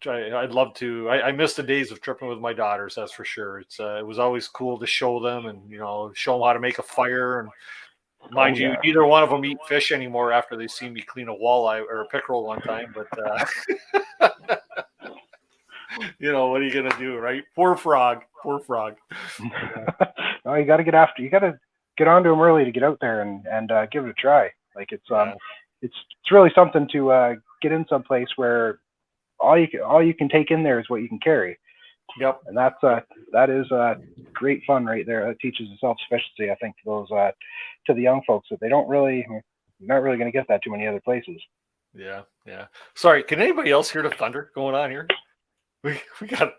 S2: I'd love to. I miss the days of tripping with my daughters. That's for sure. It was always cool to show them and show them how to make a fire. And mind you, neither one of them eat fish anymore after they see me clean a walleye or a pickerel one time. But what are you gonna do, right? Poor frog.
S16: Oh, you got to get after. You got to get onto them early to get out there and give it a try. Like it's really something to get in some place where all you can take in there is what you can carry.
S2: Yep.
S16: And that is great fun right there. It teaches self-sufficiency, I think, to those to the young folks that you're not really going to get that too many other places.
S2: Yeah. Sorry, can anybody else hear the thunder going on here? We got.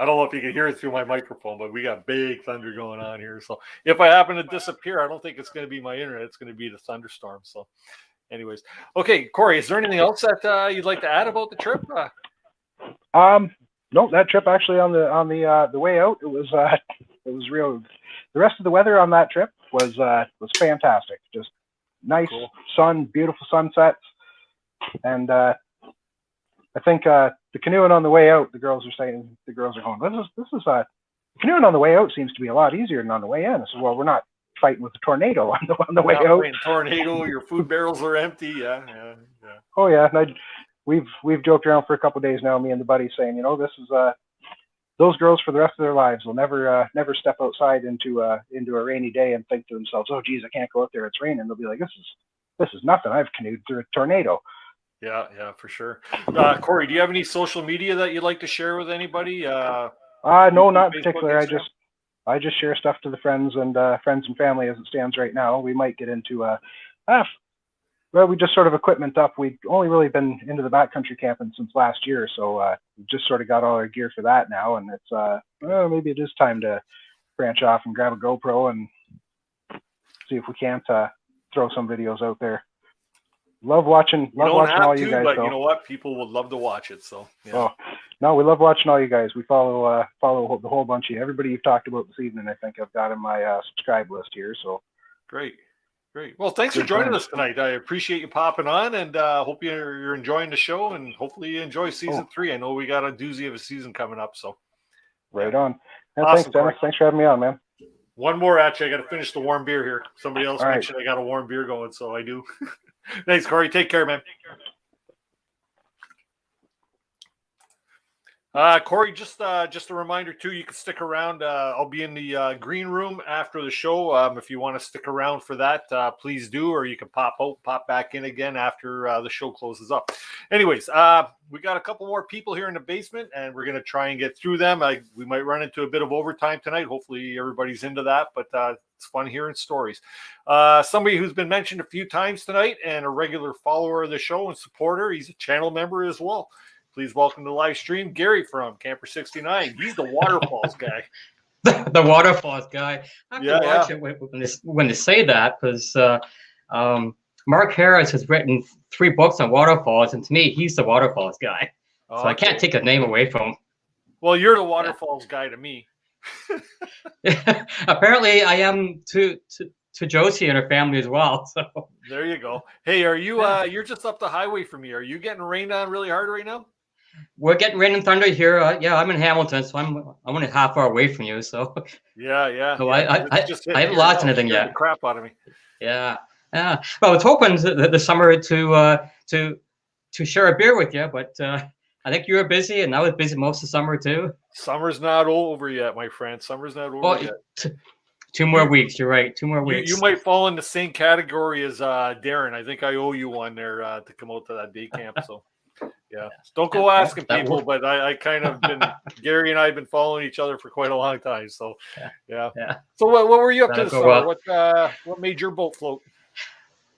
S2: I don't know if you can hear it through my microphone, but we got big thunder going on here. So if I happen to disappear, I don't think it's going to be my internet. It's going to be the thunderstorm. So, anyways, okay, Corry, is there anything else that you'd like to add about the trip?
S16: No, that trip actually on the way out, it was real. The rest of the weather on that trip was fantastic. Just nice sun, beautiful sunsets, and I think the canoeing on the way out, the girls are going, this is canoeing on the way out seems to be a lot easier than on the way in. I said, well, we're not fighting with a tornado on the way out.
S2: Tornado, your food barrels are empty. Yeah.
S16: Oh yeah, and we've joked around for a couple of days now, me and the buddies, saying, this is those girls for the rest of their lives will never step outside into a rainy day and think to themselves, oh geez, I can't go out there, it's raining. They'll be like, this is nothing. I've canoed through a tornado.
S2: Yeah, for sure. Corey, do you have any social media that you'd like to share with anybody?
S16: No, not in
S2: Facebook,
S16: particular.
S2: Instagram?
S16: I just share stuff to the friends and family as it stands right now. We might get into well, we just sort of equipment up. We've only really been into the backcountry camping since last year, so we just sort of got all our gear for that now, and it's maybe it is time to branch off and grab a GoPro and see if we can't throw some videos out there. Love watching all you guys.
S2: But
S16: though.
S2: You know what? People would love to watch it. So yeah.
S16: Oh no, we love watching all you guys. We follow the whole bunch of you. Everybody you've talked about this evening, I think I've got in my subscribe list here. So
S2: great. Well, thanks for joining us tonight. I appreciate you popping on, and hope you're enjoying the show, and hopefully you enjoy season 3. I know we got a doozy of a season coming up. So
S16: right on. And
S2: awesome,
S16: thanks, Dennis. Thanks for having me on, man.
S2: One more at you. I got to finish the warm beer here. Somebody else
S16: All
S2: mentioned I got a warm beer going, so I do. Thanks, Corey. Take care, man. Corey, just a reminder too, you can stick around. I'll be in the green room after the show. If you want to stick around for that, please do, or you can pop back in again after the show closes up. Anyways, we got a couple more people here in the basement, and we're going to try and get through them. We might run into a bit of overtime tonight. Hopefully everybody's into that, but it's fun hearing stories. Somebody who's been mentioned a few times tonight and a regular follower of the show and supporter. He's a channel member as well. Please welcome to the live stream, Gary from Camper 69. He's the waterfalls guy.
S17: The waterfalls guy. I have to watch it when they say that, because Mark Harris has written 3 books on waterfalls, and to me, he's the waterfalls guy. So I can't take his name away from him.
S2: Well, you're the waterfalls guy to me.
S17: Apparently, I am to Josie and her family as well. So
S2: there you go. Hey, are you? You're just up the highway from me. Are you getting rained on really hard right now?
S17: We're getting rain and thunder here. I'm in Hamilton, so I'm only half hour away from you. So
S2: yeah.
S17: So I haven't lost anything yet.
S2: The crap out of me.
S17: Yeah. Well, I was hoping the summer to share a beer with you, but I think you were busy, and I was busy most of the summer too.
S2: Summer's not over yet, my friend. Summer's not over yet.
S17: 2 more weeks. You're right. 2 more weeks.
S2: You might fall in the same category as Darren. I think I owe you one there to come out to that day camp. So. Yeah, don't go asking people, but I kind of been Gary and I have been following each other for quite a long time. So yeah. So what were you up to this summer? What made your boat float?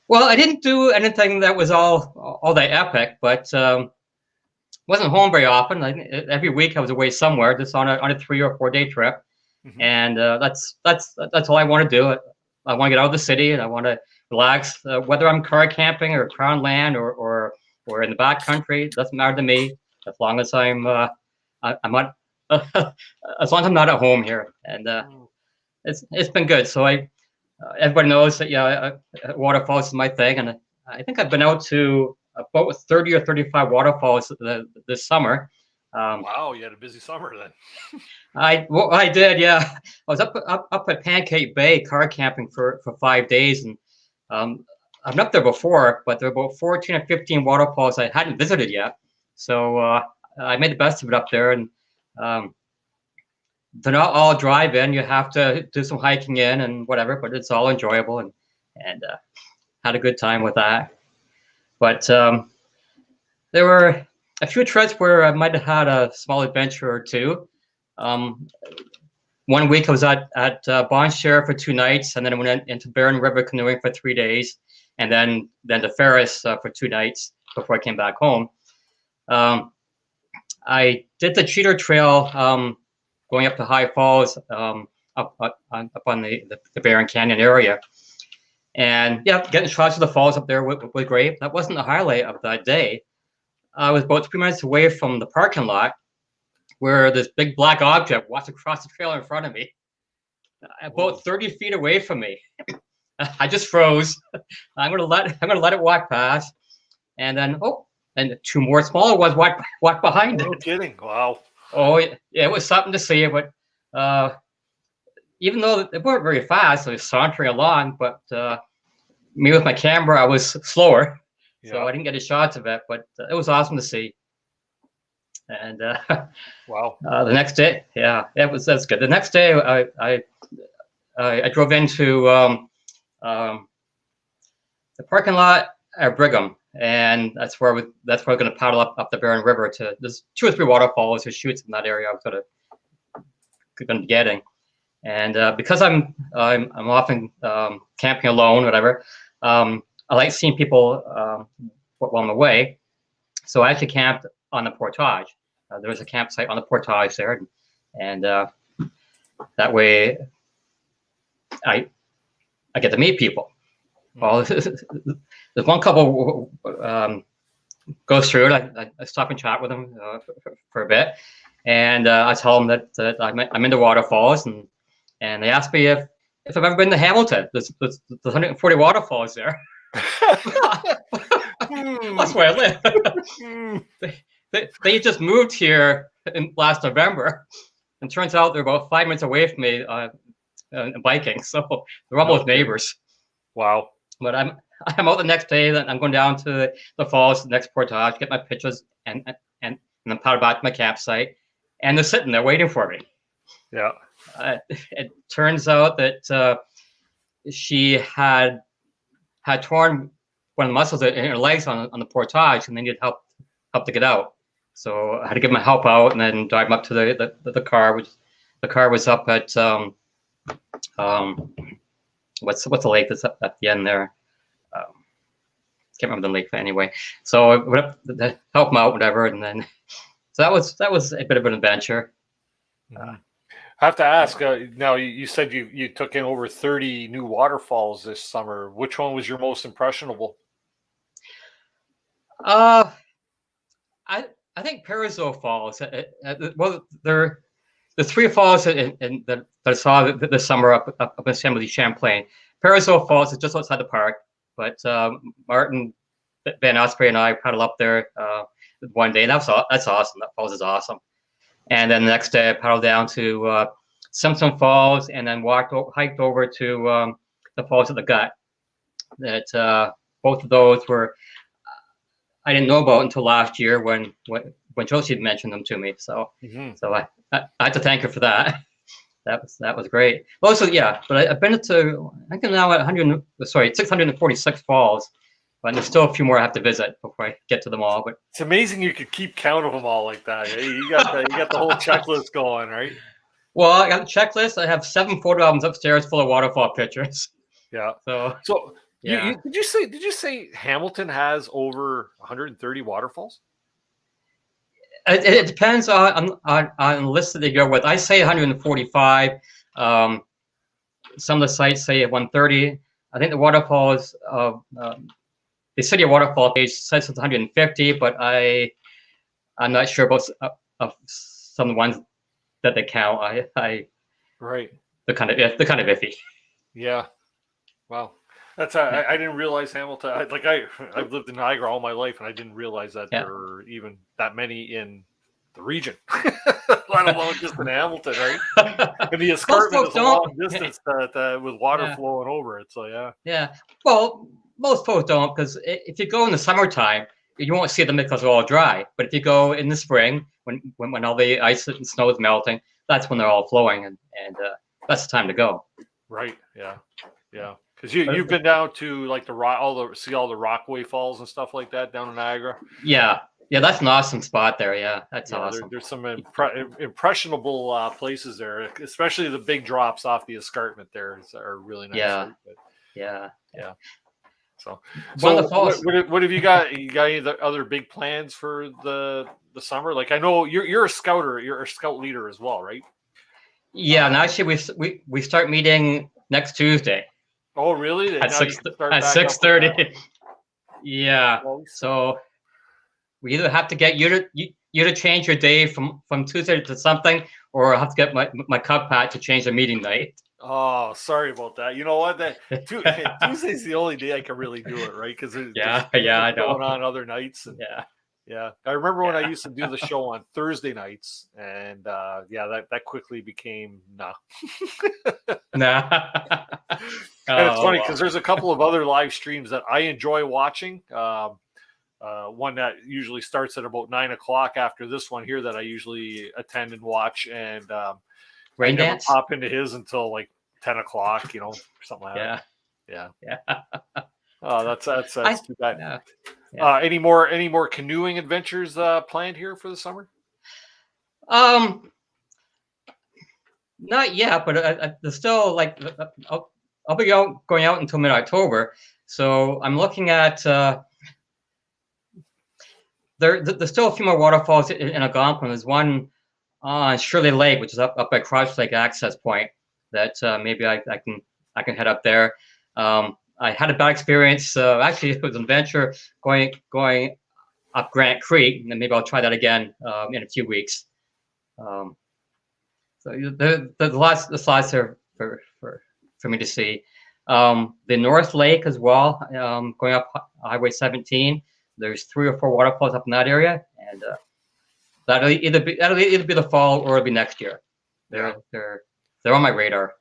S17: Well, I didn't do anything that was all that epic, but wasn't home very often. Every week I was away somewhere, just on a 3 or 4 day trip, and that's all I want to do. I want to get out of the city and I want to relax. Whether I'm car camping or crown land or in the backcountry, it doesn't matter to me as long as I'm not as long as I'm not at home here, and it's been good. So everybody knows that waterfalls is my thing, and I think I've been out to about 30 or 35 waterfalls this summer.
S2: Wow, you had a busy summer then.
S17: I did, yeah. I was up at Pancake Bay car camping for 5 days, and I've been up there before, but there are about 14 or 15 waterfalls I hadn't visited yet. So I made the best of it up there, and they're not all drive-in. You have to do some hiking in and whatever, but it's all enjoyable, and had a good time with that. But there were a few trips where I might have had a small adventure or two. 1 week I was at Bon Cher for 2 nights, and then I went into Barron River canoeing for 3 days, and then to Ferris for 2 nights before I came back home. I did the Cheater Trail going up to High Falls, up on the Barron Canyon area. And yeah, getting shots of the falls up there was great. That wasn't the highlight of that day. I was about 3 minutes away from the parking lot where this big black object walked across the trail in front of me, about 30 feet away from me. I just froze. I'm gonna let it walk past, and then and 2 more smaller ones walk behind it.
S2: No kidding! Wow.
S17: Oh yeah, it was something to see. But even though they weren't very fast, I was sauntering along. But me with my camera, I was slower, so I didn't get any shots of it. But it was awesome to see. And
S2: wow.
S17: The next day, that's good. The next day, I drove into the parking lot at Brigham, and that's where we're going to paddle up the Barron River to. There's 2 or 3 waterfalls or chutes in that area. I was going to be getting, and because I'm often camping alone, whatever. I like seeing people while I'm away, so I actually camped on the portage. There was a campsite on the portage there, and that way I get to meet people. Well, there's one couple goes through it. I stop and chat with them for a bit, and I tell them that I'm into waterfalls, and they ask me if I've ever been to Hamilton. There's 140 waterfalls there. That's where I live. They just moved here last November, and turns out they're about 5 minutes away from me biking, so they're almost neighbors.
S2: Wow.
S17: But I'm out the next day. Then I'm going down to the falls, the next portage, get my pictures, and then paddle back to my campsite, and they're sitting there waiting for me.
S2: Yeah.
S17: It turns out that she had torn one of the muscles in her legs on the portage, and they needed help to get out. So I had to give them a help out, and then drive them up to the car. Which the car was up at what's the lake that's up at the end there? Can't remember the lake, but anyway. So I went up to help them out, whatever, and then so that was a bit of an adventure.
S2: I have to ask. Now you said you took in over 30 new waterfalls this summer. Which one was your most impressionable?
S17: I think Perisole Falls. Well, the 3 falls that I saw this summer up in San Luis Champlain. Perisole Falls is just outside the park, but Martin Van Osprey and I paddled up there one day, and that's awesome. That falls is awesome. And then the next day, I paddled down to Simpson Falls, and then hiked over to the falls at the Gut. That both of those were I didn't know about until last year when Josie mentioned them to me. So so I had to thank her for that. That was great. Also, yeah, but I've been to I think I'm now at 646 falls, but there's still a few more I have to visit before I get to them all. But
S2: it's amazing you could keep count of them all like that. You got the whole checklist going, right?
S17: Well, I got a checklist. I have 7 photo albums upstairs full of waterfall pictures.
S2: Yeah.
S17: So
S2: yeah. Did you say Hamilton has over 130 waterfalls?
S17: It depends on the list that they go with. I say 145. Some of the sites say 130. I think the waterfalls the city of waterfall page says it's 150, but I'm not sure about some of the ones that they count.
S2: Right.
S17: They're kind of iffy.
S2: Yeah. Wow. That's I didn't realize Hamilton. I've lived in Niagara all my life, and I didn't realize that there were even that many in the region, let alone just in Hamilton, right? And the escarpment is a long distance with water flowing over it. So yeah.
S17: Yeah. Well, most folks don't, because if you go in the summertime, you won't see them because they're all dry. But if you go in the spring, when all the ice and snow is melting, that's when they're all flowing, and that's the time to go.
S2: Right. Yeah. Yeah. Because you've been down to like all the Rockaway Falls and stuff like that down in Niagara.
S17: Yeah, that's an awesome spot there. Yeah, that's awesome.
S2: There's some impressionable places there, especially the big drops off the escarpment there are really nice.
S17: Yeah.
S2: So what have you got? You got any other big plans for the summer? Like I know you're a scouter, you're a scout leader as well, right?
S17: Yeah, and actually we start meeting next Tuesday.
S2: Oh, really?
S17: At 6:30. Yeah. So we either have to get you to change your day from Tuesday to something, or I have to get my Cub Pat to change the meeting night.
S2: Oh, sorry about that. You know what? Tuesday's the only day I can really do it, right? Because
S17: I know.
S2: Going on other nights. And, yeah. I remember when I used to do the show on Thursday nights, and that quickly became nah. And it's funny because there's a couple of other live streams that I enjoy watching. one that usually starts at about 9 o'clock after this one here that I usually attend and watch. And
S17: Rain
S2: I never
S17: dance?
S2: pop into his until like 10 o'clock, or something like that.
S17: Yeah.
S2: Oh, that's too bad.
S17: Yeah.
S2: Any more canoeing adventures planned here for the summer?
S17: Not yet, but there's still like I'll be going out until mid-October, so I'm looking at there's still a few more waterfalls in Algonquin. There's one on Shirley Lake, which is up by Crotch Lake Access Point, that maybe I can head up there. I had a bad experience. Actually, it was an adventure going up Grant Creek, and maybe I'll try that again in a few weeks. So the slides are for me to see. The North Lake as well, going up Highway 17. There's 3 or 4 waterfalls up in that area, and that'll either be the fall or it'll be next year. They're on my radar.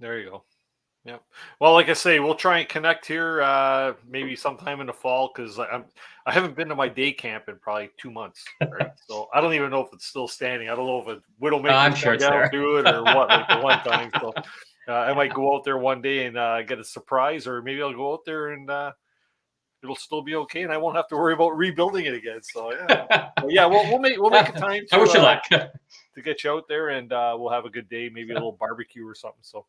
S2: There you go. Yeah. Well, like I say, we'll try and connect here maybe sometime in the fall, because I haven't been to my day camp in probably 2 months. Right? So I don't even know if it's still standing. I don't know if a Widowmaker
S17: I'm sure it's there.
S2: Do it or what, like the one time. So I might go out there one day and get a surprise, or maybe I'll go out there and it'll still be okay, and I won't have to worry about rebuilding it again. So yeah, we'll make a time
S17: I wish you luck
S2: to get you out there, and we'll have a good day, maybe a little barbecue or something. So.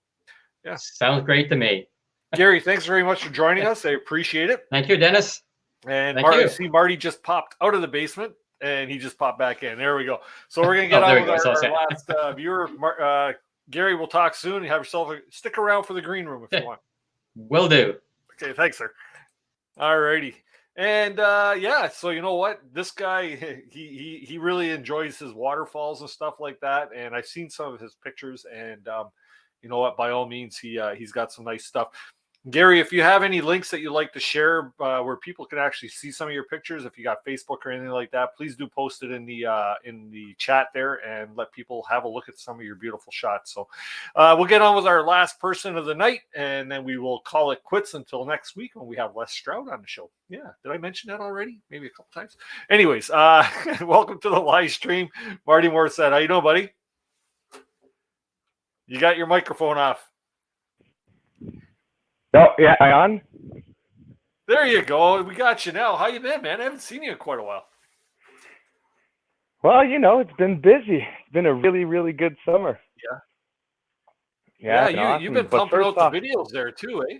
S2: Yeah.
S17: Sounds great to me.
S2: Gary, thanks very much for joining us. I appreciate it.
S17: Thank you, Dennis.
S2: And
S17: Thank
S2: see, Marty just popped out of the basement and he just popped back in. There we go. So we're going to get on with our last viewer. Gary, we'll talk soon. Have yourself stick around for the green room if you want.
S17: Will do.
S2: Okay, thanks, sir. All righty. And so you know what? This guy, he really enjoys his waterfalls and stuff like that. And I've seen some of his pictures, and you know what? By all means, he's got some nice stuff. Gary, if you have any links that you'd like to share where people can actually see some of your pictures, if you got Facebook or anything like that, please do post it in the chat there and let people have a look at some of your beautiful shots. So we'll get on with our last person of the night, and then we will call it quits until next week when we have Les Stroud on the show. Yeah, did I mention that already? Maybe a couple times. Anyways, welcome to the live stream. Marty Morissette, how you doing, buddy? You got your microphone off.
S18: Oh, yeah, am I on?
S2: There you go. We got you now. How you been, man? I haven't seen you in quite a while.
S18: Well, it's been busy. It's been a really, really good summer.
S2: Yeah,
S18: awesome.
S2: You've been pumping out the videos there too, eh?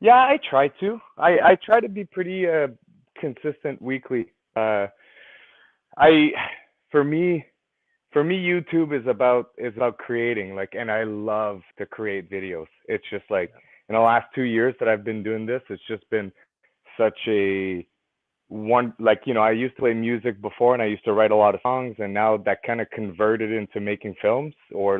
S18: Yeah, I try to. I try to be pretty consistent weekly. For me, YouTube is about creating, and I love to create videos. It's just in the last 2 years that I've been doing this, it's just been such I used to play music before, and I used to write a lot of songs, and now that kind of converted into making films, or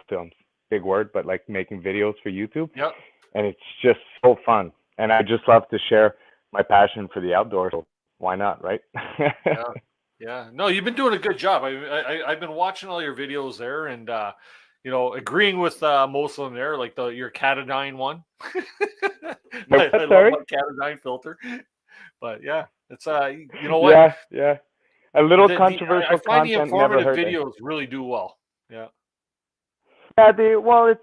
S18: films, big word, but making videos for YouTube.
S2: Yep.
S18: And it's just so fun. And I just love to share my passion for the outdoors. So why not, right?
S2: Yeah, no, you've been doing a good job. I've been watching all your videos there, and agreeing with most of them there, like your Catadine one. I love my Catadine filter, but yeah, it's you know what?
S18: Yeah, a little controversial
S2: I find the
S18: content never
S2: informative
S18: hurt
S2: videos really do well. Yeah.
S18: Yeah, it's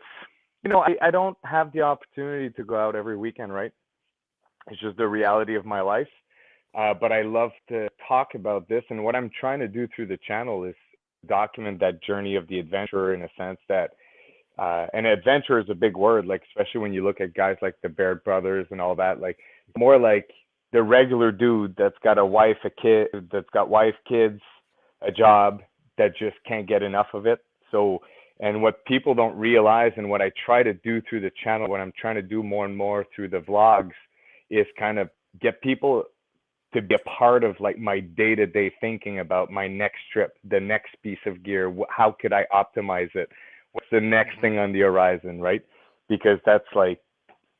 S18: I don't have the opportunity to go out every weekend, right? It's just the reality of my life. But I love to talk about this, and what I'm trying to do through the channel is document that journey of the adventurer, in a sense that, and adventure is a big word, especially when you look at guys like the Baird brothers and all that, more like the regular dude that's got a wife, a kid, that's got wife, kids, a job, that just can't get enough of it. So, and what people don't realize, and what I try to do through the channel, what I'm trying to do more and more through the vlogs, is kind of get people to be a part of my day-to-day thinking about my next trip, the next piece of gear. How could I optimize it? What's the next thing on the horizon, right? Because that's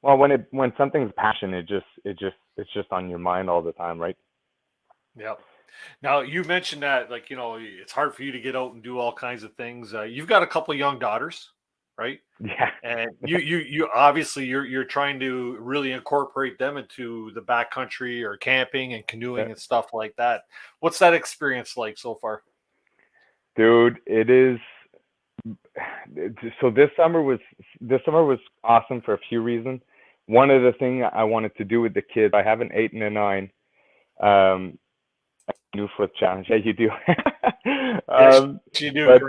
S18: when something's passion, it's just on your mind all the time, right?
S2: Yeah. Now you mentioned that it's hard for you to get out and do all kinds of things. You've got a couple of young daughters. right?
S18: Yeah.
S2: And you obviously you're trying to really incorporate them into the backcountry or camping and canoeing and stuff like that. What's that experience like so far?
S18: Dude, it is. So this summer was awesome for a few reasons. One of the things I wanted to do with the kids, I have an 8 and a 9. New foot challenge. Yeah, you do.
S2: You do.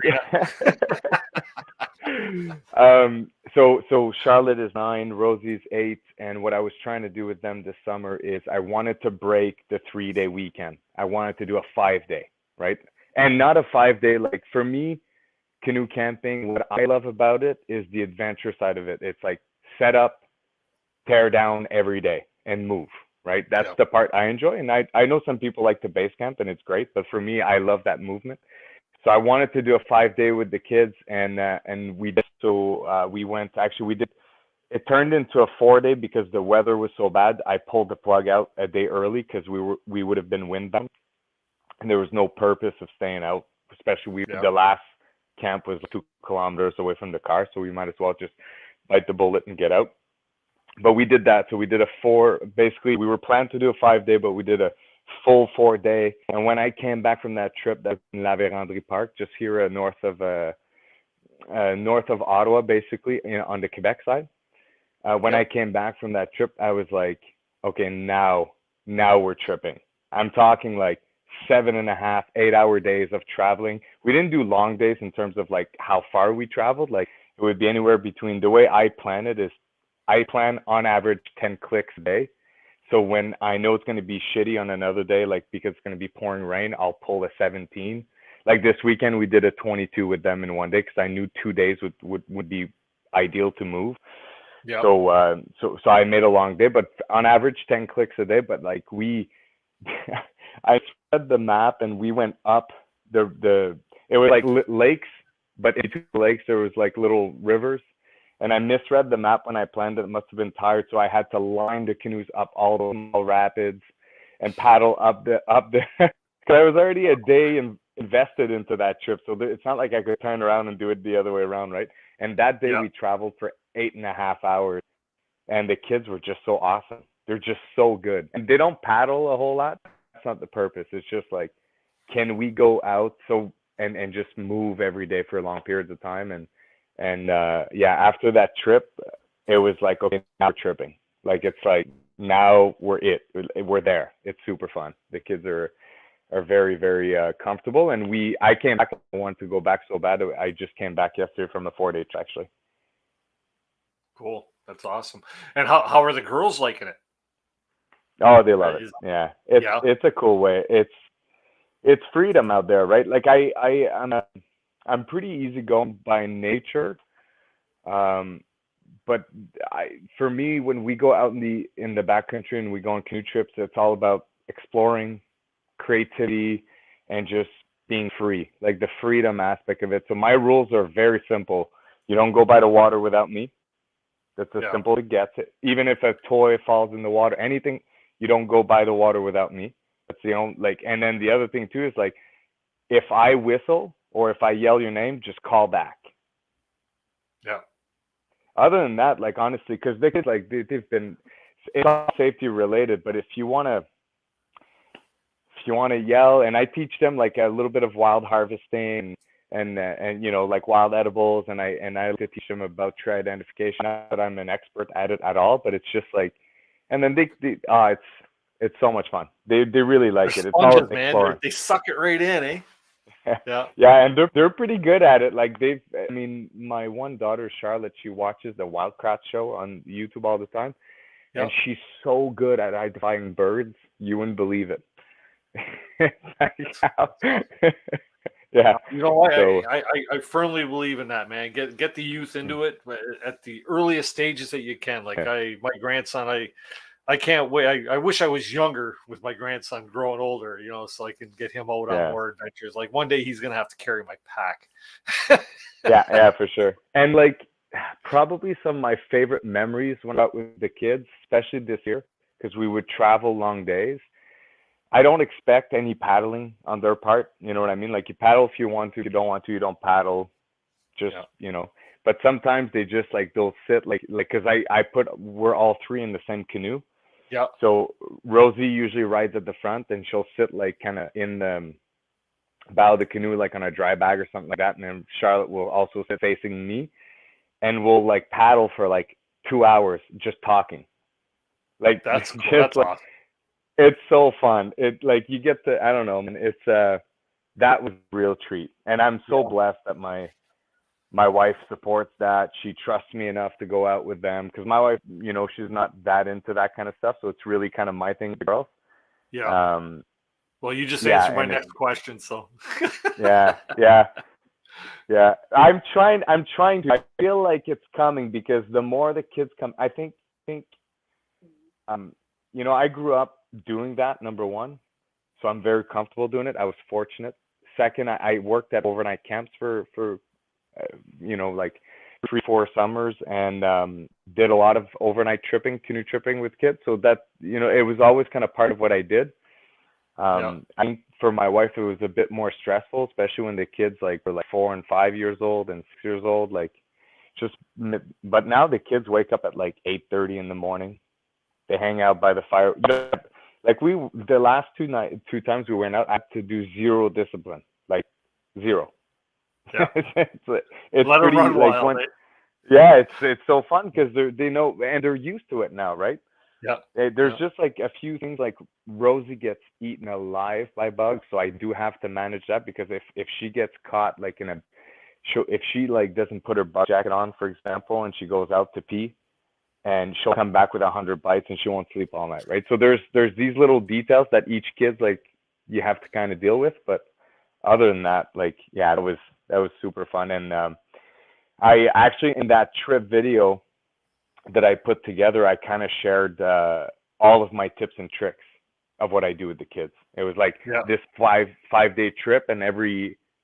S18: So Charlotte is 9, Rosie's 8, and what I was trying to do with them this summer is I wanted to break the 3-day weekend. I wanted to do a 5-day, right? And not a 5-day. Like for me, canoe camping, what I love about it is the adventure side of it. It's like set up, tear down every day, and move. Right, that's the part I enjoy, and I know some people like to base camp, and it's great. But for me, I love that movement. So I wanted to do a 5-day with the kids, and we did. So we went. Actually, we did. It turned into a 4-day because the weather was so bad. I pulled the plug out a day early because we would have been windbound, and there was no purpose of staying out. Especially the last camp was 2 kilometers away from the car, so we might as well just bite the bullet and get out. But we did that. So we did a 4. Basically, we were planned to do a 5-day, but we did a full 4-day. And when I came back from that trip, that's in La Vérendrye Park, just here north of Ottawa, basically on the Quebec side. When I came back from that trip, I was like, okay, now we're tripping. I'm talking like 7.5, 8-hour days of traveling. We didn't do long days in terms of like how far we traveled. Like it would be anywhere between, the way I plan it is, I plan on average 10 clicks a day. So when I know it's going to be shitty on another day, like because it's going to be pouring rain, I'll pull a 17. Like this weekend, we did a 22 with them in one day because I knew 2 days would be ideal to move. Yeah. So I made a long day, but on average 10 clicks a day. But like I spread the map and we went up it was like lakes, but in between the lakes there was like little rivers. And I misread the map when I planned it. It must have been tired, so I had to line the canoes up all those small rapids and paddle up the. Because I was already a day invested into that trip, so it's not like I could turn around and do it the other way around, right? And that day we traveled for 8.5 hours, and the kids were just so awesome. They're just so good, and they don't paddle a whole lot. That's not the purpose. It's just like, can we go out and just move every day for long periods of time and after that trip, it was like, okay, now we're tripping. Like, it's like, now we're there. It's super fun. The kids are very, very comfortable. And I came back, I wanted to go back so bad. I just came back yesterday from a 4-day trip, actually.
S2: Cool. That's awesome. And how are the girls liking it?
S18: Oh, they love it. Yeah. It's a cool way. It's freedom out there, right? Like I'm pretty easygoing by nature, but for me, when we go out in the backcountry and we go on canoe trips, it's all about exploring, creativity, and just being free, like the freedom aspect of it. So my rules are very simple. You don't go by the water without me. That's as simple as it gets. Even if a toy falls in the water, anything, you don't go by the water without me. That's the only, like, and then the other thing too is like, if I whistle or if I yell your name, just call back.
S2: Yeah.
S18: Other than that, like, honestly, because they could, like, they've been, it's not safety related, but if you want to yell, and I teach them like a little bit of wild harvesting and you know, like wild edibles, and I like to teach them about tree identification. Not that I'm an expert at it at all, but it's just like, and then it's so much fun. They really like it. It's all exploring.
S2: They suck it right in, eh? Yeah.
S18: Yeah, and they're pretty good at it. Like my one daughter, Charlotte, she watches the Wildcraft show on YouTube all the time. Yep. And she's so good at identifying birds, you wouldn't believe it. Yeah.
S2: You know what? So, I firmly believe in that, man. Get the youth into it at the earliest stages that you can. Like my grandson, I can't wait. I wish I was younger with my grandson growing older, you know, so I can get him out on more adventures. Like one day he's going to have to carry my pack.
S18: yeah, for sure. And like probably some of my favorite memories when I was with the kids, especially this year, because we would travel long days. I don't expect any paddling on their part. You know what I mean? Like you paddle if you want to, if you don't want to, you don't paddle. Just, you know, but sometimes they just like they'll sit like because we're all three in the same canoe.
S2: Yeah.
S18: So Rosie usually rides at the front, and she'll sit like kind of in the bow of the canoe, like on a dry bag or something like that. And then Charlotte will also sit facing me, and we'll like paddle for like 2 hours just talking. Like
S2: that's cool.
S18: Just,
S2: that's
S18: like,
S2: awesome.
S18: It's so fun. It like you get to, I don't know, man. It's that was a real treat, and I'm so blessed that my wife supports that. She trusts me enough to go out with them, because my wife, you know, she's not that into that kind of stuff, so it's really kind of my thing with girls.
S2: Yeah. Well, you just answered my next question, so.
S18: yeah. I'm trying to. I feel like it's coming, because the more the kids come, I think, you know, I grew up doing that, number one, so I'm very comfortable doing it. I was fortunate. Second, I worked at overnight camps for you know, like 3-4 summers, and did a lot of overnight canoe tripping with kids. So that, you know, it was always kind of part of what I did. I think for my wife, it was a bit more stressful, especially when the kids like were like 4 and 5 years old and 6 years old. Like, but now the kids wake up at like 8:30 in the morning. They hang out by the fire. Like the last two times we went out, I had to do zero discipline, like zero.
S2: Yeah.
S18: it's
S2: Let
S18: pretty,
S2: them run
S18: like,
S2: wild.
S18: yeah, it's so fun, because they know, and they're used to it now, right?
S2: Yeah.
S18: There's just like a few things, like Rosie gets eaten alive by bugs, so I do have to manage that, because if she gets caught like if she like doesn't put her bug jacket on, for example, and she goes out to pee, and she'll come back with 100 bites and she won't sleep all night, right? So there's these little details that each kid's like you have to kind of deal with, but other than that, like, yeah, that was super fun. And I actually, in that trip video that I put together, I kind of shared all of my tips and tricks of what I do with the kids. It was like this 5-day trip, and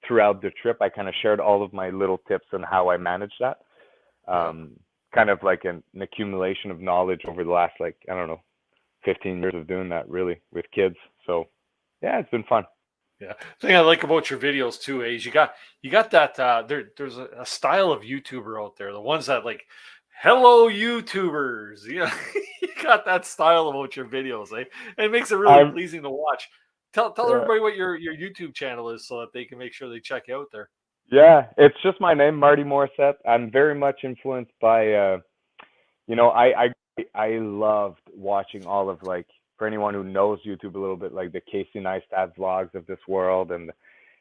S18: throughout the trip, I kind of shared all of my little tips on how I manage that. Kind of like an accumulation of knowledge over the last, like, I don't know, 15 years of doing that, really, with kids. So yeah, it's been fun.
S2: Yeah, the thing I like about your videos too is you got that there's a style of YouTuber out there, the ones that like, hello YouTubers, you know, you got that style about your videos, eh? And it makes it really pleasing to watch. Tell everybody what your YouTube channel is, so that they can make sure they check you out there.
S18: Yeah, it's just my name, Marty Morissette. I'm very much influenced by, you know, I loved watching all of, like, for anyone who knows YouTube a little bit, like the Casey Neistat vlogs of this world, and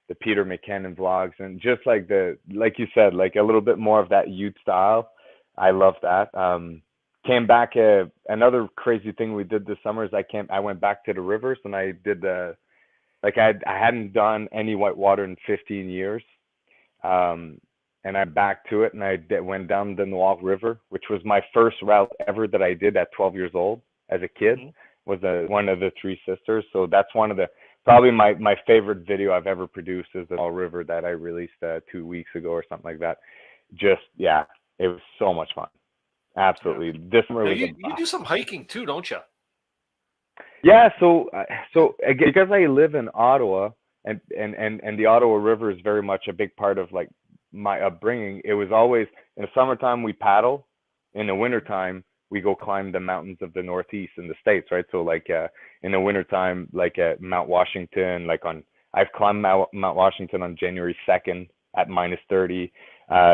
S18: the Peter McKinnon vlogs, and just like like you said, like a little bit more of that youth style. I love that. Came back, another crazy thing we did this summer is I went back to the rivers, and I did like I hadn't done any whitewater in 15 years. And I'm back to it, and I went down the Noir River, which was my first route ever that I did at 12 years old as a kid. Was one of the Three Sisters. So that's probably my favorite video I've ever produced, is the Noir River that I released 2 weeks ago or something like that. Just, yeah, it was so much fun. Absolutely. This summer was
S2: you do some hiking too, don't you?
S18: Yeah, so because I live in Ottawa, and the Ottawa River is very much a big part of like my upbringing. It was always, in the summertime we paddle, in the wintertime we go climb the mountains of the Northeast in the States, right? So like in the wintertime, like at Mount Washington, I've climbed Mount Washington on January 2nd at -30,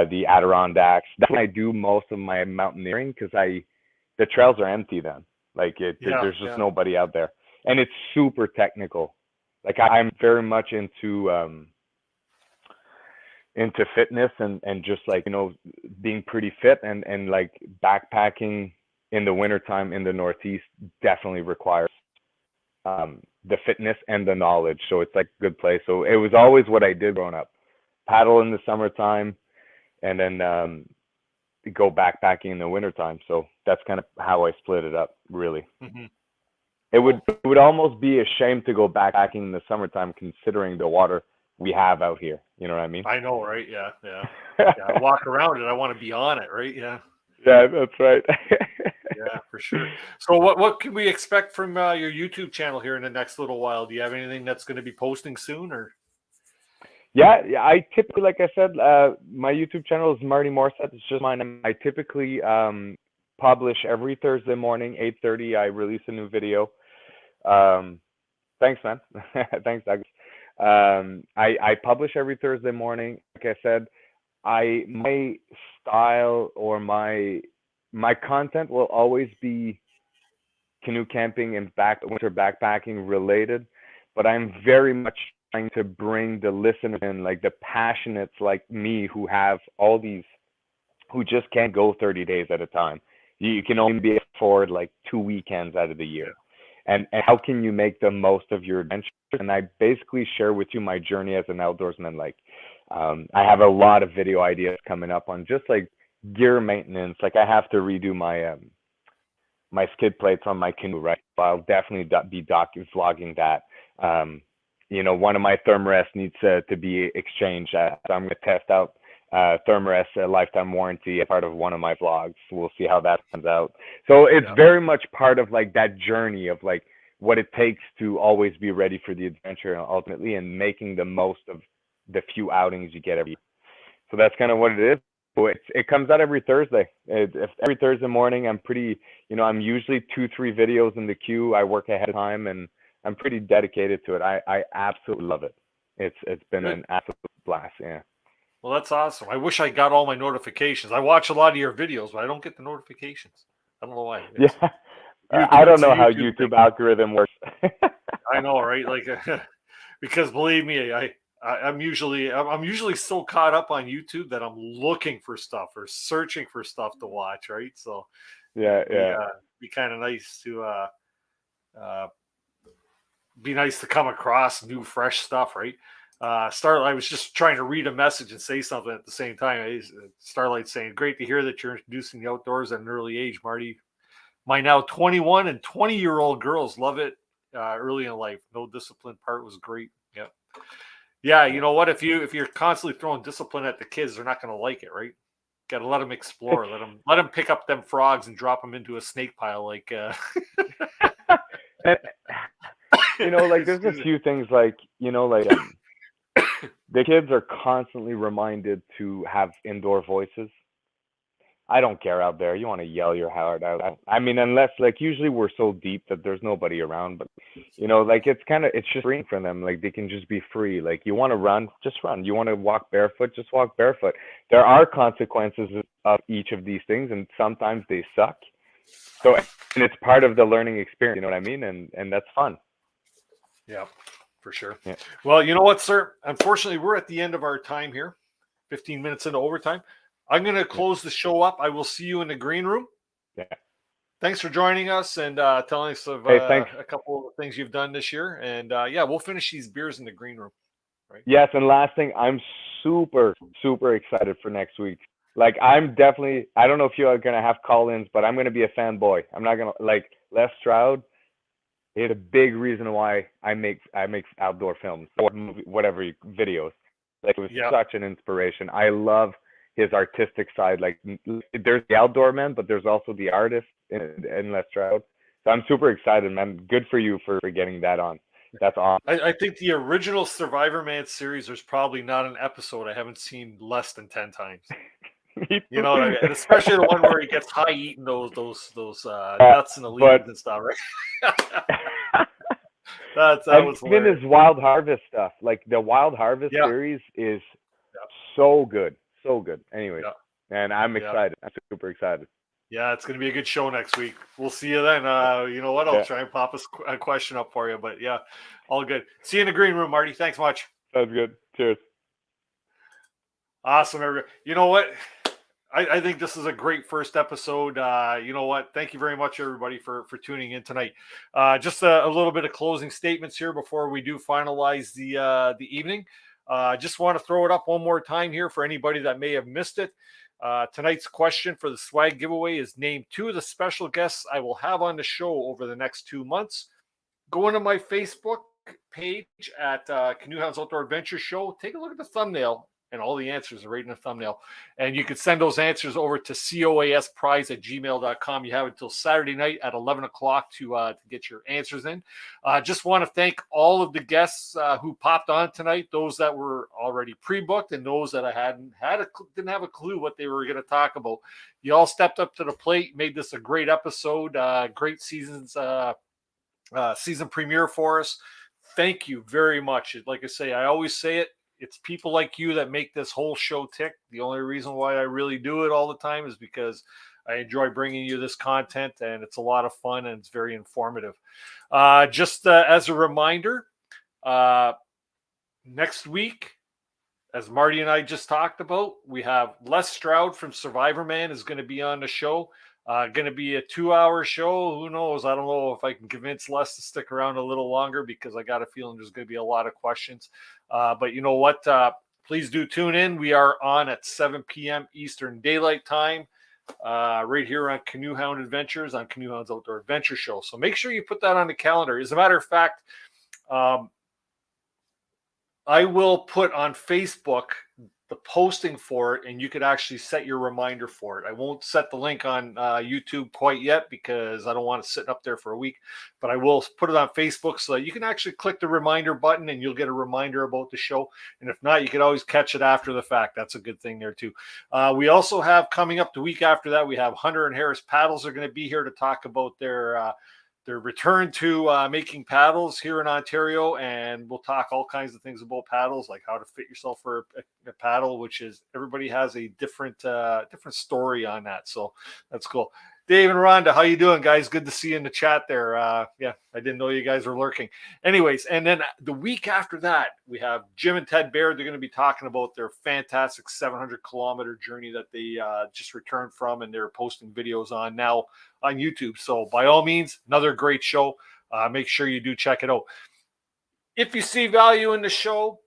S18: the Adirondacks. That's when I do most of my mountaineering, because the trails are empty then. Like there's just nobody out there, and it's super technical. Like I'm very much into fitness and just like, you know, being pretty fit, and like backpacking in the wintertime in the Northeast definitely requires the fitness and the knowledge. So it's like a good place. So it was always what I did growing up: paddle in the summertime, and then go backpacking in the wintertime. So that's kind of how I split it up, really.
S2: Mm-hmm.
S18: It would almost be a shame to go backpacking in the summertime, considering the water we have out here. You know what I mean?
S2: I know, right? Yeah. I walk around it. I want to be on it, right? Yeah.
S18: Yeah, that's right.
S2: Yeah, for sure. So what can we expect from your YouTube channel here in the next little while? Do you have anything that's going to be posting soon, or?
S18: Yeah, I typically, like I said, my YouTube channel is Marty Morissette. It's just mine. I typically publish every Thursday morning, 8:30. I release a new video. Thanks, man. Thanks, Doug. I publish every Thursday morning. Like I said, my style or my content will always be canoe camping and winter backpacking related, but I'm very much trying to bring the listener in, like the passionates like me who have all these, who just can't go 30 days at a time. You can only be afford like 2 weekends out of the year. And how can you make the most of your adventures? And I basically share with you my journey as an outdoorsman. Like, I have a lot of video ideas coming up on just like gear maintenance. Like I have to redo my my skid plates on my canoe, right? So I'll definitely be vlogging that. One of my thermarests needs to be exchanged. So I'm going to test out Thermarest lifetime warranty as part of one of my vlogs. We'll see how that comes out. So it's very much part of like that journey of like what it takes to always be ready for the adventure ultimately, and making the most of the few outings you get every year. So that's kind of what it is. So it comes out every Thursday. Every Thursday morning, I'm pretty, I'm usually 2-3 videos in the queue. I work ahead of time and I'm pretty dedicated to it. I absolutely love it. It's been an absolute blast. Yeah.
S2: Well, that's awesome. I wish I got all my notifications. I watch a lot of your videos, but I don't get the notifications. I don't know why.
S18: I don't know how YouTube algorithm works.
S2: I know, right? Like, because believe me, I'm usually so caught up on YouTube that I'm looking for stuff or searching for stuff to watch, right? So be kind of nice to come across new, fresh stuff, right? I was just trying to read a message and say something at the same time. Starlight saying, "Great to hear that you're introducing the outdoors at an early age, Marty. My now 21 and 20-year-old girls love it early in life. No discipline part was great." Yep. Yeah, you know what? If you're constantly throwing discipline at the kids, they're not going to like it, right? Got to let them explore. Let them pick up them frogs and drop them into a snake pile, like.
S18: Like there's a few things like the kids are constantly reminded to have indoor voices. I don't care out there. You want to yell your heart out. I mean, unless like usually we're so deep that there's nobody around, but like it's just freeing for them. Like they can just be free. Like you want to run, just run. You want to walk barefoot, just walk barefoot. There are consequences of each of these things, and sometimes they suck. So, and it's part of the learning experience. You know what I mean? And that's fun.
S2: Yeah, for sure.
S18: Yeah.
S2: Well, you know what, sir? Unfortunately, we're at the end of our time here. 15 minutes into overtime. I'm going to close the show up. I will see you in the green room.
S18: Yeah.
S2: Thanks for joining us and telling us of a couple of things you've done this year. And we'll finish these beers in the green room. Right?
S18: Yes, and last thing, I'm super, super excited for next week. Like I'm definitely, I don't know if you are going to have call-ins, but I'm going to be a fanboy. I'm not going to, like Les Stroud is a big reason why I make outdoor films or whatever videos. Like it was such an inspiration. I love his artistic side. Like there's the outdoor man, but there's also the artist in Les Stroud. So I'm super excited, man. Good for you for getting that on. That's awesome.
S2: I think the original Survivor Man series, there's probably not an episode I haven't seen less than 10 times. And especially the one where he gets high eating those nuts and the leaves and stuff, right? that was
S18: even his Wild Harvest stuff. Like the Wild Harvest series is so good. So good. Anyway, and I'm excited. I'm super excited.
S2: Yeah, it's going to be a good show next week. We'll see you then. You know what? I'll try and pop a question up for you. But all good. See you in the green room, Marty. Thanks much.
S18: Sounds good. Cheers.
S2: Awesome, everybody. You know what? I think this is a great first episode. You know what? Thank you very much, everybody, for tuning in tonight. Just a little bit of closing statements here before we do finalize the evening. Just want to throw it up one more time here for anybody that may have missed it. Tonight's question for the swag giveaway is name 2 of the special guests I will have on the show over the next 2 months. Go into my Facebook page at Canoehounds Outdoor Adventure Show. Take a look at the thumbnail. And all the answers are right in the thumbnail. And you can send those answers over to coasprize@gmail.com. You have until Saturday night at 11 o'clock to get your answers in. Just want to thank all of the guests who popped on tonight, those that were already pre-booked and those that I didn't have a clue what they were going to talk about. You all stepped up to the plate, made this a great episode, great season premiere for us. Thank you very much. Like I say, I always say it. It's people like you that make this whole show tick. The only reason why I really do it all the time is because I enjoy bringing you this content, and it's a lot of fun and it's very informative. Just as a reminder, next week, as Marty and I just talked about, we have Les Stroud from Survivor Man is going to be on the show. Going to be a 2-hour show. Who knows? I don't know if I can convince Les to stick around a little longer because I got a feeling there's going to be a lot of questions. But you know what? Please do tune in. We are on at 7 p.m. Eastern Daylight Time right here on Canoehound Adventures on Canoehound's Outdoor Adventure Show. So make sure you put that on the calendar. As a matter of fact, I will put on Facebook the posting for it, and you could actually set your reminder for it. I won't set the link on YouTube quite yet because I don't want it sitting up there for a week, but I will put it on Facebook so that you can actually click the reminder button and you'll get a reminder about the show. And if not, you can always catch it after the fact. That's a good thing there too. We also have coming up the week after that, we have Hunter and Harris Paddles are going to be here to talk about their return to making paddles here in Ontario, and we'll talk all kinds of things about paddles, like how to fit yourself for a paddle, which is everybody has a different story on that. So that's cool. Dave and Rhonda, how you doing, guys? Good to see you in the chat there. Yeah, I didn't know you guys were lurking. Anyways, and then the week after that, we have Jim and Ted Baird. They're going to be talking about their fantastic 700-kilometer journey that they just returned from, and they're posting videos on now on YouTube. So by all means, another great show. Make sure you do check it out. If you see value in the show,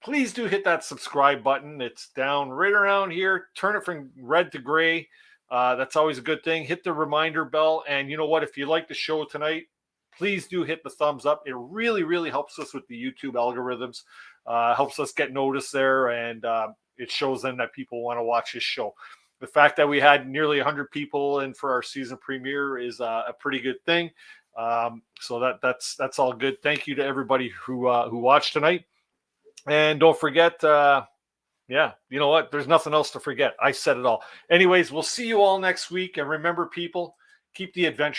S2: please do hit that subscribe button. It's down right around here. Turn it from red to gray. That's always a good thing. Hit the reminder bell. And you know what? If you like the show tonight, please do hit the thumbs up. It really, really helps us with the YouTube algorithms. Helps us get noticed there. And it shows them that people want to watch this show. The fact that we had nearly 100 people in for our season premiere is a pretty good thing. So that's all good. Thank you to everybody who watched tonight. And don't forget, yeah, you know what? There's nothing else to forget. I said it all. Anyways, we'll see you all next week. And remember, people, keep the adventure.